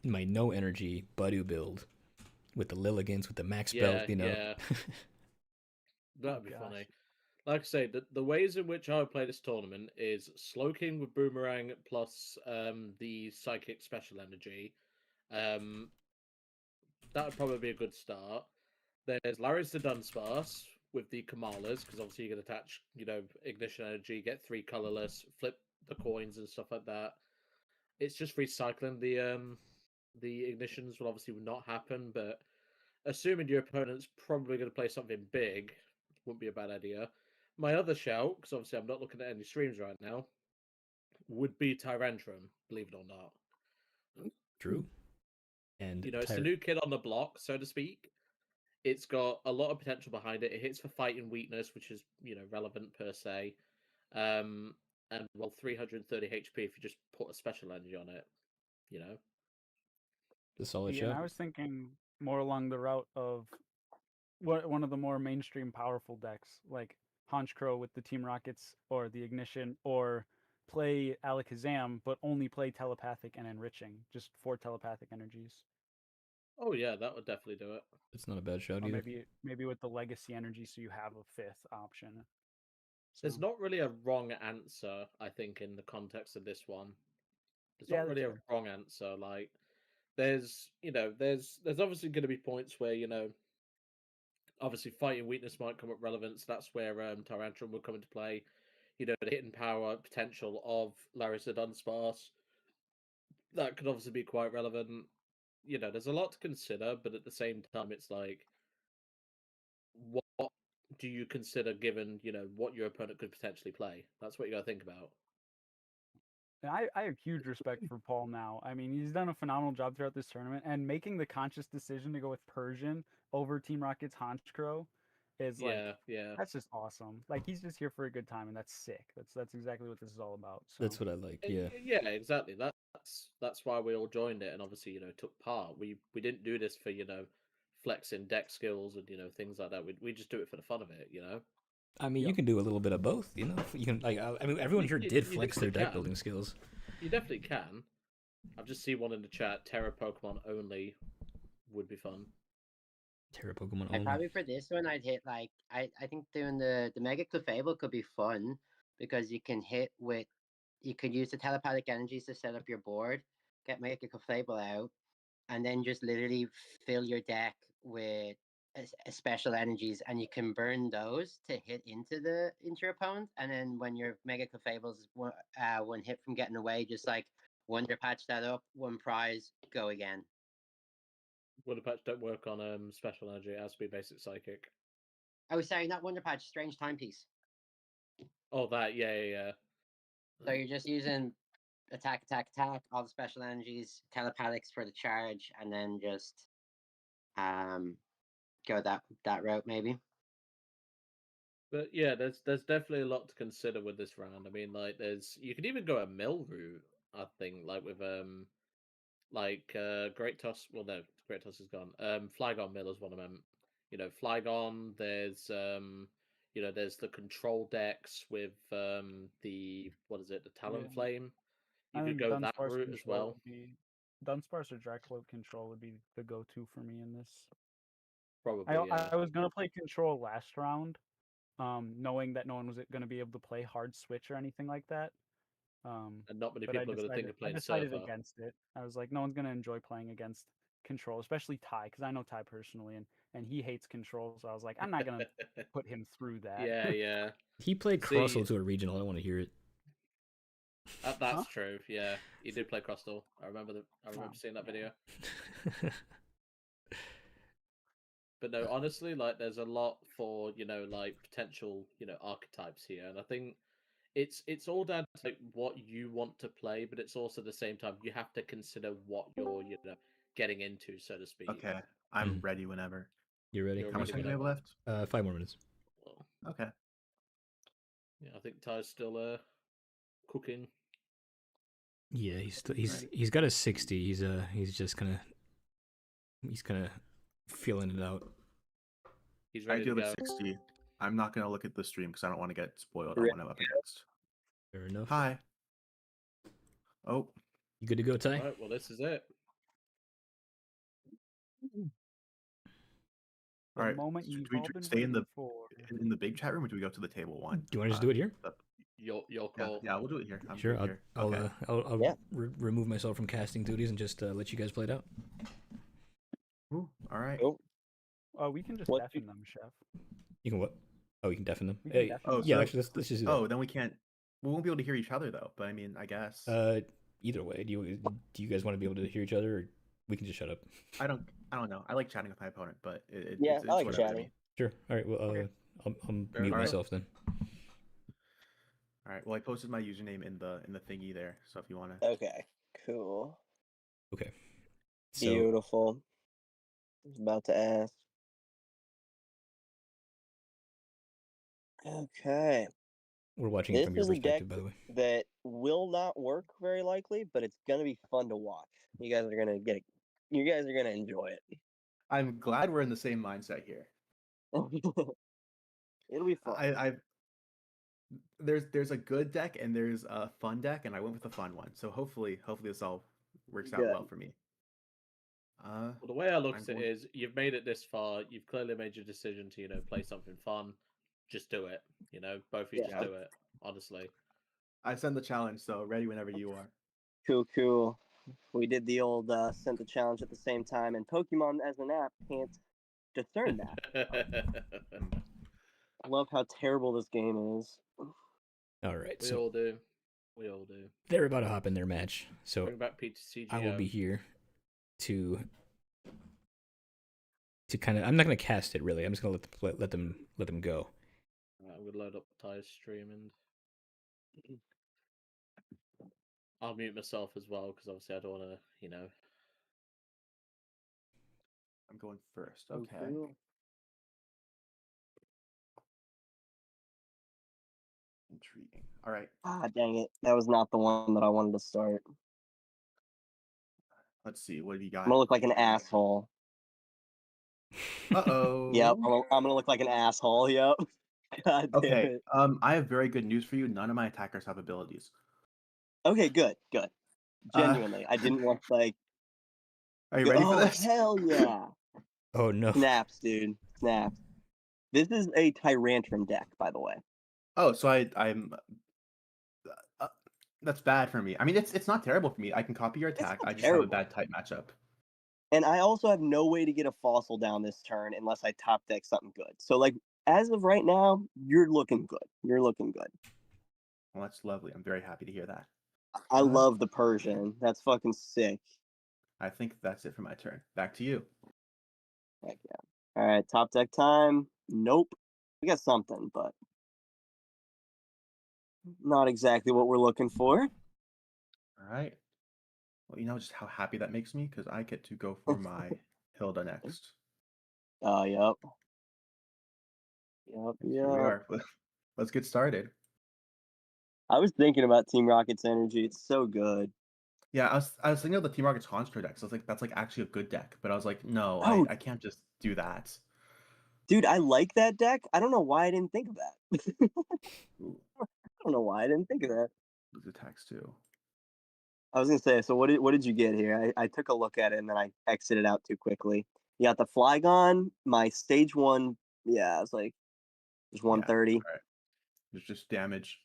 no energy Budu build with the Lilligans with the max belt. You know. Yeah. That'd be gosh. funny. Like I say, the ways in which I would play this tournament is Slowking with Boomerang plus the Psychic Special Energy. That would probably be a good start. There's Larry's the Dunsparce with the Kamalas, because obviously you can attach, Ignition Energy, get 3 colorless, flip the coins and stuff like that. It's just recycling the ignitions will obviously not happen, but assuming your opponent's probably going to play something big, wouldn't be a bad idea. My other shout, because obviously I'm not looking at any streams right now, would be Tyrantrum, believe it or not. True. And You know, it's the new kid on the block, so to speak. It's got a lot of potential behind it. It hits for fighting weakness, which is, you know, relevant per se. And well, 330 HP if you just put a special energy on it, you know. the solid See, and shot. I was thinking more along the route of one of the more mainstream powerful decks, like Honchkrow with the Team Rockets or the Ignition, or play Alakazam, but only play telepathic and enriching, just 4 telepathic energies. Oh yeah, that would definitely do it. It's not a bad shot Or either. maybe with the legacy energy, so you have a 5th option. There's So, not really a wrong answer, I think, in the context of this one. There's yeah, not that's really a fair. wrong answer. Like, there's, you know, there's obviously going to be points where, you know, obviously fighting weakness might come up relevance. That's where Tyrantrum will come into play. You know, the hitting power potential of Larissa Dunsparce, that could obviously be quite relevant. You know, there's a lot to consider, but at the same time, it's like, what do you consider given, you know, what your opponent could potentially play? That's what you got to think about. And I have huge respect for Paul now. I mean, he's done a phenomenal job throughout this tournament, and making the conscious decision to go with Persian over Team Rocket's Honchkrow is like, Yeah, yeah. that's just awesome. Like, he's just here for a good time, and that's sick. That's exactly what this is all about. So That's what I like. Yeah. Yeah, exactly. That's why we all joined it, and obviously, you know, took part. We didn't do this for, you know, flexing deck skills and, you know, things like that. We just do it for the fun of it, you know. I mean, you Yep. can do a little bit of both. You know, you can like. I mean, everyone here did You flex their definitely deck can. building skills. You definitely can. I've just seen one in the chat. Terra Pokemon only would be fun. Terra Pokemon And only. probably for this one, I'd hit like I think doing the Mega Clefable could be fun because you can hit with you could use the telepathic energies to set up your board, get Mega Clefable out, and then just literally fill your deck with special energies, and you can burn those to hit into your opponent, and then when your Mega Clefables one hit from getting away, just like Wonder Patch that up, one prize, go again. Wonder Patch don't work on special energy. It has to be basic psychic. Oh, sorry, not Wonder Patch, Strange Timepiece. Oh, that, yeah. So you're just using attack, all the special energies, telepathics for the charge, and then just go that route maybe. But yeah, there's definitely a lot to consider with this round. I mean, like, you could even go a mill route. I think, like with Great Toss. Well, no, Great Toss is gone. Flygon Mill is what I meant. You know, Flygon. You know, there's the control decks with the what is it, the Yeah. Talonflame. You I could think go that Dunsparce route as control well. would be Dunsparce or Dracloak control would be the go-to for me in this. Probably, yeah. I was gonna play control last round, knowing that no one was gonna be able to play hard switch or anything like that. And not many But people are going to think of I playing decided Surfer. against it. I was like, no one's gonna enjoy playing against control, especially Ty, because I know Ty personally, and he hates control. So I was like, I'm not gonna put him through that. Yeah. He played See, Crossel to a regional. I don't want to hear it. That's Huh? true. Yeah, he did play Crostal. I remember seeing that video. But no, honestly, like there's a lot for, you know, like potential, you know, archetypes here, and I think it's all down to like what you want to play, but it's also at the same time you have to consider what you're, you know, getting into, so to speak. Okay, I'm Mhm. ready whenever. You're ready? You're How much ready time do we have whenever. left? 5 more minutes. Well, Okay. yeah, I think Ty's still cooking. Yeah, Right. he's got a 60. He's just kind of feeling it out. He's I ready do to have a go. 60. I'm not gonna look at the stream because I don't want to get spoiled on Re- what I'm up against. Fair enough. Hi. Oh, You good to go, Ty? All right, well, this is it. The all right. moment Should you've we all been stay in waiting the for. in the big chat room, or do we go to the table one? Do you want to just do it here? Your Yeah, call. yeah, we'll do it here. I'm Sure. good I'll here. Okay. I'll Yeah. remove myself from casting duties and just let you guys play it out. Ooh, all right. Oh, We can just What deafen them, Chef. You can what? Oh, you can deafen them. We can Hey, deafen Oh, them. yeah. so Actually, let's just do that. oh, then we can't. We won't be able to hear each other though. But I mean, I guess Either way, do you guys want to be able to hear each other, or we can just shut up? I don't know. I like chatting with my opponent, but Yeah, it's I like whatever to chatting. me. Sure. All right. Well, Okay. I'll mute All right. myself then. All right. Well, I posted my username in the thingy there, so if you want to. Okay, cool. Okay. So Beautiful. I was about to ask. Okay. we're watching it This from your is a deck perspective, by the way. that will not work very likely, but it's gonna be fun to watch. You guys are gonna get it. You guys are gonna enjoy it. I'm glad we're in the same mindset here. It'll be fun. I there's a good deck and there's a fun deck, and I went with the fun one. So hopefully this all works out Good. well for me. Well, the way I look I'm at it going- is, you've made it this far. You've clearly made your decision to, play something fun. Just do it. Both of you just Yeah. do it. Honestly. I send the challenge, so ready whenever you are. Cool. We did the old sent the challenge at the same time, and Pokemon as an app can't discern that. I love how terrible this game is. All right. We So all do. We all do. they're about to hop in their match. So Bring back PTCGO. I will be here to kind of. I'm not going to cast it really. I'm just going to let them go. Right, I'm gonna load up Ty's stream and I'll mute myself as well because obviously I don't want to, I'm going first. Cool. Okay. Intriguing. All right. Ah, dang it. That was not the one that I wanted to start. Let's see. What have you got? I'm gonna look like an asshole. Uh-oh. Yep, I'm gonna look like an asshole. Yep. God damn Okay. it. I have very good news for you. None of my attackers have abilities. Okay, good. Genuinely, I didn't want like. Are you ready for Oh, this? hell yeah! Oh no. Snaps, dude. Snaps. This is a Tyrantrum deck, by the way. Oh, so I'm. That's bad for me. I mean, it's not terrible for me. I can copy your attack. not I just have a terrible. bad type matchup. And I also have no way to get a fossil down this turn unless I top deck something good. So, like, as of right now, you're looking good. You're looking good. Well, that's lovely. I'm very happy to hear that. I love the Persian. That's fucking sick. I think that's it for my turn. Back to you. Heck yeah. All right, top deck time. Nope. We got something, but not exactly what we're looking for. All right. Well, you know just how happy that makes me because I get to go for my Hilda next. Oh, yep. And here we are. Let's get started. I was thinking about Team Rocket's energy. It's so good. Yeah, I was thinking of the Team Rocket's Honchkrow deck. So I was like, that's like actually a good deck. But I was like, no, Oh. I can't just do that. Dude, I like that deck. I don't know why I didn't think of that. Ooh, I don't know why I didn't think of that. lose attacks too. I was gonna say, so what did you get here? I took a look at it and then I exited out too quickly. You got the Flygon, my stage 1. Yeah, I was like, there's 130. Yeah, all right. There's just damage.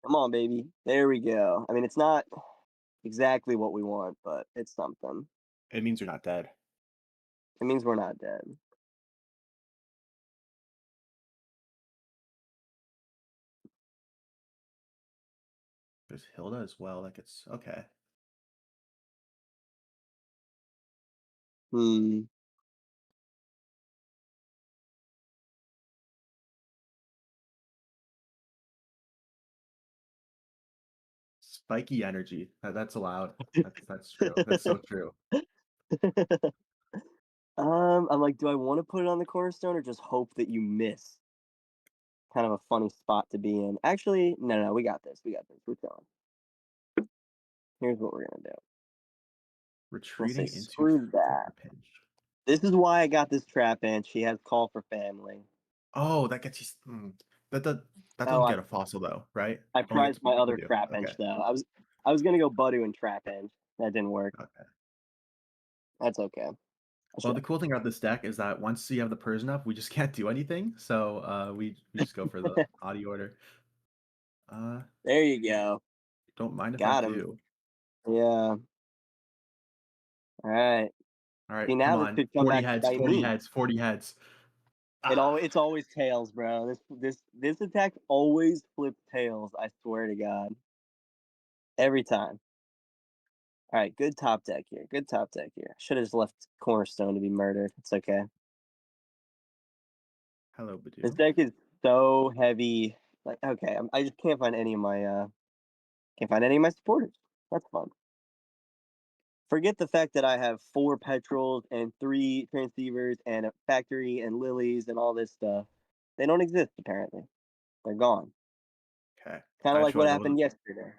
Come on, baby. There we go. I mean, it's not exactly what we want, but it's something. It means you're not dead. It means we're not dead. There's Hilda as well. Like it's okay. Spiky energy. That's allowed. That's true. That's so true. I'm like, do I want to put it on the cornerstone or just hope that you miss? Kind of a funny spot to be in. Actually, no, we got this. We're going. Here's what we're gonna do. Retreating into screw that. pinch. This is why I got this trap in. She has call for family. Oh, that gets you. That doesn't get a fossil though, right? I Only prized my other you do. trap bench though. I was gonna go Budu and trap bench. That didn't work. Okay. That's okay. Well, the cool thing about this deck is that once you have the Persian up, we just can't do anything. So we just go for the audio order. There you go. Don't mind if Got I him. do. Yeah. All right. All right, See, now come this on. could come 40 back to heads, bite 40 me. heads, 40 heads. It's always tails, bro. This attack always flips tails. I swear to God. Every time. All right, good top deck here. Should have just left Cornerstone to be murdered. It's okay. Hello, Badu. This deck is so heavy. Like, okay, I just can't find any of my Can't find any of my supporters. That's fun. Forget the fact that I have 4 petrols and 3 transceivers and a factory and lilies and all this stuff. They don't exist apparently. They're gone. Okay. Kind of like what Actually, happened yesterday.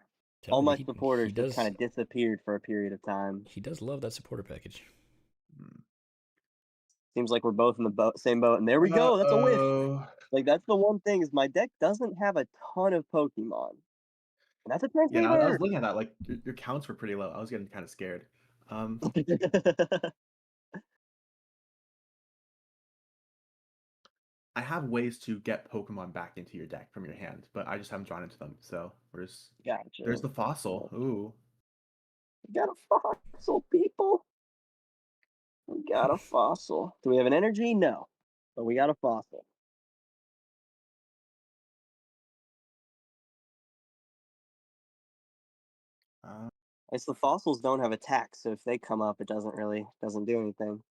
All Telling you, my he supporters just does kind of disappeared for a period of time. he does love that supporter package. Seems like we're both in the same boat. And there we go. That's a whiff. Uh-oh. Like, that's the one thing is my deck doesn't have a ton of Pokemon. And that's a Yeah, I was transceiver. looking at that. Like your counts were pretty low. I was getting kind of scared. I have ways to get Pokemon back into your deck from your hand, but I just haven't drawn into them. So Gotcha. there's the fossil. Ooh. We got a fossil, people. We got a fossil. Do we have an energy? No. But we got a fossil. It's the fossils don't have attacks, so if they come up, it doesn't do anything.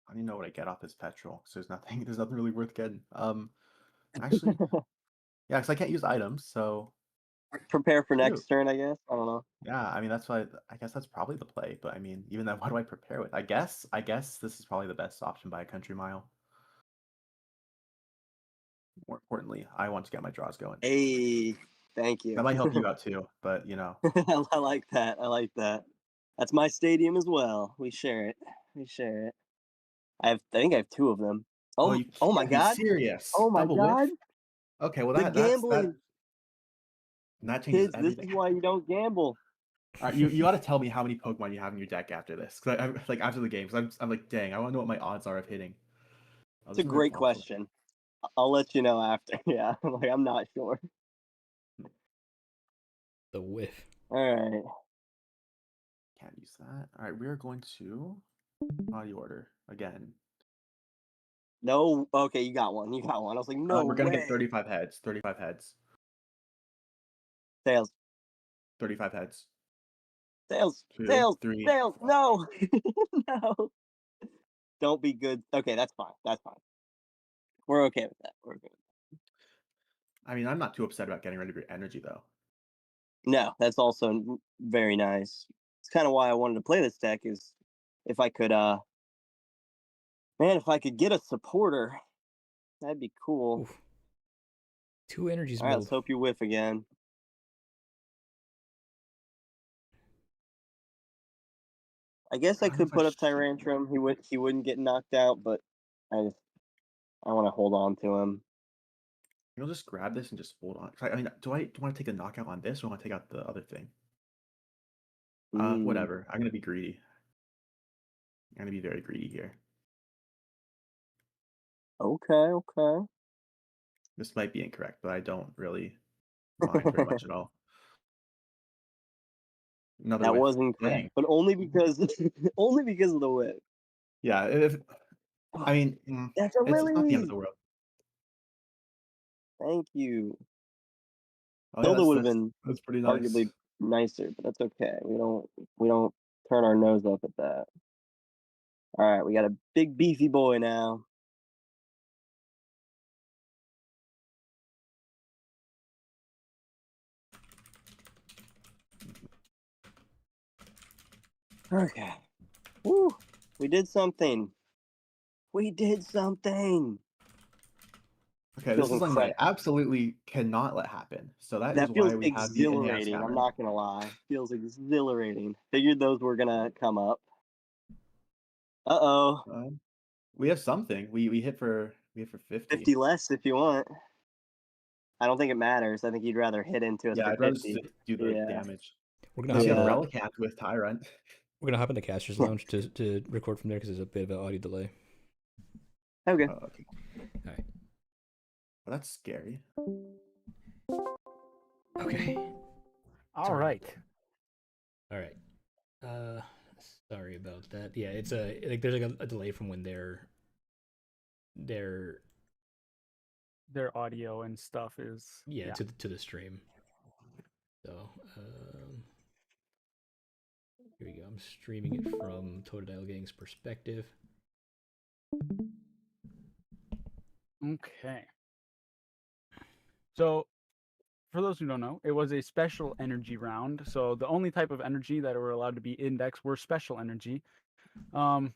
I don't even know what I get off this petrol, so there's nothing really worth getting. Actually, yeah, because I can't use items, so Prepare for shoot. next turn, I guess. I don't know. Yeah, I mean that's why I guess that's probably the play. But I mean, even then, what do I prepare with? I guess this is probably the best option by a country mile. More importantly, I want to get my draws going. Hey, thank you. That might help you out too, but you know. I like that. I like that. That's my stadium as well. We share it. We share it. I think I have 2 of them. Oh, Oh, you oh my can't be God. serious. Oh my Double God. whiff? Okay, well The that gambling. that changes Kids, this everything. is why you don't gamble. All right, you got to tell me how many Pokemon you have in your deck after this, because I'm like after the game, because I'm like, dang, I want to know what my odds are of hitting. It's a great question. I'll let you know after. Yeah, like I'm not sure. The whiff. All right. Can't use that. All right, we are going to body order again. No. Okay, you got one. You got one. I was like, no We're gonna way. get 35 heads. 35 heads. Sales. 35 heads. Sales. 2, Sales. 3. Sales. No. No. Don't be good. Okay, that's fine. That's fine. We're okay with that. We're good. I mean, I'm not too upset about getting rid of your energy though. No, that's also very nice. It's kind of why I wanted to play this deck is if I could if I could get a supporter, that'd be cool. Oof. 2 energies All right, milled. let's hope you whiff again. I guess I could put up Tyrantrum. He wouldn't get knocked out, but I want to hold on to him. You'll just grab this and just hold on. I mean, do I want to take a knockout on this or want to take out the other thing? Whatever. I'm gonna be greedy. I'm gonna be very greedy here. Okay. This might be incorrect, but I don't really mind very much at all. Another That whiff. was incorrect, Dang. but only because of the whip. Yeah, I mean, That's a it's not the end Lily. of the world. Thank you. Oh, Hilda yeah, would have been that's pretty nice. arguably nicer, but that's okay. We don't turn our nose up at that. All right, we got a big beefy boy now. Okay. Woo! We did something. We did something. Okay, Feels this is something that incredible. I absolutely cannot let happen. So that is feels why we have the enhanced exhilarating. I'm hammer. not gonna lie. Feels exhilarating. Figured those were gonna come up. Uh-oh. We have something. We hit for 50. 50 less if you want. I don't think it matters. I think you'd rather hit into us Yeah, for I'd rather 50. just do the damage. We're Unless gonna you have hop a Relicanth with Tyrant. We're gonna hop into Caster's Lounge to record from there because there's a bit of an audio delay. Okay. Okay. All right. Well, that's scary. Okay. All right. All right. Sorry about that. Yeah, it's like there's like a delay from when their audio and stuff is to the stream. So here we go. I'm streaming it from Totodile Gang's perspective. Okay. So for those who don't know, it was a special energy round. So the only type of energy that were allowed to be indexed were special energy. Um,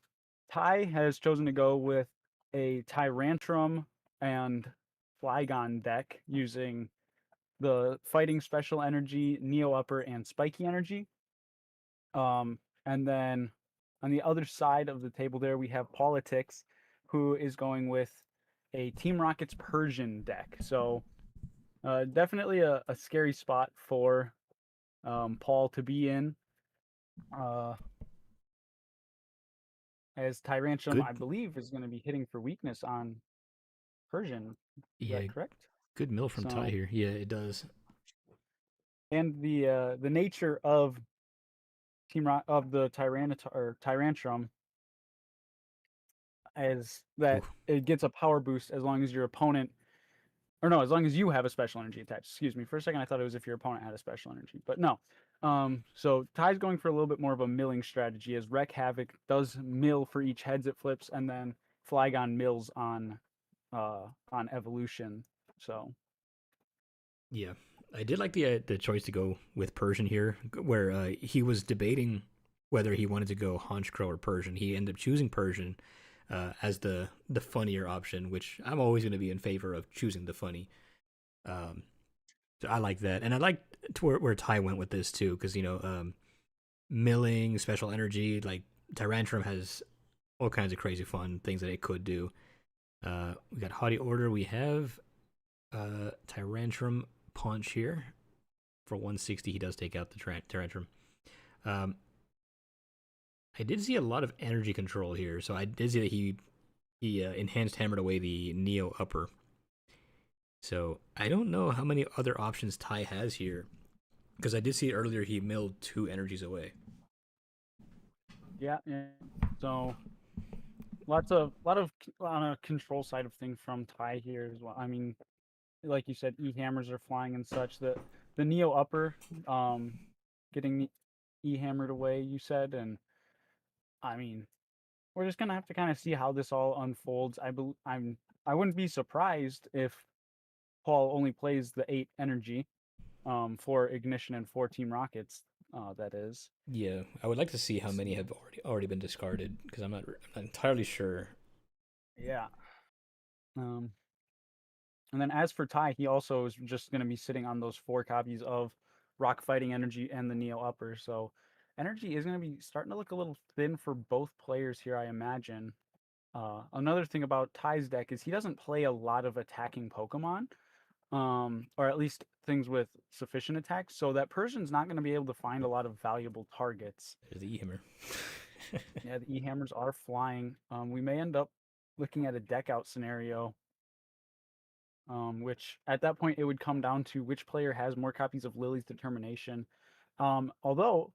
Ty has chosen to go with a Tyrantrum and Flygon deck using the fighting special energy, Neo Upper, and Spiky energy. And then on the other side of the table there, we have Politics, who is going with a Team Rocket's Persian deck. So definitely a scary spot for Paul to be in. As Tyrantrum, Good. I believe, is going to be hitting for weakness on Persian. Is Yeah, that correct? good mill from Ty So, here. Yeah, it does. and the nature of of the Tyrantrum is that Ooh. it gets a power boost as long as your opponent, or no, as long as you have a special energy attached. Excuse me. For a second, I thought it was if your opponent had a special energy, but no. So Ty's going for a little bit more of a milling strategy, as Wreck Havoc does mill for each heads it flips, and then Flygon mills on evolution. So Yeah, I did like the choice to go with Persian here, where he was debating whether he wanted to go Honchkrow or Persian. He ended up choosing Persian as the funnier option, which I'm always going to be in favor of choosing the funny. Um, so I like that, and I like to where Ty went with this too, because milling, special energy, like Tyrantrum has all kinds of crazy fun things that it could do. We got Haughty Order. We have Tyrantrum Punch here. For 160, he does take out the Tyrantrum. Um, I did see a lot of energy control here, so I did see that he enhanced hammered away the Neo Upper. So I don't know how many other options Ty has here, because I did see earlier he milled 2 energies away. yeah. So lot of on a control side of things from Ty here as well. I mean, like you said, E hammers are flying and such. The Neo Upper, getting E hammered away. You said, and I mean, we're just gonna have to kind of see how this all unfolds. I wouldn't be surprised if Paul only plays the 8 energy, for Ignition and 4 Team Rockets. That is. Yeah, I would like to see how many have already been discarded, because I'm not entirely sure. Yeah. Um, and then as for Ty, he also is just going to be sitting on those 4 copies of Rock Fighting Energy and the Neo Upper. So energy is going to be starting to look a little thin for both players here, I imagine. Another thing about Ty's deck is he doesn't play a lot of attacking Pokemon, or at least things with sufficient attacks. So that Persian's not going to be able to find a lot of valuable targets. There's the E-Hammer. Yeah, the E hammers are flying. We may end up looking at a deck out scenario, which at that point it would come down to which player has more copies of Lily's Determination. Although,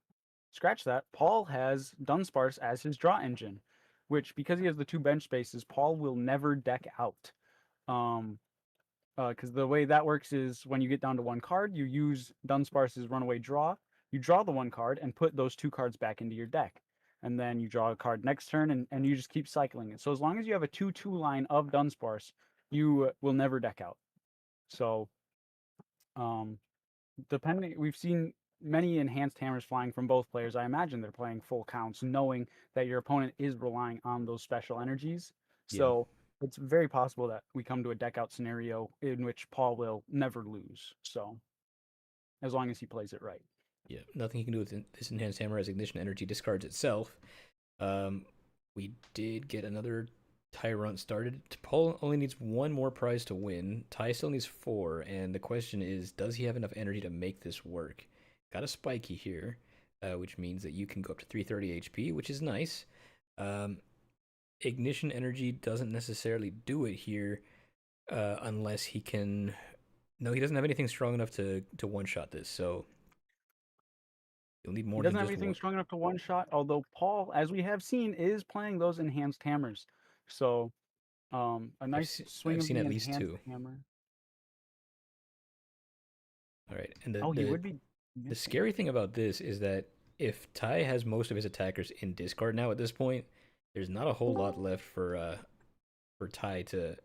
scratch that, Paul has Dunsparce as his draw engine, which because he has the 2 bench spaces, Paul will never deck out. Because the way that works is when you get down to 1 card, you use Dunsparce's Runaway Draw, you draw the 1 card and put those 2 cards back into your deck. And then you draw a card next turn, and you just keep cycling it. So as long as you have a 2/2 line of Dunsparce, you will never deck out. So, um, we've seen many enhanced hammers flying from both players. I imagine they're playing full counts, knowing that your opponent is relying on those special energies. Yeah. So it's very possible that we come to a deck out scenario in which Paul will never lose. So, as long as he plays it right. Yeah, nothing he can do with this enhanced hammer as ignition energy discards itself. We did get another Tyrant started. Paul only needs 1 more prize to win. Ty still needs 4, and the question is, does he have enough energy to make this work? Got a spiky here, which means that you can go up to 330 HP, which is nice. Ignition energy doesn't necessarily do it here, unless he can. No, he doesn't have anything strong enough to one-shot this, so you'll need more He doesn't than have just anything one. strong enough to one shot, although Paul, as we have seen, is playing those enhanced hammers. So, a nice swing I've of seen the at least enhanced 2. hammer. All right, and Oh, he would be the missing. scary thing about this is that if Ty has most of his attackers in discard now at this point, there's not a whole lot left for Ty to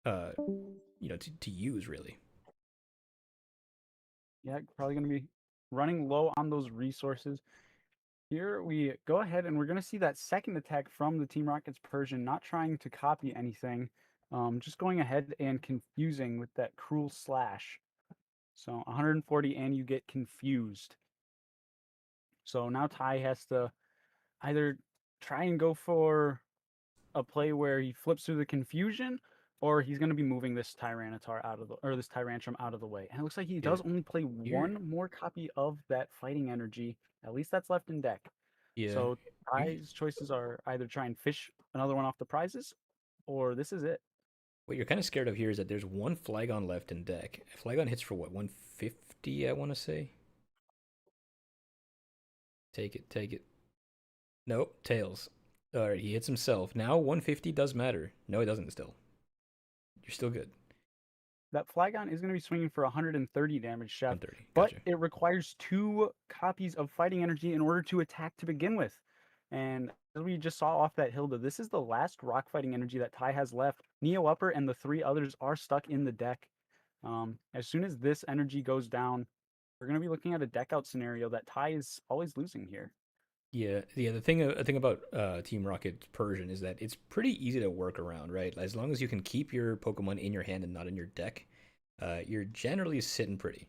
to use really. Yeah, probably going to be running low on those resources. Here we go ahead and we're going to see that second attack from the Team Rocket's Persian, not trying to copy anything, just going ahead and confusing with that cruel slash. So 140 and you get confused. So now Ty has to either try and go for a play where he flips through the confusion, or he's going to be moving this Tyranitar out of the or this Tyrantrum out of the way. And it looks like he Yeah. does only play Here- one more copy of that fighting energy. At least that's left in deck. Yeah. So Ty's choices are either try and fish another one off the prizes, or this is it. What you're kind of scared of here is that there's one Flygon left in deck. Flygon hits for what, 150, I want to say? Take it, take it. Nope, Tails. Alright, he hits himself. Now 150 does matter. No, it doesn't still. You're still good. That Flygon is going to be swinging for 130 damage, Chef. 130. But Gotcha. it requires 2 copies of fighting energy in order to attack to begin with. And as we just saw off that Hilda, this is the last rock fighting energy that Ty has left. Neo Upper and the 3 others are stuck in the deck. As soon as this energy goes down, we're going to be looking at a deck out scenario that Ty is always losing here. Yeah. The thing about Team Rocket Persian is that it's pretty easy to work around, right? As long as you can keep your Pokemon in your hand and not in your deck, you're generally sitting pretty.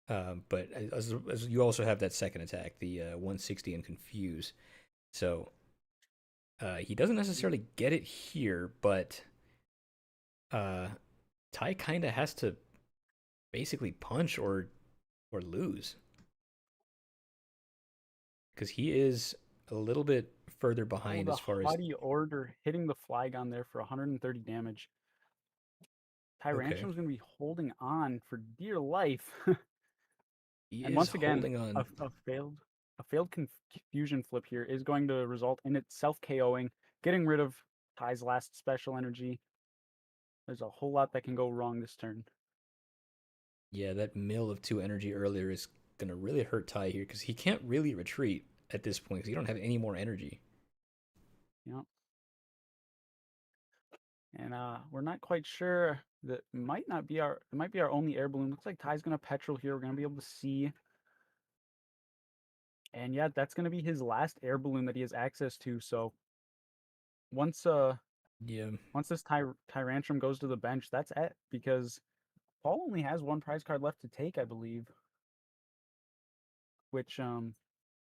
But as you also have that second attack, the 160 and Confuse. So he doesn't necessarily get it here, but Ty kind of has to basically punch or lose. Because he is a little bit further behind as far as... Haughty Order hitting the Flygon there for 130 damage. Tyrantrum's going to be holding on for dear life. He And is once again, holding on. a failed confusion flip here is going to result in it self KOing, getting rid of Ty's last special energy. There's a whole lot that can go wrong this turn. Yeah, that mill of 2 energy earlier is going to really hurt Ty here because he can't really retreat at this point because you don't have any more energy. Yep. And we're not quite sure. That might be our only air balloon. Looks like Ty's gonna petrol here. We're gonna be able to see. And yeah, that's gonna be his last air balloon that he has access to. So once this Tyrantrum goes to the bench, that's it, because Paul only has 1 prize card left to take, I believe. Which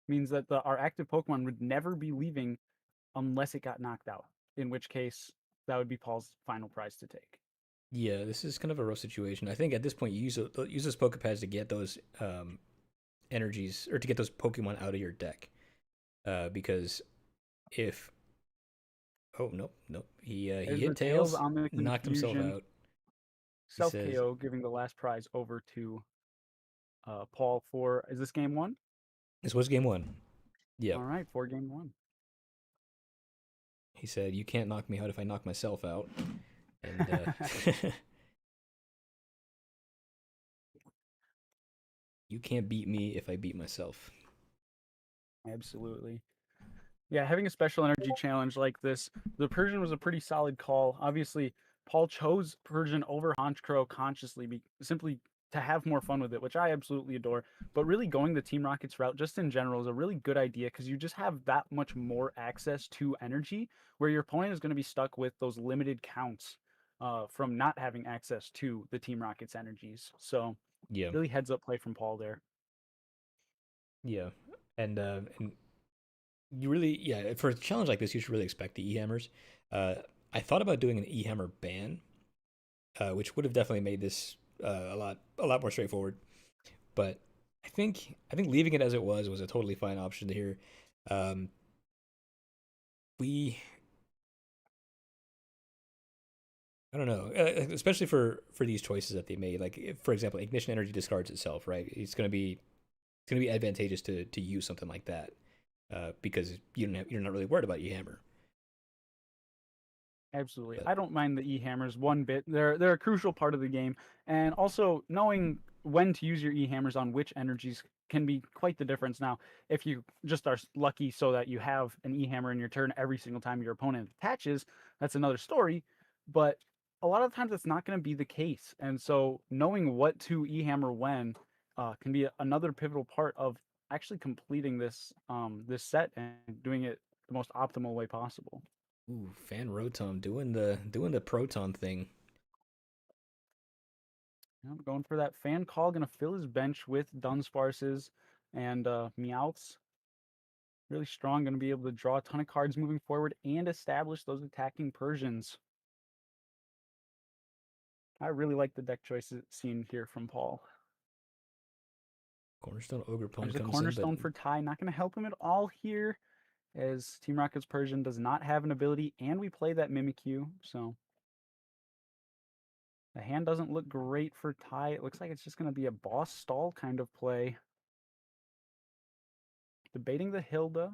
means that our active Pokemon would never be leaving unless it got knocked out. In which case, that would be Paul's final prize to take. Yeah, this is kind of a rough situation. I think at this point you use those Pokepads to get those energies, or to get those Pokemon out of your deck. Because if nope, he hit Tails, on the knocked himself confusion. out. Self KO, giving the last prize over to Paul for, is this game 1? This was game 1. Yeah. All right, for game 1. He said, "You can't knock me out if I knock myself out." And you can't beat me if I beat myself. Absolutely. Yeah, having a special energy challenge like this, the Persian was a pretty solid call. Obviously, Paul chose Persian over Honchkrow consciously, simply to have more fun with it, which I absolutely adore. But really going the Team Rockets route just in general is a really good idea because you just have that much more access to energy, where your opponent is going to be stuck with those limited counts from not having access to the Team Rockets energies. So Yeah. really heads up play from Paul there. Yeah. And you really, yeah, for a challenge like this, you should really expect the E-Hammers. I thought about doing an E-Hammer ban, which would have definitely made this a lot more straightforward. But I think leaving it as it was a totally fine option here. I don't know, especially for these choices that they made. Like, if, for example, Ignition Energy discards itself, right? It's gonna be advantageous to use something like that, because you're not really worried about E-Hammer. Absolutely. But- I don't mind the E-Hammers one bit. They're a crucial part of the game. And also knowing when to use your E-Hammers on which energies can be quite the difference. Now, if you just are lucky so that you have an E-Hammer in your turn every single time your opponent attaches, that's another story. But a lot of times it's not going to be the case. And so knowing what to e-hammer when can be another pivotal part of actually completing this set and doing it the most optimal way possible. Ooh, Fan Rotom doing the proton thing. I'm going for that fan call, going to fill his bench with Dunsparces and Meowths. Really strong, going to be able to draw a ton of cards moving forward and establish those attacking Persians. I really like the deck choices seen here from Paul. Cornerstone Ogerpon There's a comes in, cornerstone but for Ty. Not going to help him at all here, as Team Rocket's Persian does not have an ability, and we play that Mimikyu, so the hand doesn't look great for Ty. It looks like it's just going to be a boss stall kind of play. Debating the Hilda.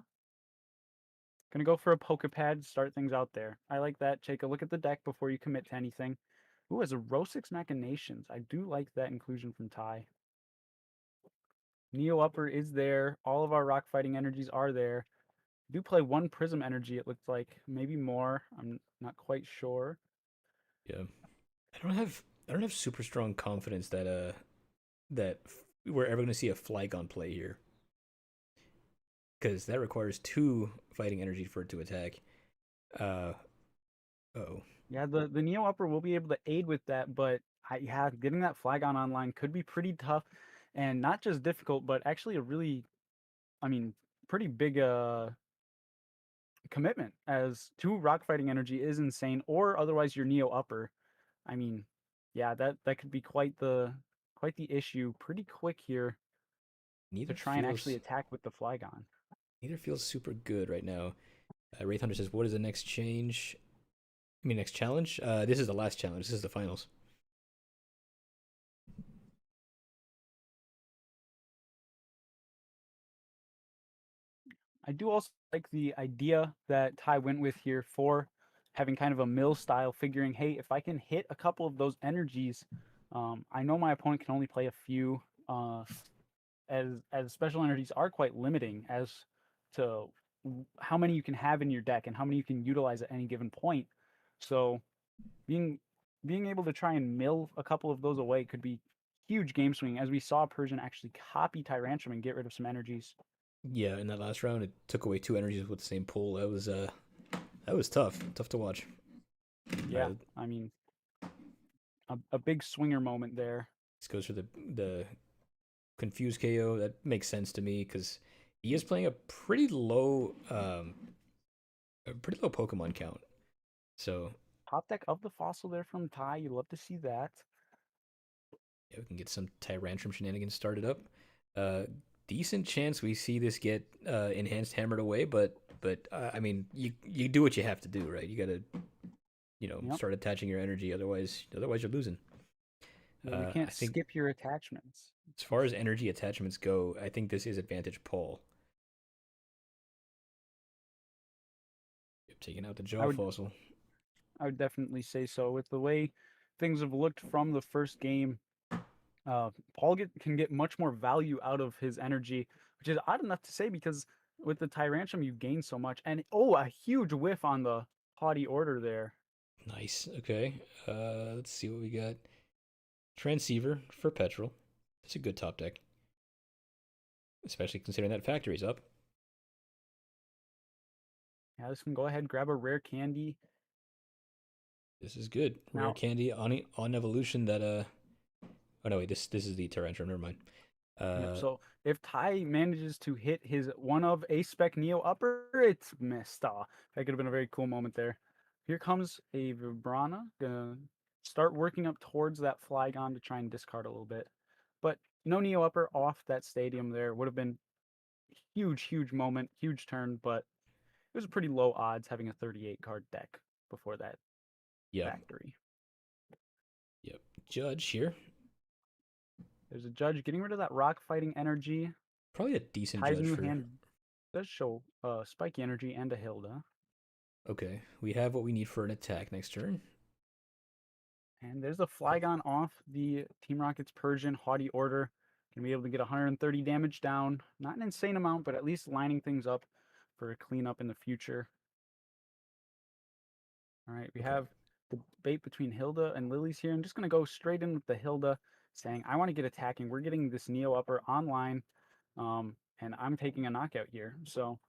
Gonna go for a Pokepad, start things out there. I like that. Take a look at the deck before you commit to anything. Ooh, as a Rosix Machinations. I do like that inclusion from Ty. Neo Upper is there. All of our rock fighting energies are there. Do play one Prism energy, it looks like. Maybe more. I'm not quite sure. yeah, I don't have super strong confidence that we're ever going to see a Flygon play here, because that requires 2 fighting energy for it to attack. Uh oh. Yeah, the Neo Upper will be able to aid with that, but yeah, getting that Flygon online could be pretty tough, and not just difficult, but actually a really, I mean, pretty big commitment, as 2 rock fighting energy is insane, or otherwise your Neo Upper. I mean, yeah, that could be quite the issue pretty quick here to Neither try and actually feels attack with the Flygon. neither feels super good right now. Wraith Hunter says, "What is the next change? I mean, next challenge? This is the last challenge. This is the finals." I do also like the idea that Ty went with here for having kind of a mill style, figuring, hey, if I can hit a couple of those energies, I know my opponent can only play a few, as special energies are quite limiting as to how many you can have in your deck and how many you can utilize at any given point. So being being able to try and mill a couple of those away could be huge game swing, as we saw Persian actually copy Tyrantrum and get rid of some energies. Yeah, in that last round, it took away 2 energies with the same pull. That was tough to watch. Yeah, Alright, I mean, a big swinger moment there. this goes for the confused KO. That makes sense to me because he is playing a pretty low Pokemon count. So Top deck of the fossil there from Ty. You love to see that. yeah, we can get some Tyrantrum shenanigans started up. Decent chance we see this get enhanced hammered away, but I mean, you do what you have to do, right? You gotta Yep. start attaching your energy, otherwise you're losing. Yeah, you I can't think skip your attachments. as far as energy attachments go, I think this is advantage Paul. Yep, taking out the I jaw would fossil. I would definitely say so. With the way things have looked from the first game, Paul can get much more value out of his energy, which is odd enough to say because with the Tyrantrum you gain so much. And oh, a huge whiff on the haughty order there. Nice. Okay. Let's see what we got. Transceiver for Petrol. That's a good top deck, especially considering that factory's up. Yeah, this can go ahead, grab a rare candy. This is good. Rare Now, candy on evolution that Oh no, wait. This is the Tyrantrum. Never mind. yep, Uh, so if Ty manages to hit his one of a spec Neo upper, it's missed. That could have been a very cool moment there. Here comes a Vibrana. Gonna start working up towards that Flygon to try and discard a little bit. But no Neo upper off that stadium there. Would have been huge, huge moment, huge turn, but it was pretty low odds having a 38 card deck before that yep, factory. yep. Judge here. There's a judge getting rid of that rock fighting energy. Probably a decent Ty's judge new for. hand does show spiky energy and a Hilda. Okay, we have what we need for an attack next turn. And there's a Flygon off the Team Rocket's Persian Haughty Order. Gonna be able to get 130 damage down. Not an insane amount, but at least lining things up for a cleanup in the future. All right, we Okay. have debate between Hilda and Lily's here. I'm just going to go straight in with the Hilda, saying, I want to get attacking. We're getting this Neo upper online, and I'm taking a knockout here. So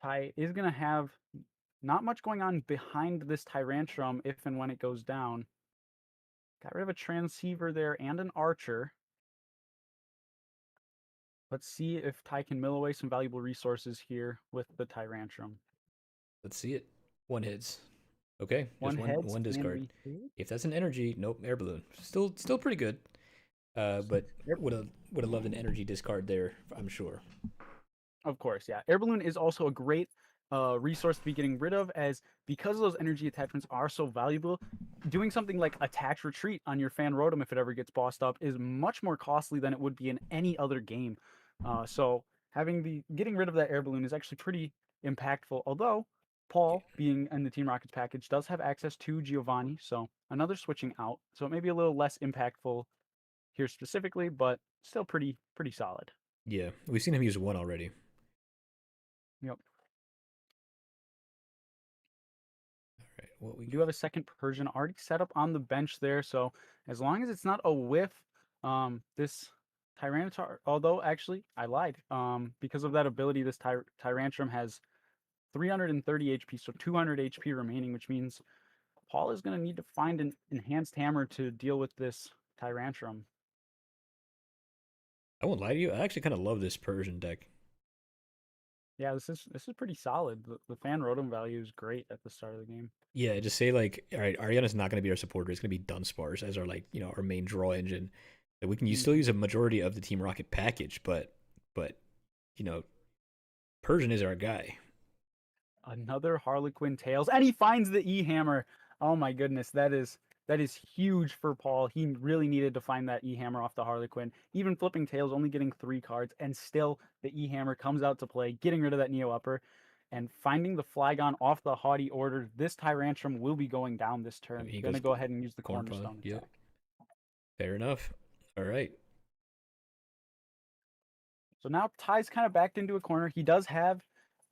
Ty is going to have not much going on behind this Tyrantrum if and when it goes down. Got rid of a Transceiver there and an Archer. Let's see if Ty can mill away some valuable resources here with the Tyrantrum. Let's see it. One hits. Okay, One just heads one and discard. we hit. If that's an energy, nope, air balloon. Still pretty good. But Yep. would have loved an energy discard there, I'm sure. Of course, yeah. Air balloon is also a great resource to be getting rid of, as because those energy attachments are so valuable, doing something like attach retreat on your fan rotom if it ever gets bossed up is much more costly than it would be in any other game. So getting rid of that air balloon is actually pretty impactful. Although Paul, being in the Team Rockets package, does have access to Giovanni, so another switching out. So it may be a little less impactful here specifically, but still pretty solid. Yeah, we've seen him use one already. Yep. All right, what we We do have a second Persian already set up on the bench there, so as long as it's not a whiff, this Tyranitar, although actually I lied, because of that ability, this Tyrantrum has 330 HP, so 200 HP remaining, which means Paul is going to need to find an enhanced hammer to deal with this Tyrantrum. I won't lie to you. I actually kind of love this Persian deck. Yeah, this is pretty solid. The fan rotom value is great at the start of the game. Yeah, just say like, all right, Ariana's not going to be our supporter. It's going to be Dunsparce as our our main draw engine. We can still use a majority of the Team Rocket package, but Persian is our guy. Another Harlequin Tails, and he finds the E Hammer. Oh my goodness, that is huge for Paul. He really needed to find that E Hammer off the Harlequin. Even flipping Tails, only getting 3 cards, and still the E Hammer comes out to play, getting rid of that Neo Upper, and finding the Flygon off the Haughty Order. This Tyrantrum will be going down this turn. He Gonna goes go ahead and use the Corn Pod, Cornerstone yep. attack. Fair enough. All right. So now Ty's kind of backed into a corner. He does have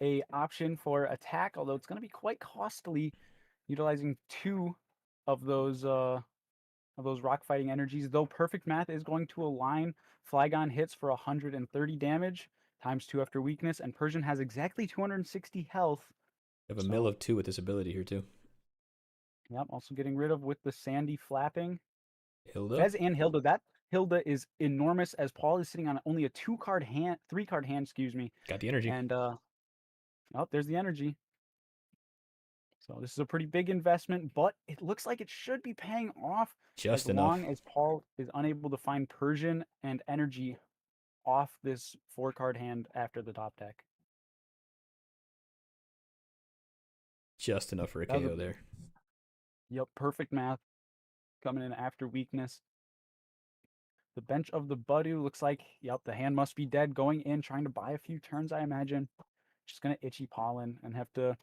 a option for attack, although it's going to be quite costly, utilizing 2 of those rock fighting energies. Though perfect math is going to align. Flygon hits for 130 damage times 2 after weakness, and Persian has exactly 260 health. We have a mill of 2 with this ability here too. Yep, also getting rid of with the Sandy flapping. Hilda. Fez and Hilda. That Hilda is enormous, as Paul is sitting on only a 3-card hand, excuse me. Got the energy. And oh, there's the energy. So this is a pretty big investment, but it looks like it should be paying off Just as enough. long as Paul is unable to find Persian and energy off this 4-card hand after the top deck. Just enough for a That was KO there. Yep, perfect math coming in after weakness. The bench of the Budu looks like, yep, the hand must be dead. Going in, trying to buy a few turns, I imagine. Just going to Itchy Pollen and have to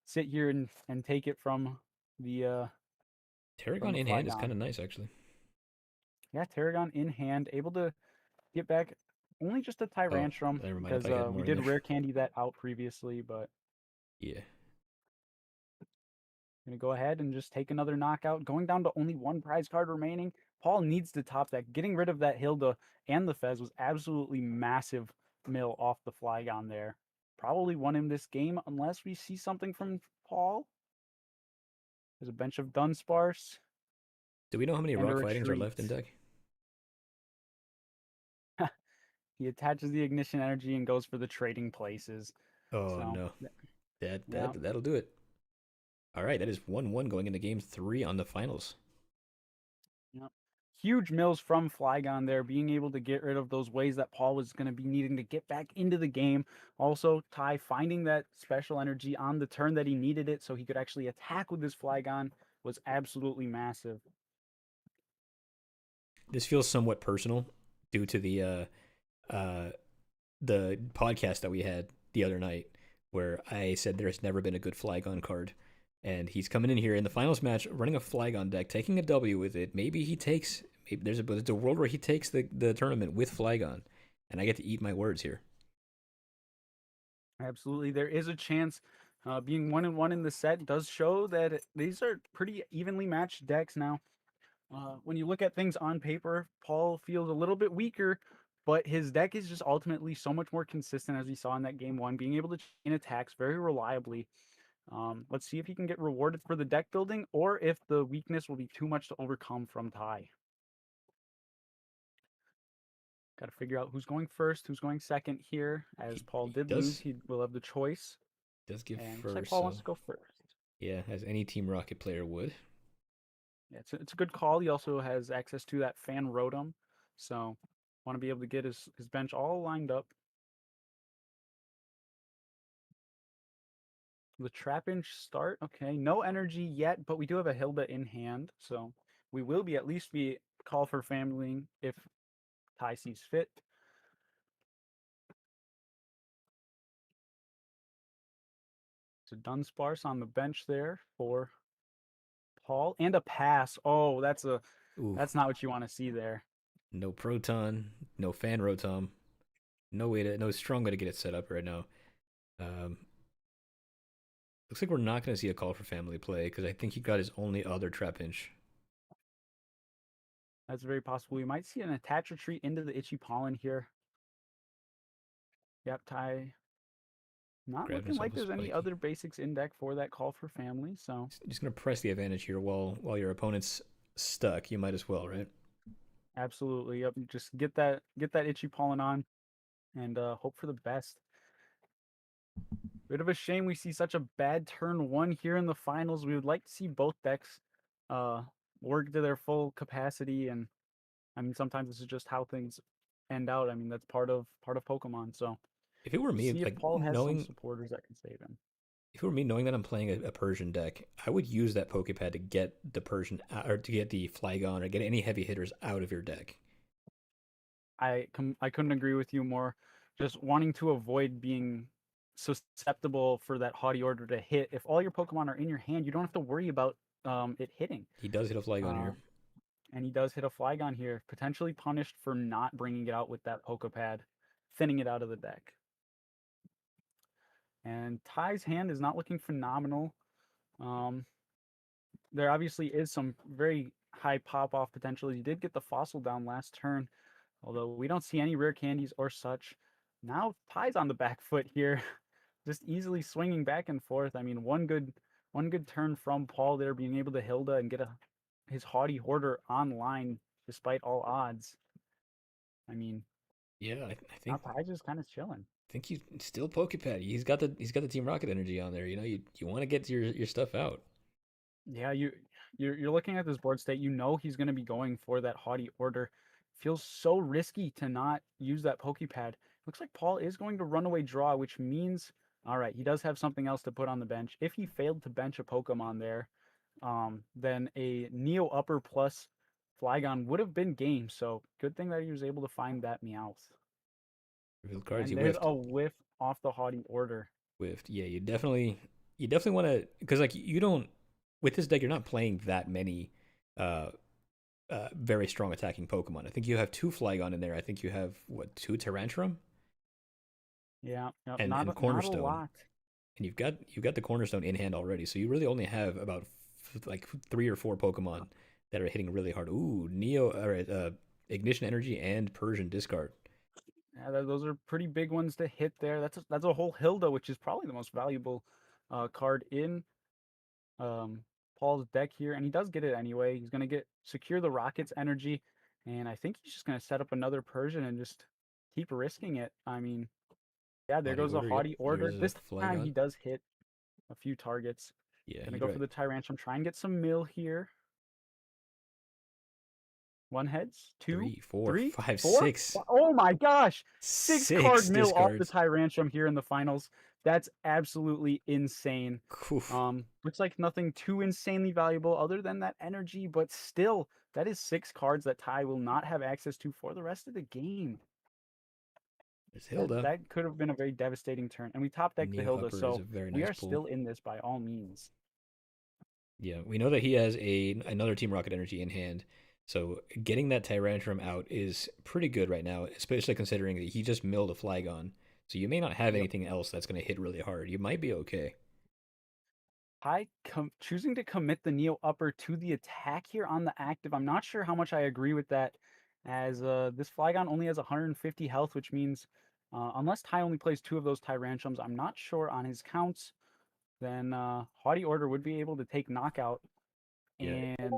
sit here and take it from the Tarragon in hand is kind of nice, actually. Yeah, Tarragon in hand, able to get back only just a Tyrantrum, never mind, I because thought you had we more in did there. rare candy that out previously, but Yeah. gonna go ahead and just take another knockout. Going down to only 1 prize card remaining. Paul needs to top that. Getting rid of that Hilda and the Fez was absolutely massive mill off the Flygon there. Probably won him this game unless we see something from Paul. There's a bench of Dunsparce. Do we know how many And a rock fightings are left in retreat. deck? He attaches the ignition energy and goes for the trading places. Oh So, no. yeah. That'll do it. All right, that is 1-1 going into game 3 on the finals. Yep. Huge mills from Flygon there, being able to get rid of those ways that Paul was going to be needing to get back into the game. Also, Ty finding that special energy on the turn that he needed it so he could actually attack with his Flygon was absolutely massive. This feels somewhat personal due to the podcast that we had the other night where I said there's never been a good Flygon card. And he's coming in here in the finals match, running a Flygon deck, taking a W with it. Maybe there's a world where he takes the tournament with Flygon, and I get to eat my words here. Absolutely. There is a chance Being 1-1 in the set does show that these are pretty evenly matched decks now. When you look at things on paper, Paul feels a little bit weaker, but his deck is just ultimately so much more consistent, as we saw in that game one, being able to chain attacks very reliably. Let's see if he can get rewarded for the deck building, or if the weakness will be too much to overcome from Ty. Got to figure out who's going first, who's going second here. As Paul did lose, he will have the choice. Does give And looks first. like Paul So wants to go first. yeah, as any Team Rocket player would. Yeah, it's a good call. He also has access to that fan rotom, so want to be able to get his bench all lined up. The Trapinch start, okay, no energy yet, but we do have a Hilda in hand, so we will be at least be call for family if Ty sees fit. So Dunsparce on the bench there for Paul, and a pass. Oh, that's Ooh, not what you want to see there. no Proton, no Fan Rotom, no strong way to get it set up right now. Looks like we're not going to see a call for family play because I think he got his only other Trapinch. That's very possible. We might see an attach retreat into the Itchy Pollen here. Yep, Ty. Not Grabbed looking like himself a there's any spiky. other basics in deck for that call for family, so Just going to press the advantage here while your opponent's stuck. You might as well, right? absolutely. Yep. Just get that Itchy Pollen on and hope for the best. Bit of a shame we see such a bad turn one here in the finals. We would like to see both decks work to their full capacity, and I mean sometimes this is just how things end out. I mean that's part of Pokemon. So If it were me, see if like Paul has some knowing supporters that can save him. if it were me knowing that I'm playing a Persian deck, I would use that Pokepad to get the Persian or to get the Flygon or get any heavy hitters out of your deck. I couldn't agree with you more. Just wanting to avoid being susceptible for that haughty order to hit. If all your Pokemon are in your hand, you don't have to worry about it hitting. He does hit a Flygon here. And he does hit a Flygon here, potentially punished for not bringing it out with that Pokepad, thinning it out of the deck. And Ty's hand is not looking phenomenal. There obviously is some very high pop-off potential. He did get the Fossil down last turn, although we don't see any rare candies or such. Now Ty's on the back foot here, just easily swinging back and forth. I mean, one good turn from Paul there, being able to Hilda and get his haughty hoarder online despite all odds. I mean, Yeah, I now think Ty's just kind of chilling. he's still Pokepad. He's got the Team Rocket energy on there. You know, you want to get your stuff out. Yeah, you're looking at this board state. You know he's going to be going for that haughty order. Feels so risky to not use that Pokepad. Looks like Paul is going to runaway draw, which means, all right, he does have something else to put on the bench. If he failed to bench a Pokemon there, then a Neo Upper plus Flygon would have been game. So good thing that he was able to find that Meowth. Reveal cards, And you there's whiffed. a whiff off the haughty order. Whiffed. Yeah, you definitely want to, because like you don't, with this deck you're not playing that many very strong attacking Pokemon. I think you have 2 Flygon in there. I think you have what, 2 Tyrantrum Yeah, and not a Cornerstone. lot. And you've got the Cornerstone in hand already. So you really only have about like 3 or 4 Pokemon that are hitting really hard. Ooh, Neo or Ignition Energy and Persian discard. Yeah, those are pretty big ones to hit there. That's a whole Hilda, which is probably the most valuable card in Paul's deck here, and he does get it anyway. He's gonna secure the Rocket's energy, and I think he's just gonna set up another Persian and just keep risking it. I mean, yeah, there Haughty goes a order, yep. haughty order. There's a This time he Flygon. does hit a few targets. Yeah, Gonna you're go for right. the Tyrantrum, try and get some mill here. 1 heads, 2, 3, 4, 3, 5, 4. 6. Oh my gosh! 6 card mill off the discards. Tyrantrum here in the finals. That's absolutely insane. Oof. Looks like nothing too insanely valuable other than that energy, but still, that is 6 cards that Ty will not have access to for the rest of the game. There's Hilda. That could have been a very devastating turn, and we top decked the Neo Hilda, Upper is so a very we nice are pull. still in this by all means. Yeah, we know that he has another Team Rocket energy in hand. So getting that Tyrantrum out is pretty good right now, especially considering that he just milled a Flygon. So you may not have Yep. anything else that's going to hit really hard. You might be okay. Choosing to commit the Neo Upper to the attack here on the active. I'm not sure how much I agree with that, as this Flygon only has 150 health, which means unless Ty only plays 2 of those Tyrantrums, I'm not sure on his counts, then Haughty Order would be able to take knockout, Yeah. and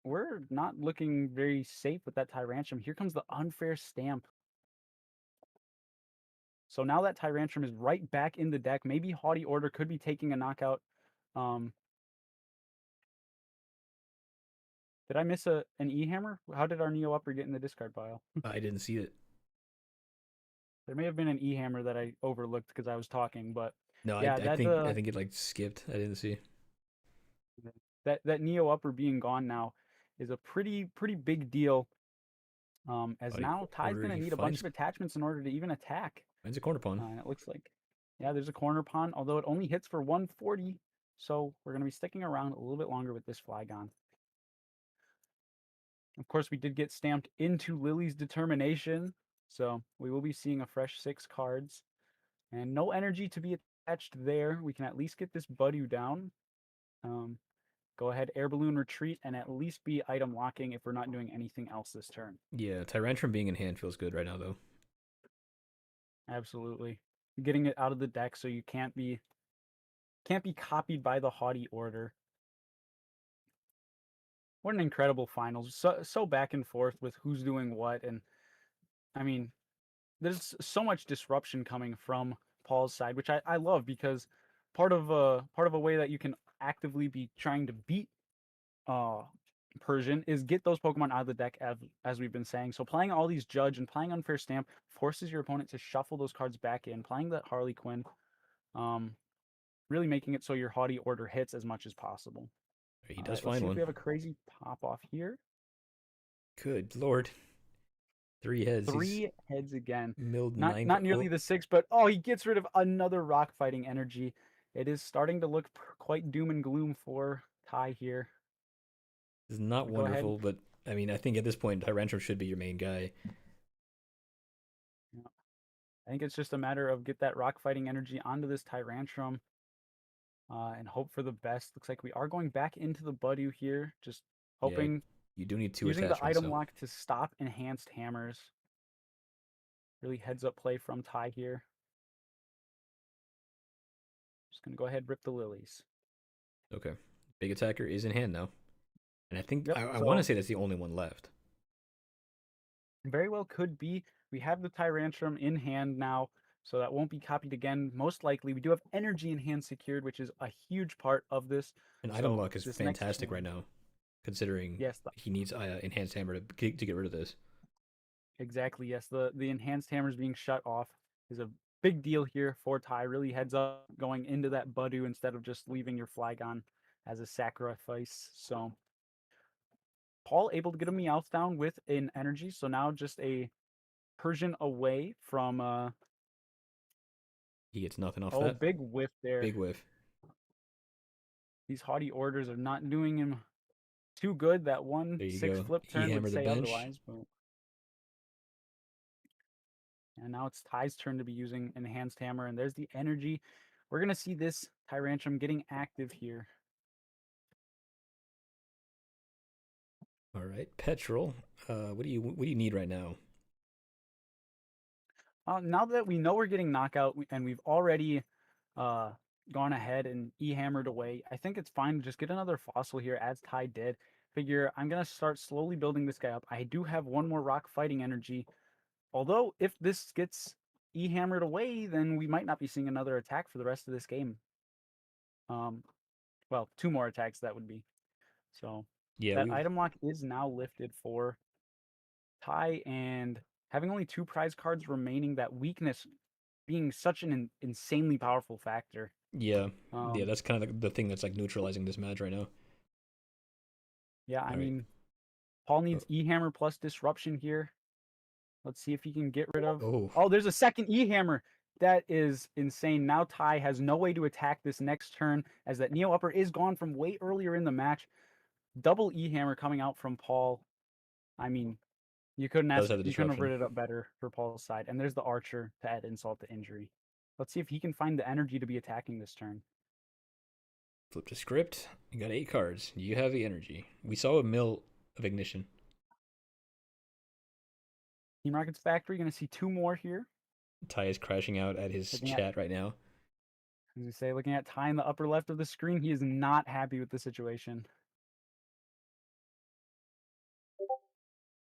we're not looking very safe with that Tyrantrum. Here comes the unfair stamp. So now that Tyrantrum is right back in the deck, maybe Haughty Order could be taking a knockout. Um, Did I miss an E hammer? How did our Neo Upper get in the discard pile? I didn't see it. There may have been an E hammer that I overlooked because I was talking, but No, yeah, I think it like skipped. I didn't see. that Neo Upper being gone now is a pretty big deal. As Haughty now Ty's Order, gonna he need a bunch finds of attachments in order to even attack. finds a corner pawn. And it looks like, yeah, there's a corner pawn, although it only hits for 140. So we're gonna be sticking around a little bit longer with this Flygon. Of course, we did get stamped into Lily's determination, so we will be seeing a fresh 6 cards. And no energy to be attached there. We can at least get this Budew down. Go ahead, Air Balloon Retreat, and at least be item locking if we're not doing anything else this turn. Yeah, Tyrantrum being in hand feels good right now, though. Absolutely. Getting it out of the deck so you can't be copied by the Haughty Order. What an incredible finals. So back and forth with who's doing what, and I mean, there's so much disruption coming from Paul's side, which I love, because part of a way that you can actively be trying to beat Persian is get those Pokemon out of the deck, as we've been saying. So playing all these Judge and playing Unfair Stamp forces your opponent to shuffle those cards back in. Playing that Harley Quinn, really making it so your Haughty Order hits as much as possible. He All does right, let's find see if one. we have a crazy pop off here. Good lord. 3 heads. 3 heads again. Milled Not 9. not nearly the 6, but oh, he gets rid of another rock fighting energy. It is starting to look quite doom and gloom for Ty here. Is not Go ahead. wonderful, but I mean, I think at this point, Tyrantrum should be your main guy. I think it's just a matter of get that rock fighting energy onto this Tyrantrum, and hope for the best. Looks like we are going back into the Budew here, just hoping, You do need 2 using the attachments, item though. lock to stop enhanced hammers. Really heads up play from Ty here. Just gonna go ahead and rip the lilies. Okay. Big attacker is in hand now. And I think Yep, I want to so- say that's the only one left. Very well could be. We have the Tyrantrum in hand now, so that won't be copied again. Most likely, we do have energy in hand secured, which is a huge part of this. And So item luck is this next fantastic right turn- now, considering Yes, he needs enhanced hammer to get rid of this. exactly. Yes, the enhanced hammers being shut off is a big deal here for Ty. Really heads up going into that Budew instead of just leaving your Flygon as a sacrifice. So Paul able to get a Meowth down with an energy. So now just a Persian away from He gets nothing off oh, that. big whiff there. Big whiff. These Haughty Orders are not doing him too good. That There you 1/6 go. flip He turn would hammered the say bench. otherwise. But... And now it's Ty's turn to be using Enhanced Hammer, and there's the energy. We're gonna see this Tyrantrum getting active here. All right, Petrol. What do you need right now? Now that we know we're getting knockout and we've already gone ahead and E-hammered away, I think it's fine to just get another fossil here, as Ty did. Figure I'm gonna start slowly building this guy up. I do have one more rock fighting energy. Although if this gets E-hammered away, then we might not be seeing another attack for the rest of this game. Well, 2 more attacks that would be. So Yeah, that item lock is now lifted for Ty, and having only 2 prize cards remaining, that weakness being such an insanely powerful factor. yeah, that's kind of the thing that's like neutralizing this match right now. Yeah, I All right. mean, Paul needs E-hammer plus disruption here. Let's see if he can get rid of... Oh, Oh, there's a second E-hammer. That is insane. Now Ty has no way to attack this next turn, as that Neo Upper is gone from way earlier in the match. Double E-hammer coming out from Paul. I mean, you couldn't Does ask, have the you couldn't have disruption. written it up better for Paul's side. And there's the Archer to add insult to injury. Let's see if he can find the energy to be attacking this turn. Flip the script. You got 8 cards. You have the energy. We saw a mill of ignition. Team Rocket's Factory, going to see 2 more here. Ty is crashing out at his Looking chat right now. As we say, looking at Ty in the upper left of the screen, he is not happy with the situation.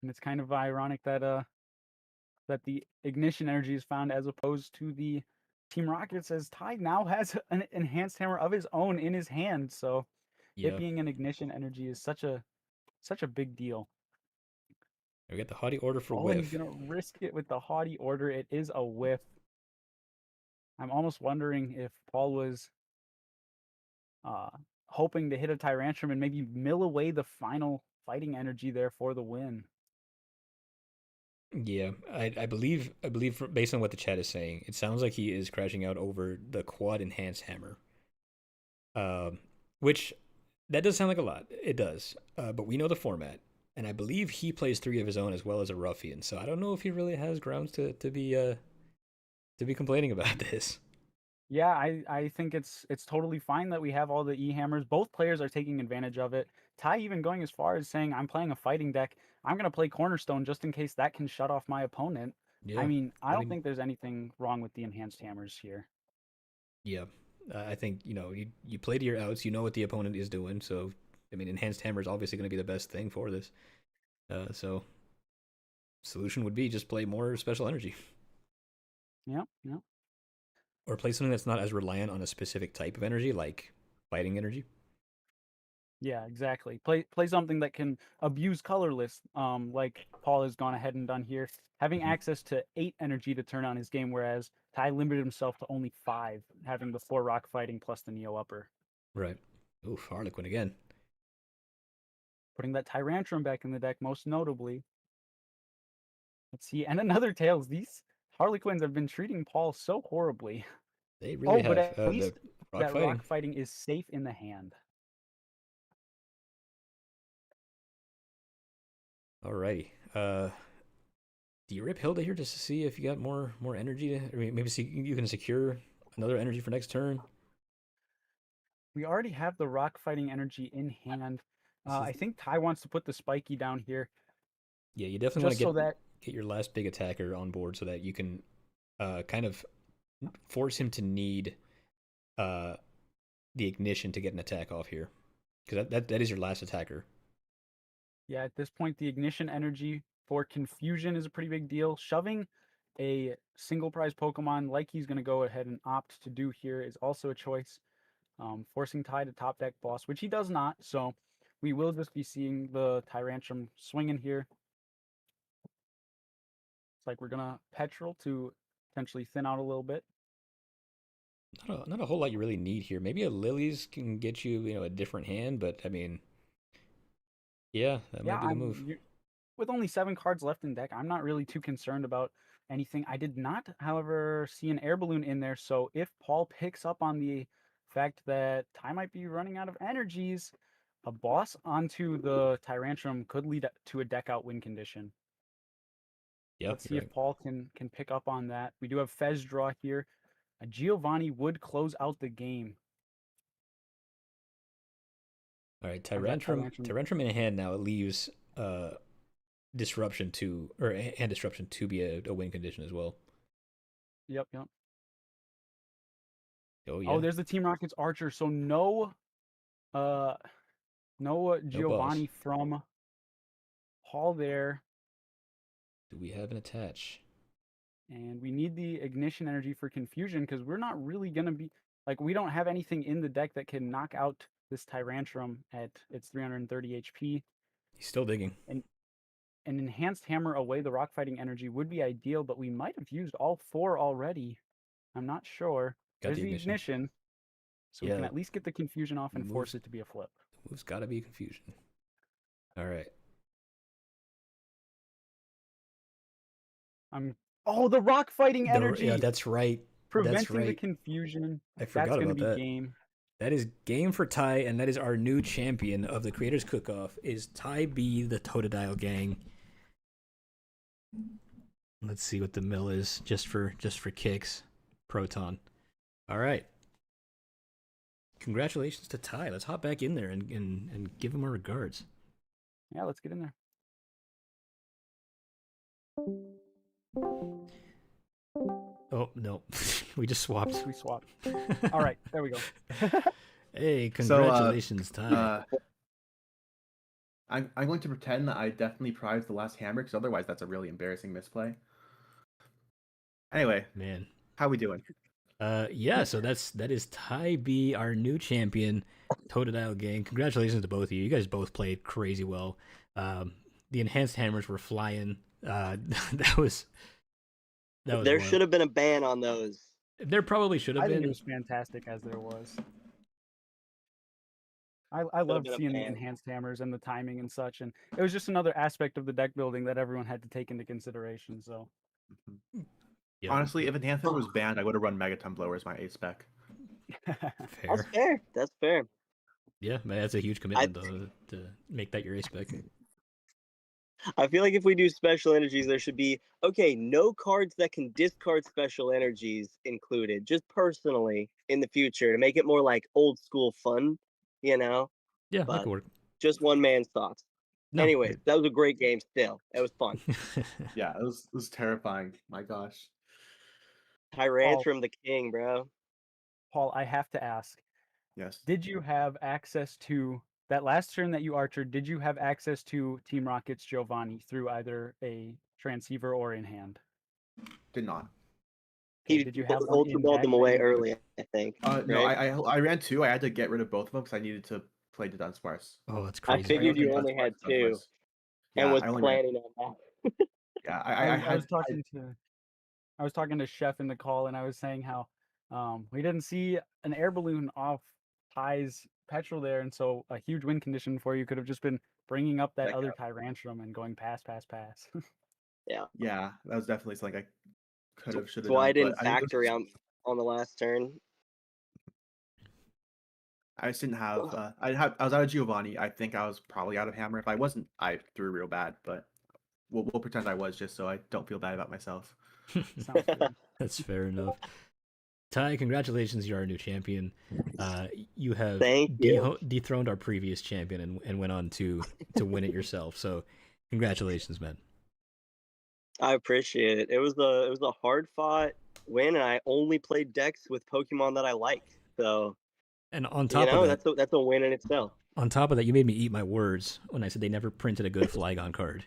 And it's kind of ironic that that the ignition energy is found as opposed to the Team Rockets, as Ty now has an enhanced hammer of his own in his hand. So Yeah. it being an ignition energy is such a big deal. We got the haughty order for Oh, and he's whiff. gonna risk it with the haughty order. It is a whiff. I'm almost wondering if Paul was hoping to hit a Tyrantrum and maybe mill away the final fighting energy there for the win. Yeah, I believe based on what the chat is saying, it sounds like he is crashing out over the quad enhanced hammer. Which that does sound like a lot. It does. But we know the format, and I believe he plays 3 of his own as well as a ruffian. So I don't know if he really has grounds to be complaining about this. Yeah, I think it's totally fine that we have all the E-hammers. Both players are taking advantage of it. Ty even going as far as saying, I'm playing a fighting deck. I'm going to play Cornerstone just in case that can shut off my opponent. Yeah. I mean, I don't think there's anything wrong with the enhanced hammers here. Yeah. I think, you play to your outs. You know what the opponent is doing. So, I mean, enhanced hammer is obviously going to be the best thing for this. So, solution would be just play more special energy. Yep. Or play something that's not as reliant on a specific type of energy, like fighting energy. Yeah, exactly. Play something that can abuse colorless, like Paul has gone ahead and done here, having access to 8 energy to turn on his game, whereas Ty limited himself to only 5, having the 4 rock fighting plus the Neo upper. Right. Oof, Harlequin again. Putting that Tyrantrum back in the deck, most notably. Let's see, and another Tails. These Harlequins have been treating Paul so horribly. They really have. But at least the that rock fighting is safe in the hand. Alrighty. Do you rip Hilda here just to see if you got more energy to, or maybe see you can secure another energy for next turn? We already have the rock fighting energy in hand. I think Ty wants to put the spiky down here. Yeah, you definitely want to get your last big attacker on board so that you can kind of force him to need the ignition to get an attack off here, because that is your last attacker. Yeah, at this point, the ignition energy for confusion is a pretty big deal. Shoving a single prize Pokemon like he's going to go ahead and opt to do here is also a choice. Forcing Ty to top deck boss, which he does not, so we will just be seeing the Tyrantrum swinging here. It's like we're going to Petrol to potentially thin out a little bit. Not a whole lot you really need here. Maybe a Lilies can get you, a different hand, but I mean, yeah, that might be the move. With only 7 cards left in deck, I'm not really too concerned about anything. I did not, however, see an air balloon in there, so if Paul picks up on the fact that Ty might be running out of energies, a boss onto the Tyrantrum could lead to a deck out win condition. Yeah, let's see if Paul can pick up on that. We do have Fez draw here. A Giovanni would close out the game. All right, Tyrantrum in hand now. It leaves disruption to be a win condition as well. Yep. Oh yeah. Oh, there's the Team Rockets Archer. So no Giovanni from Paul there. Do we have an attach? And we need the ignition energy for confusion because we're not really gonna be we don't have anything in the deck that can knock out this Tyrantrum at its 330 HP. He's still digging. And an enhanced hammer away the rock fighting energy would be ideal, but we might have used all 4 already. I'm not sure. There's the ignition. So we can at least get the confusion off and force it to be a flip. The move's gotta be confusion. All right. The rock fighting energy. Yeah, that's right. Preventing the confusion. I forgot about that. Game. That is game for Ty, and that is our new champion of the Creators Cook-Off, is Ty B, the Totodile Gang. Let's see what the mill is, just for kicks. Proton. All right. congratulations to Ty. Let's hop back in there and give him our regards. Yeah, let's get in there. Oh no, we just swapped. We swapped. All right, there we go. Hey, So, congratulations, Ty. I'm going to pretend that I definitely prized the last hammer, because otherwise that's a really embarrassing misplay. Anyway, Man. how we doing? Yeah, so that is Ty B, our new champion, Totodile Gang. Congratulations to both of you. You guys both played crazy well. The enhanced hammers were flying. That was There wild. should have been a ban on those. There probably should have I think been. it was fantastic as there was. I loved been a seeing the ban. enhanced hammers and the timing and such, and it was just another aspect of the deck building that everyone had to take into consideration. So, Yeah, Honestly, if enhanced hammer was banned, I would have run Megaton Blower as my ace spec. That's fair. fair. That's fair. Yeah, man, that's a huge commitment though to make that your ace spec. I feel like if we do special energies, there should be no cards that can discard special energies included. Just personally in the future to make it more like old school fun, Yeah, that But could work. just one man's thoughts. No, Anyways, that was a great game. Still, it was fun. Yeah, it was terrifying. My gosh. Tyrantrum the king, bro. Paul, I have to ask: Yes. did you have access to that last turn that you archered? Did you have access to Team Rocket's Giovanni through either a transceiver or in hand? Did not. Okay, He did you have one ultra in balled deck them that away you could- early, I think. No, right? I ran 2. I had to get rid of both of them because I needed to play the Dunsparce. Oh, that's I crazy. figured you Dunsparce, only had Dunsparce. 2 Yeah, and was I only ran. planning on that. Yeah, I was talking to Chef in the call, and I was saying how we didn't see an air balloon off Ty's petrol there, and so a huge win condition for you could have just been bringing up that Back other up. Tyrantrum and going pass. Yeah. Yeah, that was definitely something I could have, should have So done. I didn't but I think it was- factory on the last turn. I just didn't have. I was out of Giovanni. I think I was probably out of hammer. If I wasn't, I threw real bad. But we'll pretend I was, just so I don't feel bad about myself. Sounds good. That's fair enough. Ty, congratulations, you're our new champion. You have Thank you. dethroned our previous champion and went on to win it yourself. So, congratulations, man. I appreciate it. It was a hard fought win, and I only played decks with Pokemon that I like. So And on top of that, that's a win in itself. on top of that, you made me eat my words when I said they never printed a good Flygon card.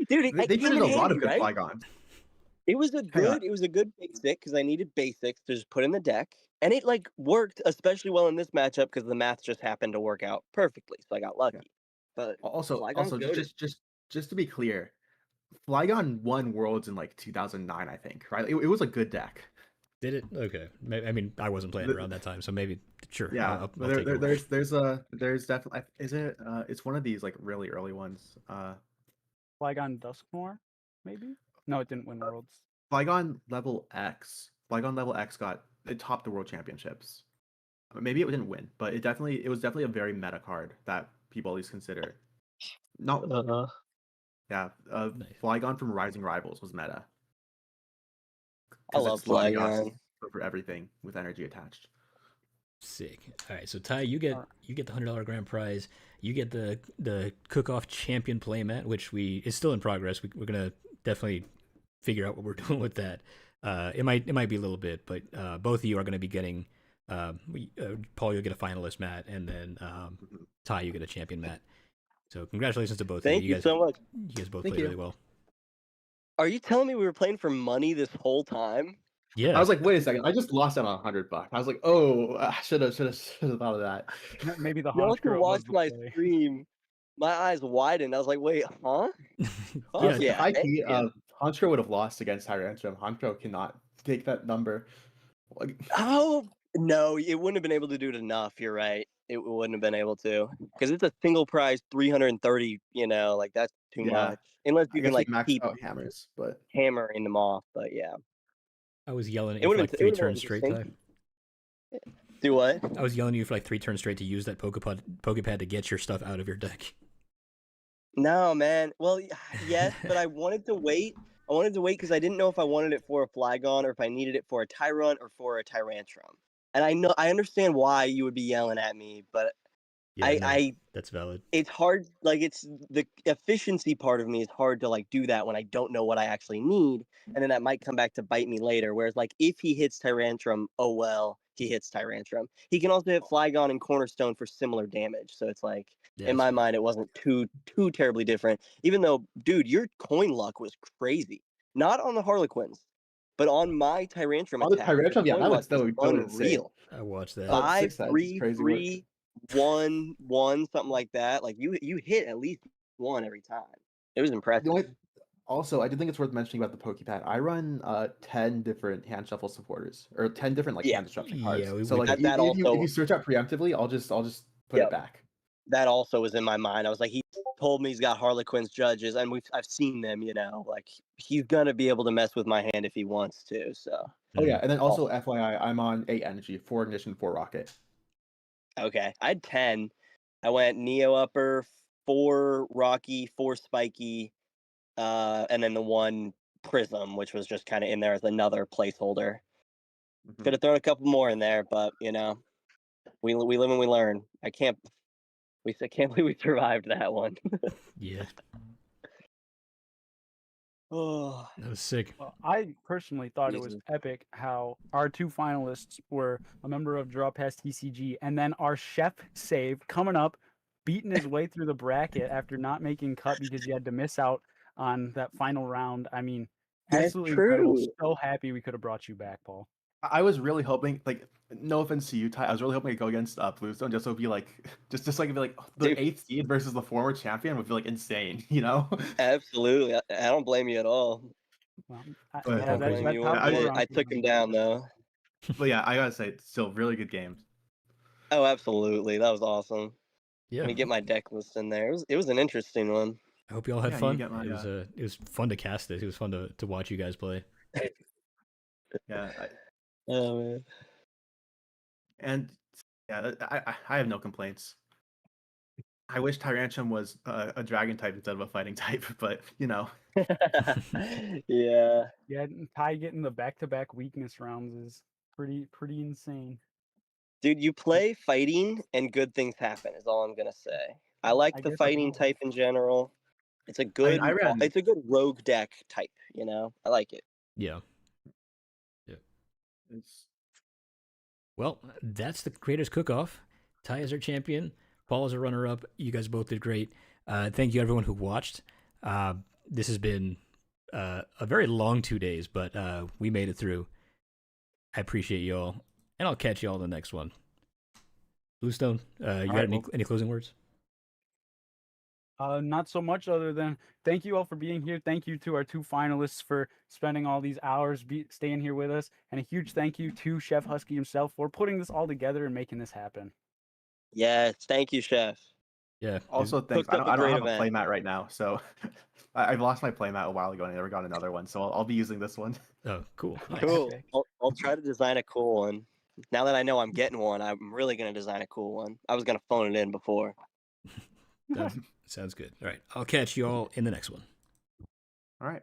Dude, They it came did in a lot of handy, good right? Flygons. It was a Hang on. good basic because I needed basics to just put in the deck, and it like worked especially well in this matchup because the math just happened to work out perfectly, so I got lucky. Yeah. But Also, Flygon's goated. just to be clear, Flygon won Worlds in like 2009, I think. Right? It was a good deck. Did it? Okay. I mean, I wasn't playing around that time, so maybe sure. Yeah, I'll but take your word. there's definitely, is it it's one of these like really early ones. Flygon Duskmore, maybe? No, it didn't win Worlds. Flygon level X got it topped the world championships. Maybe it didn't win, but it was definitely a very meta card that people at least consider. Not yeah, Nice. Flygon from Rising Rivals was meta. I 'Cause love it's Latios Flygon. for everything with energy attached. Sick. All right, so Ty, you get the $100 grand prize. You get the Cookoff champion playmat, which is still in progress. We're gonna definitely figure out what we're doing with that. It might be a little bit, but both of you are gonna be getting. Paul, you'll get a finalist mat, and then Ty, you get a champion mat. So congratulations to both Thank of you. you so much. You guys both Thank played you. really well. Are you telling me we were playing for money this whole time? Yeah. I was like, wait a second, I just lost out on $100. I was like, oh, I should have thought of that. Maybe the Y'all Honchkrow can was watch the my play. stream. My eyes widened. I was like, wait, huh? Fuck Yeah, yeah. thank you. Honchkrow would have lost against Tyrantrum. Honchkrow cannot take that number. Like, Oh no, it wouldn't have been able to do it enough. You're right. It wouldn't have been able to because it's a single prize 330. Like that's too Yeah. much. Unless I you guess can we like maxed keep out hammers, but hammering them off. But yeah, I was yelling at It you for would've like been- it 3 would've been turns straight, Ty. interesting. do what? I was yelling at you for like 3 turns straight to use that Pokepad to get your stuff out of your deck. No, man. Well, yes, but I wanted to wait. I wanted to wait because I didn't know if I wanted it for a Flygon or if I needed it for a Tyron or for a Tyrantrum. And I understand why you would be yelling at me, but Yeah, no, I that's valid. it's hard. Like it's the efficiency part of me is hard to like do that when I don't know what I actually need, and then that might come back to bite me later. Whereas like if he hits Tyrantrum, oh well, he hits Tyrantrum. He can also hit Flygon and Cornerstone for similar damage. So it's like Yeah, in my mind, it wasn't too terribly different. Even though, dude, your coin luck was crazy. Not on the Harlequins, but on my Tyrantrum Oh, the attack. Your Tyrantrum, yeah, coin that luck was was so insane. unreal. I watched that. 5, 6 heads is 3, crazy work. 3, 1, 1, something like that. Like you hit at least one every time. It was impressive. The only, also, I do think it's worth mentioning about the Pokepad. I run 10 different hand shuffle supporters, or 10 different like Yeah. hand disruption cards. Yeah, So like That if also you search out preemptively, I'll just put Yep. it back. that also was in my mind. I was like, he told me he's got Harlequins judges, and I've seen them. You know, like he's gonna be able to mess with my hand if he wants to. So Oh yeah, and then also Oh. FYI, I'm on 8 energy, 4 ignition, 4 rocket. okay, I had 10. I went Neo Upper, 4 Rocky, 4 Spiky, and then the 1 Prism, which was just kind of in there as another placeholder. Mhm. Could have thrown a couple more in there, but you know, we live and we learn. I can't believe we survived that one. Yeah, Oh, that was sick. Well, I personally thought it was Jesus. epic how our 2 finalists were a member of Draw Past TCG, and then our chef save coming up, beating his way through the bracket after not making cut because he had to miss out on that final round. I mean, That's absolutely incredible. true. So happy we could have brought you back, Paul. I was really hoping, like, no offense to you, Ty, I was really hoping to go against Bluestone just so it'd be like, just like, it'd be like the Dude. 8th seed versus the former champion would be like insane, you know? Absolutely. I don't blame you at all. Well, But- yeah, I don't that, blame that you top one I- four bit. round I was took him down though. But yeah, I gotta say, still really good games. Oh, absolutely. That was awesome. Yeah, Let me get my deck list in there. It was an interesting one. I hope you all had Yeah, you fun. get my, It was fun to cast this. It was fun to watch you guys play. Yeah, Oh man. and yeah, I have no complaints. I wish Tyrantrum was a dragon type instead of a fighting type, but you know. Yeah. Yeah, and Ty getting the back-to-back weakness rounds is pretty insane. Dude, you play fighting and good things happen is all I'm gonna say. I like I the guess fighting so. type in general. It's a good I ran- it's a good rogue deck type, you know? I like it. Yeah. It's, Well, that's the Creators Cook-Off. Ty is our champion. Paul is a runner-up. You guys both did great. Thank you, everyone who watched. This has been a very long 2 days, but we made it through. I appreciate you all, and I'll catch you all in the next one. Bluestone, you got right, any closing words? Not so much other than thank you all for being here. Thank you to our 2 finalists for spending all these hours staying here with us. And a huge thank you to Chef Husky himself for putting this all together and making this happen. Yes, thank you, Chef. Yeah. also, thanks. Cooked up a I don't great have event. a playmat right now, so I've lost my playmat a while ago and I never got another one, so I'll be using this one. Oh, cool. Nice. Cool. Epic. I'll try to design a cool one. Now that I know I'm getting one, I'm really gonna design a cool one. I was gonna phone it in before. Sounds good. All right. I'll catch you all in the next one.